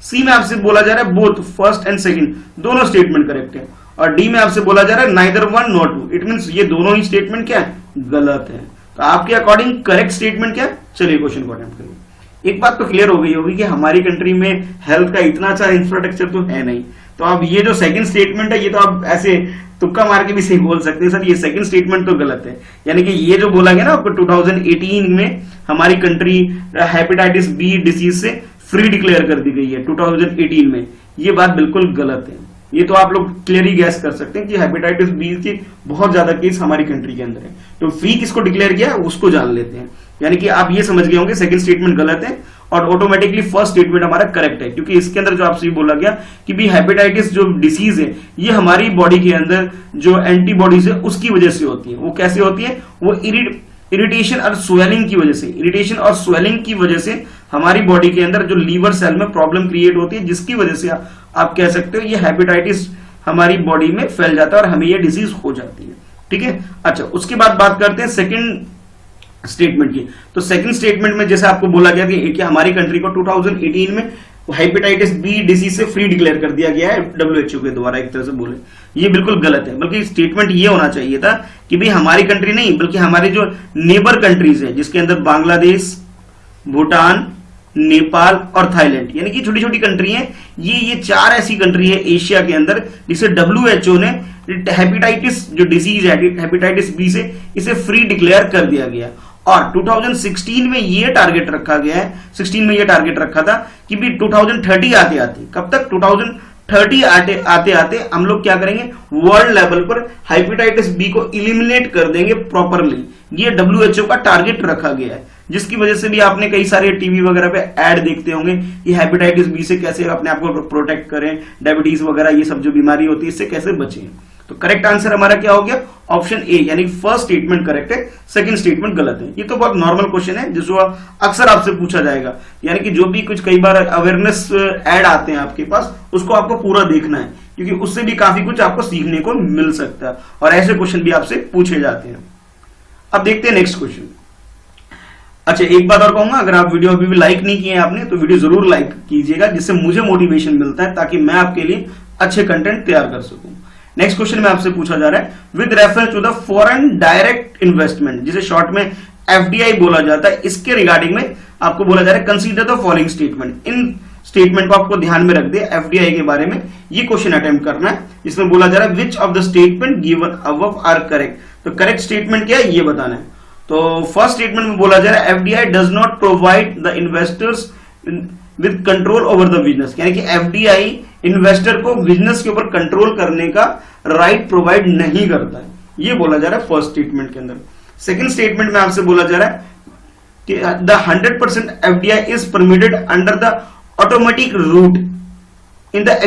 A: सी में आपसे बोला जा रहा है बोथ फर्स्ट एंड सेकंड दोनों स्टेटमेंट करेक्ट है, और डी में आपसे बोला जा रहा है नाइदर 1 नॉर 2। इट मींस ये दोनों ही स्टेटमेंट क्या है, गलत है। तो आपके अकॉर्डिंग करेक्ट स्टेटमेंट क्या है, चलिए क्वेश्चन को अटेम्प्ट करिए। एक बात तो क्लियर हो गई होगी कि हमारी कंट्री में हेल्थ का इतना अच्छा इंफ्रास्ट्रक्चर तो है नहीं, तो अब ये जो सेकंड स्टेटमेंट है ये तो आप ऐसे तुक्का मार के भी सही बोल सकते हैं सर ये सेकंड स्टेटमेंट तो गलत है। यानी कि ये जो बोला गया ना आपको 2018 में हमारी कंट्री हेपेटाइटिस बी डिसीज से फ्री डिक्लेयर कर दी गई है 2018 में, ये बात बिल्कुल गलत है। ये तो आप लोग क्लियरली गैस कर सकते हैं कि हेपेटाइटिस बी के बहुत ज्यादा केस हमारी कंट्री के अंदर है। तो फ्री किसको डिक्लेयर किया है उसको जान लेते हैं। यानी कि आप ये समझ गए होंगे सेकंड स्टेटमेंट गलत है और ऑटोमेटिकली फर्स्ट स्टेटमेंट हमारा करेक्ट है, क्योंकि इसके अंदर जो आपसे बोला गया कि भी हेपेटाइटिस जो डिसीज है ये हमारी बॉडी के अंदर जो एंटीबॉडीज है उसकी वजह से होती है। वो कैसे होती है, वो इरिटेशन और स्वेलिंग की वजह से, इरिटेशन और स्वेलिंग की वजह से हमारी बॉडी के अंदर जो लीवर सेल में प्रॉब्लम क्रिएट होती है, जिसकी वजह से आप कह सकते हो ये हेपेटाइटिस हमारी बॉडी में फैल जाता है और हमें ये डिजीज हो जाती है। ठीक है, अच्छा उसके बाद बात करते हैं सेकंड स्टेटमेंट की। तो सेकंड स्टेटमेंट में जैसे आपको बोला गया कि हमारी कंट्री को 2018 में हेपेटाइटिस बी डिसीज से फ्री डिक्लेयर कर दिया गया है WHO के द्वारा, एक तरह से बोले ये बिल्कुल गलत है। बल्कि स्टेटमेंट ये होना चाहिए था कि भाई हमारी कंट्री नहीं बल्कि हमारे जो नेबर कंट्रीज है, जिसके अंदर बांग्लादेश, भूटान, नेपाल और थाईलैंड, यानी कि छोटी छोटी कंट्री हैं, ये 4 ऐसी कंट्री है एशिया के अंदर जिसे WHO ने हेपेटाइटिस जो डिसीज है हेपेटाइटिस बी से इसे फ्री डिक्लेयर कर दिया गया। और 2016 में ये टारगेट रखा गया है, 16 में ये टारगेट रखा था कि भी 2030 आते आते, कब तक 2030 आते आते हम लोग क्या करेंगे, वर्ल्ड लेवल पर हेपेटाइटिस बी को इलिमिनेट कर देंगे प्रॉपरली। ये WHO का टारगेट रखा गया है, जिसकी वजह से भी आपने कई सारे टीवी वगैरह पे ऐड देखते होंगे ये हेपेटाइटिस बी से कैसे अपने आप को प्रोटेक्ट करें, डायबिटीज वगैरह ये सब जो बीमारी होती है इससे कैसे बचें। तो करेक्ट आंसर हमारा क्या हो गया, ऑप्शन ए, यानी फर्स्ट स्टेटमेंट करेक्ट है, सेकंड स्टेटमेंट गलत है। ये तो बहुत नॉर्मल क्वेश्चन है जिसको अक्सर आपसे पूछा जाएगा, यानी कि जो भी कुछ कई बार अवेयरनेस ऐड आते हैं आपके पास, उसको आपको पूरा देखना है, क्योंकि उससे भी काफी कुछ आपको सीखने को मिल सकता है और ऐसे क्वेश्चन भी आपसे पूछे जाते हैं। अब देखते हैं नेक्स्ट क्वेश्चन। अच्छा, एक बात और कहूंगा, अगर आप वीडियो अभी भी लाइक नहीं किए आपने तो वीडियो जरूर लाइक कीजिएगा, जिससे मुझे मोटिवेशन मिलता है ताकि मैं आपके लिए अच्छे कंटेंट तैयार कर सकूं। नेक्स्ट क्वेश्चन में आपसे पूछा जा रहा है, with reference to the foreign direct investment, जिसे शॉर्ट में FDI बोला जाता है, इसके रिगार्डिंग में आपको बोला जा रहा है consider the following statement. In statement को आपको ध्यान में रख दे, FDI के बारे में ये क्वेश्चन अटेम्प्ट करना है। इसमें बोला जा रहा है which of the statement given above are correct. तो करेक्ट स्टेटमेंट क्या है ये बताना है। तो फर्स्ट स्टेटमेंट में बोला जा रहा है FDI does not provide the investors with control over the business, यानी कि FDI इन्वेस्टर को बिजनेस के ऊपर कंट्रोल करने का राइट प्रोवाइड नहीं करता है, ये बोला जा रहा है फर्स्ट स्टेटमेंट के अंदर। सेकंड स्टेटमेंट में आपसे बोला जा रहा है कि the 100% FDI is permitted under the automatic route in the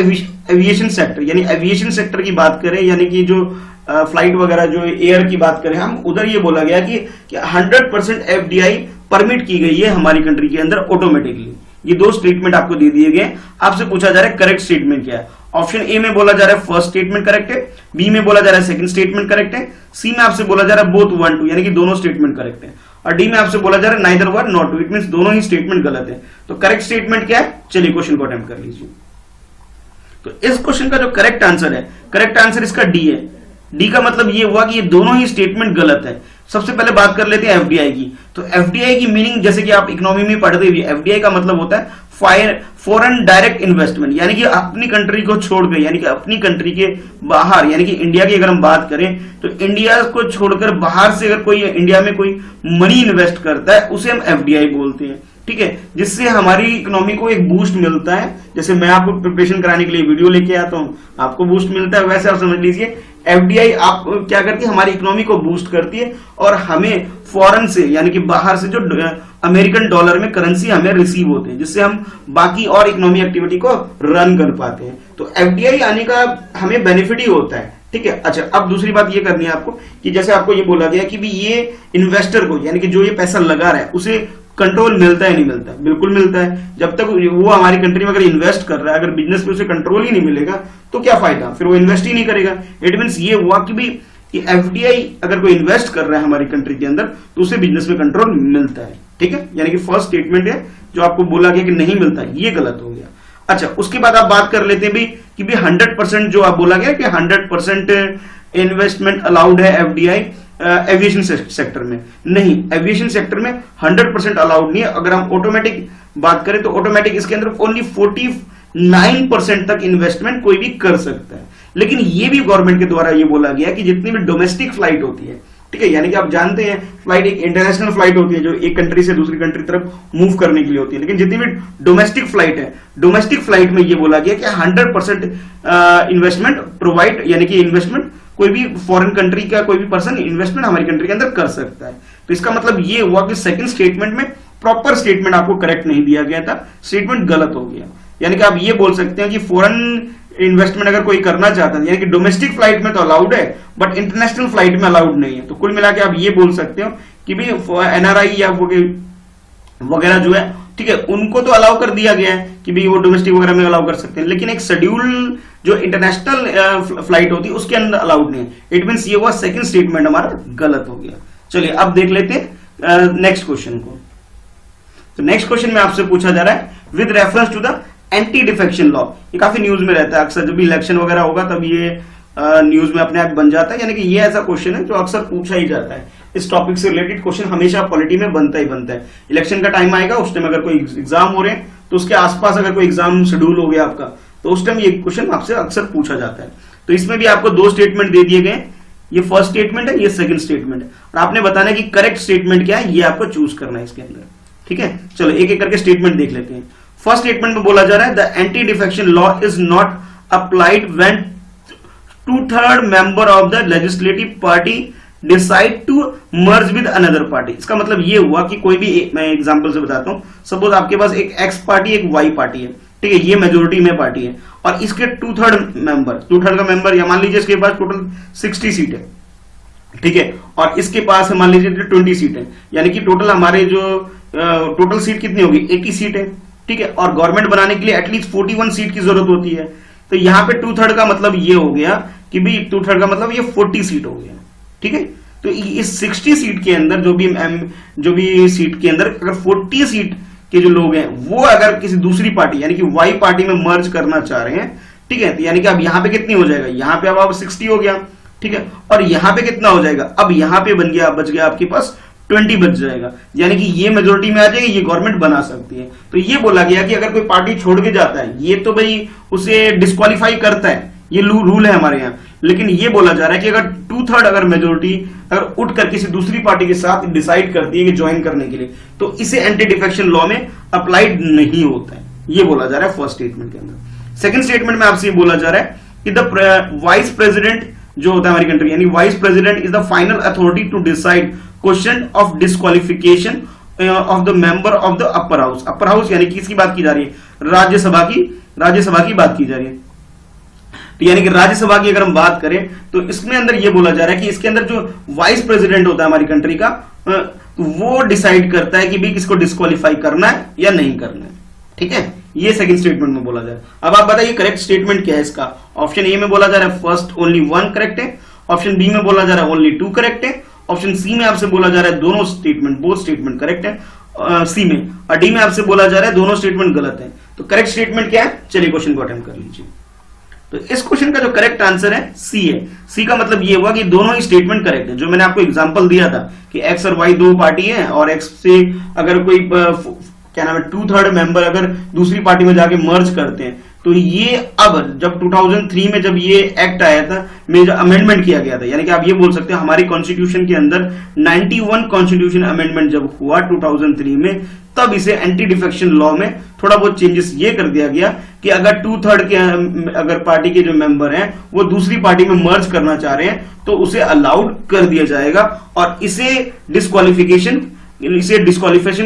A: aviation sector, यानी एविएशन सेक्टर की बात करें, यानी कि जो फ्लाइट वगैरह जो एयर की बात करें हम, उधर ये बोला गया कि 100% FDI परमिट की गई है हमारी कंट्री के अंदर ऑटोमेटिकली। ये 2 स्टेटमेंट आपको दे दिए गए। आपसे पूछा जा रहा है करेक्ट स्टेटमेंट क्या है। ऑप्शन ए में बोला जा रहा है फर्स्ट स्टेटमेंट करेक्ट है, बी में बोला जा रहा है सेकंड स्टेटमेंट करेक्ट है, सी में आपसे बोला जा रहा है बोथ 1 2, यानी कि दोनों स्टेटमेंट करेक्ट है, और डी में आपसे बोला जा रहा है नाइदर 1 नॉट 2, इट मींस दोनों ही स्टेटमेंट गलत है। तो करेक्ट स्टेटमेंट क्या है, चलिए क्वेश्चन को अटेम्प्ट कर लीजिए। तो इस क्वेश्चन का जो करेक्ट आंसर है, करेक्ट आंसर इसका डी है। डी का मतलब ये हुआ कि ये दोनों ही स्टेटमेंट गलत है। सबसे पहले बात कर लेते हैं FDI की। तो FDI की मीनिंग जैसे कि आप इकोनॉमी में पढ़ते हुए, FDI का मतलब होता है फॉरेन डायरेक्ट इन्वेस्टमेंट, यानी कि अपनी कंट्री को छोड़कर, यानी कि अपनी कंट्री के बाहर, यानी कि इंडिया की अगर हम बात करें तो इंडिया को छोड़कर बाहर से अगर कोई इंडिया में कोई मनी इन्वेस्ट करता है उसे हम FDI बोलते हैं, ठीक है, जिससे हमारी इकोनॉमी को एक बूस्ट मिलता है। जैसे मैं आपको प्रिपरेशन कराने के लिए वीडियो लेके आता हूं, आपको बूस्ट मिलता है, वैसे आप समझ लीजिए FDI आप क्या करती है, हमारी इकोनॉमी को बूस्ट करती है और हमें फॉरेन से, यानी कि बाहर से जो अमेरिकन डॉलर में करेंसी हमें रिसीव होते हैं, जिससे हम बाकी और इकोनॉमी एक्टिविटी को रन कर पाते हैं। तो FDI आने का हमें बेनिफिट ही होता है, ठीक है। अच्छा, अब दूसरी बात ये करनी है आपको कि जैसे आपको ये बोला गया कि भी ये इन्वेस्टर को, यानी कि जो ये पैसा लगा रहा है उसे कंट्रोल मिलता है नहीं मिलता है, बिल्कुल मिलता है। जब तक वो हमारी कंट्री में अगर इन्वेस्ट कर रहा है, अगर बिजनेस में उसे कंट्रोल ही नहीं मिलेगा तो क्या फायदा, फिर वो इन्वेस्ट ही नहीं करेगा। इट मींस ये हुआ कि भी कि FDI अगर कोई इन्वेस्ट कर रहा है हमारी कंट्री के अंदर तो उसे बिजनेस में कंट्रोल मिलता है, ठीक है। यानी कि फर्स्ट स्टेटमेंट है जो आपको बोला गया कि नहीं मिलता है, ये गलत हो गया। अच्छा, उसके बाद आप बात कर लेते हैं भी कि भी 100% जो आप बोला गया कि 100% इन्वेस्टमेंट अलाउड है FDI एविएशन सेक्टर में, नहीं, एविएशन सेक्टर में 100% अलाउड नहीं है। अगर हम ऑटोमेटिक बात करें तो ऑटोमेटिक इसके अंदर ओनली 49% तक इन्वेस्टमेंट कोई भी कर सकता है। लेकिन ये भी गवर्नमेंट के द्वारा ये बोला गया कि जितनी भी डोमेस्टिक फ्लाइट होती है, ठीक है, यानी कि आप जानते हैं फ्लाइट एक इंटरनेशनल फ्लाइट होती है जो एक कंट्री से दूसरी कंट्री तरफ मूव करने के लिए होती है, लेकिन जितनी भी डोमेस्टिक फ्लाइट है, डोमेस्टिक फ्लाइट में ये बोला गया कि 100% इन्वेस्टमेंट प्रोवाइड, यानी कि इन्वेस्टमेंट कोई भी फॉरेन कंट्री का कोई भी पर्सन इन्वेस्टमेंट हमारी कंट्री के अंदर कर सकता है। तो इसका मतलब ये हुआ कि सेकंड स्टेटमेंट में प्रॉपर स्टेटमेंट आपको करेक्ट नहीं दिया गया था, स्टेटमेंट गलत हो गया। यानी कि आप ये बोल सकते हैं कि फॉरेन इन्वेस्टमेंट अगर कोई करना चाहता है, यानी कि डोमेस्टिक फ्लाइट में तो अलाउड है बट इंटरनेशनल फ्लाइट में अलाउड नहीं है। तो कुल मिला के आप ये बोल सकते हो कि भी NRI या वगैरह जो है, ठीक है, उनको तो अलाउ कर दिया गया है कि भी वो डोमेस्टिक वगैरह में अलाउ कर सकते हैं, लेकिन एक शेड्यूल जो इंटरनेशनल फ्लाइट होती है उसके अंदर अलाउड नहीं है। इट मींस ये हुआ सेकंड स्टेटमेंट हमारा गलत हो गया। चलिए अब देख लेते हैं नेक्स्ट क्वेश्चन को। तो नेक्स्ट क्वेश्चन में आपसे पूछा जा रहा है with reference to the anti defection law. ये काफी न्यूज में रहता है अक्सर, जब भी इलेक्शन वगैरह होगा तब ये न्यूज में अपने आप बन जाता है, यानी कि ये ऐसा क्वेश्चन है जो अक्सर पूछा ही जाता है। इस टॉपिक से रिलेटेड क्वेश्चन हमेशा पॉलिटी में बनता ही बनता है। इलेक्शन का टाइम आएगा, उस टाइम अगर कोई एग्जाम हो रहे हैं तो उसके आसपास अगर कोई एग्जाम शेड्यूल हो गया आपका, तो उस टाइम ये क्वेश्चन आपसे अक्सर पूछा जाता है। तो इसमें भी आपको दो स्टेटमेंट दे दिए गए, ये फर्स्ट स्टेटमेंट है, ये सेकंड स्टेटमेंट है, और आपने बताना है कि करेक्ट स्टेटमेंट क्या है, ये आपको चूज करना है इसके अंदर। ठीक है, चलो एक एक करके स्टेटमेंट देख लेते हैं। फर्स्ट स्टेटमेंट में बोला जा रहा है the anti defection law is not applied when 2/3 member of the legislative party decide to merge with another party. इसका मतलब ये हुआ कि कोई भी मैं एग्जांपल से बताता हूं, सपोज आपके पास एक एक्स पार्टी एक वाई पार्टी है, ठीक है, ये मेजोरिटी में पार्टी है, और इसके 2/3 मेंबर, 2/3 का मेंबर, या मान लीजिए इसके पास टोटल 60 सीट है, ठीक है, और इसके पास मान लीजिए 20 सीट है, यानी कि टोटल हमारे जो टोटल सीट कितनी होगी, 80 सीट है, ठीक है, और गवर्नमेंट बनाने के लिए एटलीस्ट 41 सीट की जरूरत होती है। तो यहां पे 2/3 का मतलब ये हो गया कि भी 2/3 का मतलब ये 40 सीट हो गया, ठीक है। तो इस 60 सीट के अंदर जो भी सीट के अंदर अगर 40 सीट के जो लोग हैं वो अगर किसी दूसरी पार्टी यानी कि वाई पार्टी में मर्ज करना चाह रहे हैं, ठीक है, तो यानी कि अब यहां पे कितनी हो जाएगा, यहां पे अब 60 हो गया, ठीक है, और यहां पे कितना हो जाएगा, अब यहां पे बच गया आपके पास 20 बच जाएगा, यानी कि ये मेजोरिटी में आ जाएगी, ये गवर्नमेंट बना सकती है। तो ये बोला गया कि अगर कोई पार्टी छोड़ के जाता है, ये तो भाई उसे डिस्क्वालीफाई करता है, ये रूल है हमारे यहाँ, लेकिन ये बोला जा रहा है कि अगर 2/3 अगर मेजोरिटी अगर उठकर किसी दूसरी पार्टी के साथ डिसाइड करती है कि ज्वाइन करने के लिए, तो इसे एंटी डिफेक्शन लॉ में अप्लाइड नहीं होता है, ये बोला जा रहा है फर्स्ट स्टेटमेंट के अंदर। सेकंड स्टेटमेंट में आपसे ये बोला जा रहा है कि द वाइस प्रेसिडेंट जो होता है हमारी कंट्री, यानी vice president is the final authority to decide question of disqualification of the member of the upper house. Upper house यानी कि किसकी बात की जा रही है, राज्यसभा की बात की जा रही है। तो यानी कि राज्यसभा की अगर हम बात करें तो इसमें अंदर ये बोला जा रहा है कि इसके अंदर जो वाइस प्रेसिडेंट होता है हमारी कंट्री का, वो डिसाइड करता है कि भी किसको डिस्क्वालीफाई करना है या नहीं करना है, ठीक है, ये सेकंड स्टेटमेंट में बोला जा रहा है। अब आप बताइए करेक्ट स्टेटमेंट क्या है इसका। ऑप्शन ए में बोला जा रहा है फर्स्ट ओनली 1 करेक्ट है, ऑप्शन बी में बोला जा रहा है ओनली 2 करेक्ट है, ऑप्शन सी में आपसे बोला जा रहा है दोनों स्टेटमेंट बोथ स्टेटमेंट करेक्ट है सी में, और डी में आपसे बोला जा रहा है दोनों स्टेटमेंट गलत है। तो करेक्ट स्टेटमेंट क्या है, चलिए क्वेश्चन को अटेम्प्ट कर लीजिए। तो इस क्वेश्चन का जो करेक्ट आंसर है सी है। सी का मतलब ये हुआ कि दोनों ही स्टेटमेंट करेक्ट है। जो मैंने आपको एग्जांपल दिया था कि एक्स और वाई दो पार्टी है, और एक्स से अगर कोई क्या नाम है 2/3 मेंबर अगर दूसरी पार्टी में जाके मर्ज करते हैं, तो ये अब जब 2003 में जब ये एक्ट आया था, मेजर अमेंडमेंट किया गया था, यानी कि आप ये बोल सकते हैं हमारी कॉन्स्टिट्यूशन के अंदर 91 कॉन्स्टिट्यूशन अमेंडमेंट जब हुआ 2003 में, तब इसे एंटी डिफेक्शन लॉ में थोड़ा बहुत चेंजेस ये कर दिया गया कि अगर 2/3 के अगर पार्टी के जो मेंबर हैं वो दूसरी पार्टी में मर्ज करना चाह रहे हैं तो उसे अलाउड कर दिया जाएगा, और इसे डिस्क्वालिफिकेशन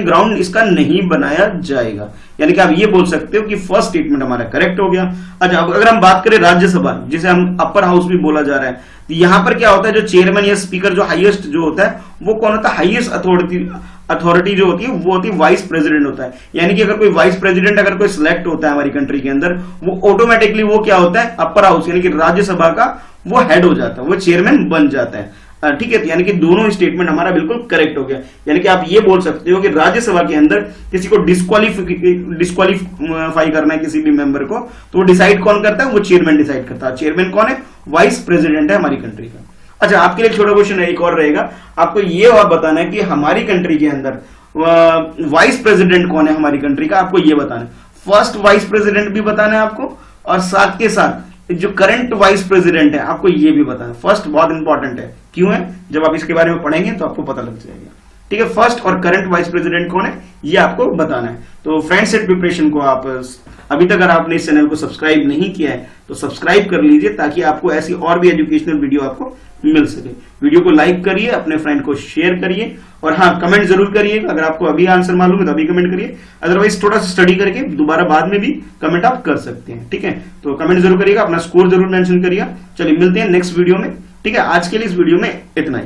A: ग्राउंड इसका नहीं बनाया जाएगा। यानी कि आप ये बोल सकते हो कि फर्स्ट स्टेटमेंट हमारा करेक्ट हो गया। अच्छा, अगर हम बात करें राज्यसभा, जिसे हम अपर हाउस भी बोला जा रहा है, तो यहां पर क्या होता है, जो चेयरमैन या स्पीकर जो हाईएस्ट जो होता है वो कौन होता है, हाईएस्ट अथॉरिटी जो होती है वो होती है वाइस प्रेसिडेंट होता है। यानी कि अगर कोई वाइस प्रेसिडेंट अगर कोई सिलेक्ट होता है हमारी कंट्री के अंदर, वो ऑटोमेटिकली वो क्या होता है, अपर हाउस यानी कि राज्यसभा का वो हेड हो जाता है, वो चेयरमैन बन जाता है, ठीक है। यानी कि दोनों स्टेटमेंट हमारा बिल्कुल करेक्ट हो गया। यानी कि आप ये बोल सकते हो कि राज्यसभा के अंदर किसी को डिस्क्वालीफाई करना है किसी भी मेंबर को, तो वो डिसाइड कौन करता है, वो चेयरमैन डिसाइड करता है। चेयरमैन कौन है, वाइस प्रेसिडेंट है हमारी कंट्री का। अच्छा, आपके लिए छोटा क्वेश्चन एक और रहेगा, आपको ये और बताना है कि हमारी कंट्री के अंदर वाइस प्रेसिडेंट कौन है हमारी कंट्री का, आपको ये बताना है। फर्स्ट वाइस प्रेसिडेंट भी बताना है आपको, और साथ के साथ जो करंट वाइस प्रेसिडेंट है आपको ये भी बताना है। फर्स्ट बहुत इंपॉर्टेंट है, क्यों है, जब आप इसके बारे में पढ़ेंगे तो आपको पता लग जाएगा, ठीक है। फर्स्ट और करंट वाइस प्रेसिडेंट कौन है ये आपको बताना है। तो फ्रेंड सेट प्रिपरेशन को आप अभी तक अगर आपने इस चैनल को सब्सक्राइब नहीं किया है तो सब्सक्राइब कर लीजिए, ताकि आपको ऐसी और भी एजुकेशनल वीडियो आपको मिल सके। वीडियो को लाइक करिए, अपने फ्रेंड को शेयर करिए, और हाँ, कमेंट जरूर करिए। अगर आपको अभी आंसर मालूम है तो अभी कमेंट करिए, अदरवाइज थोड़ा सा स्टडी करके दोबारा बाद में भी कमेंट आप कर सकते हैं, ठीक है। तो कमेंट जरूर करिएगा, अपना स्कोर जरूर मेंशन करिएगा। चलिए मिलते हैं नेक्स्ट वीडियो में, ठीक है। आज के लिए इस वीडियो में इतना ही।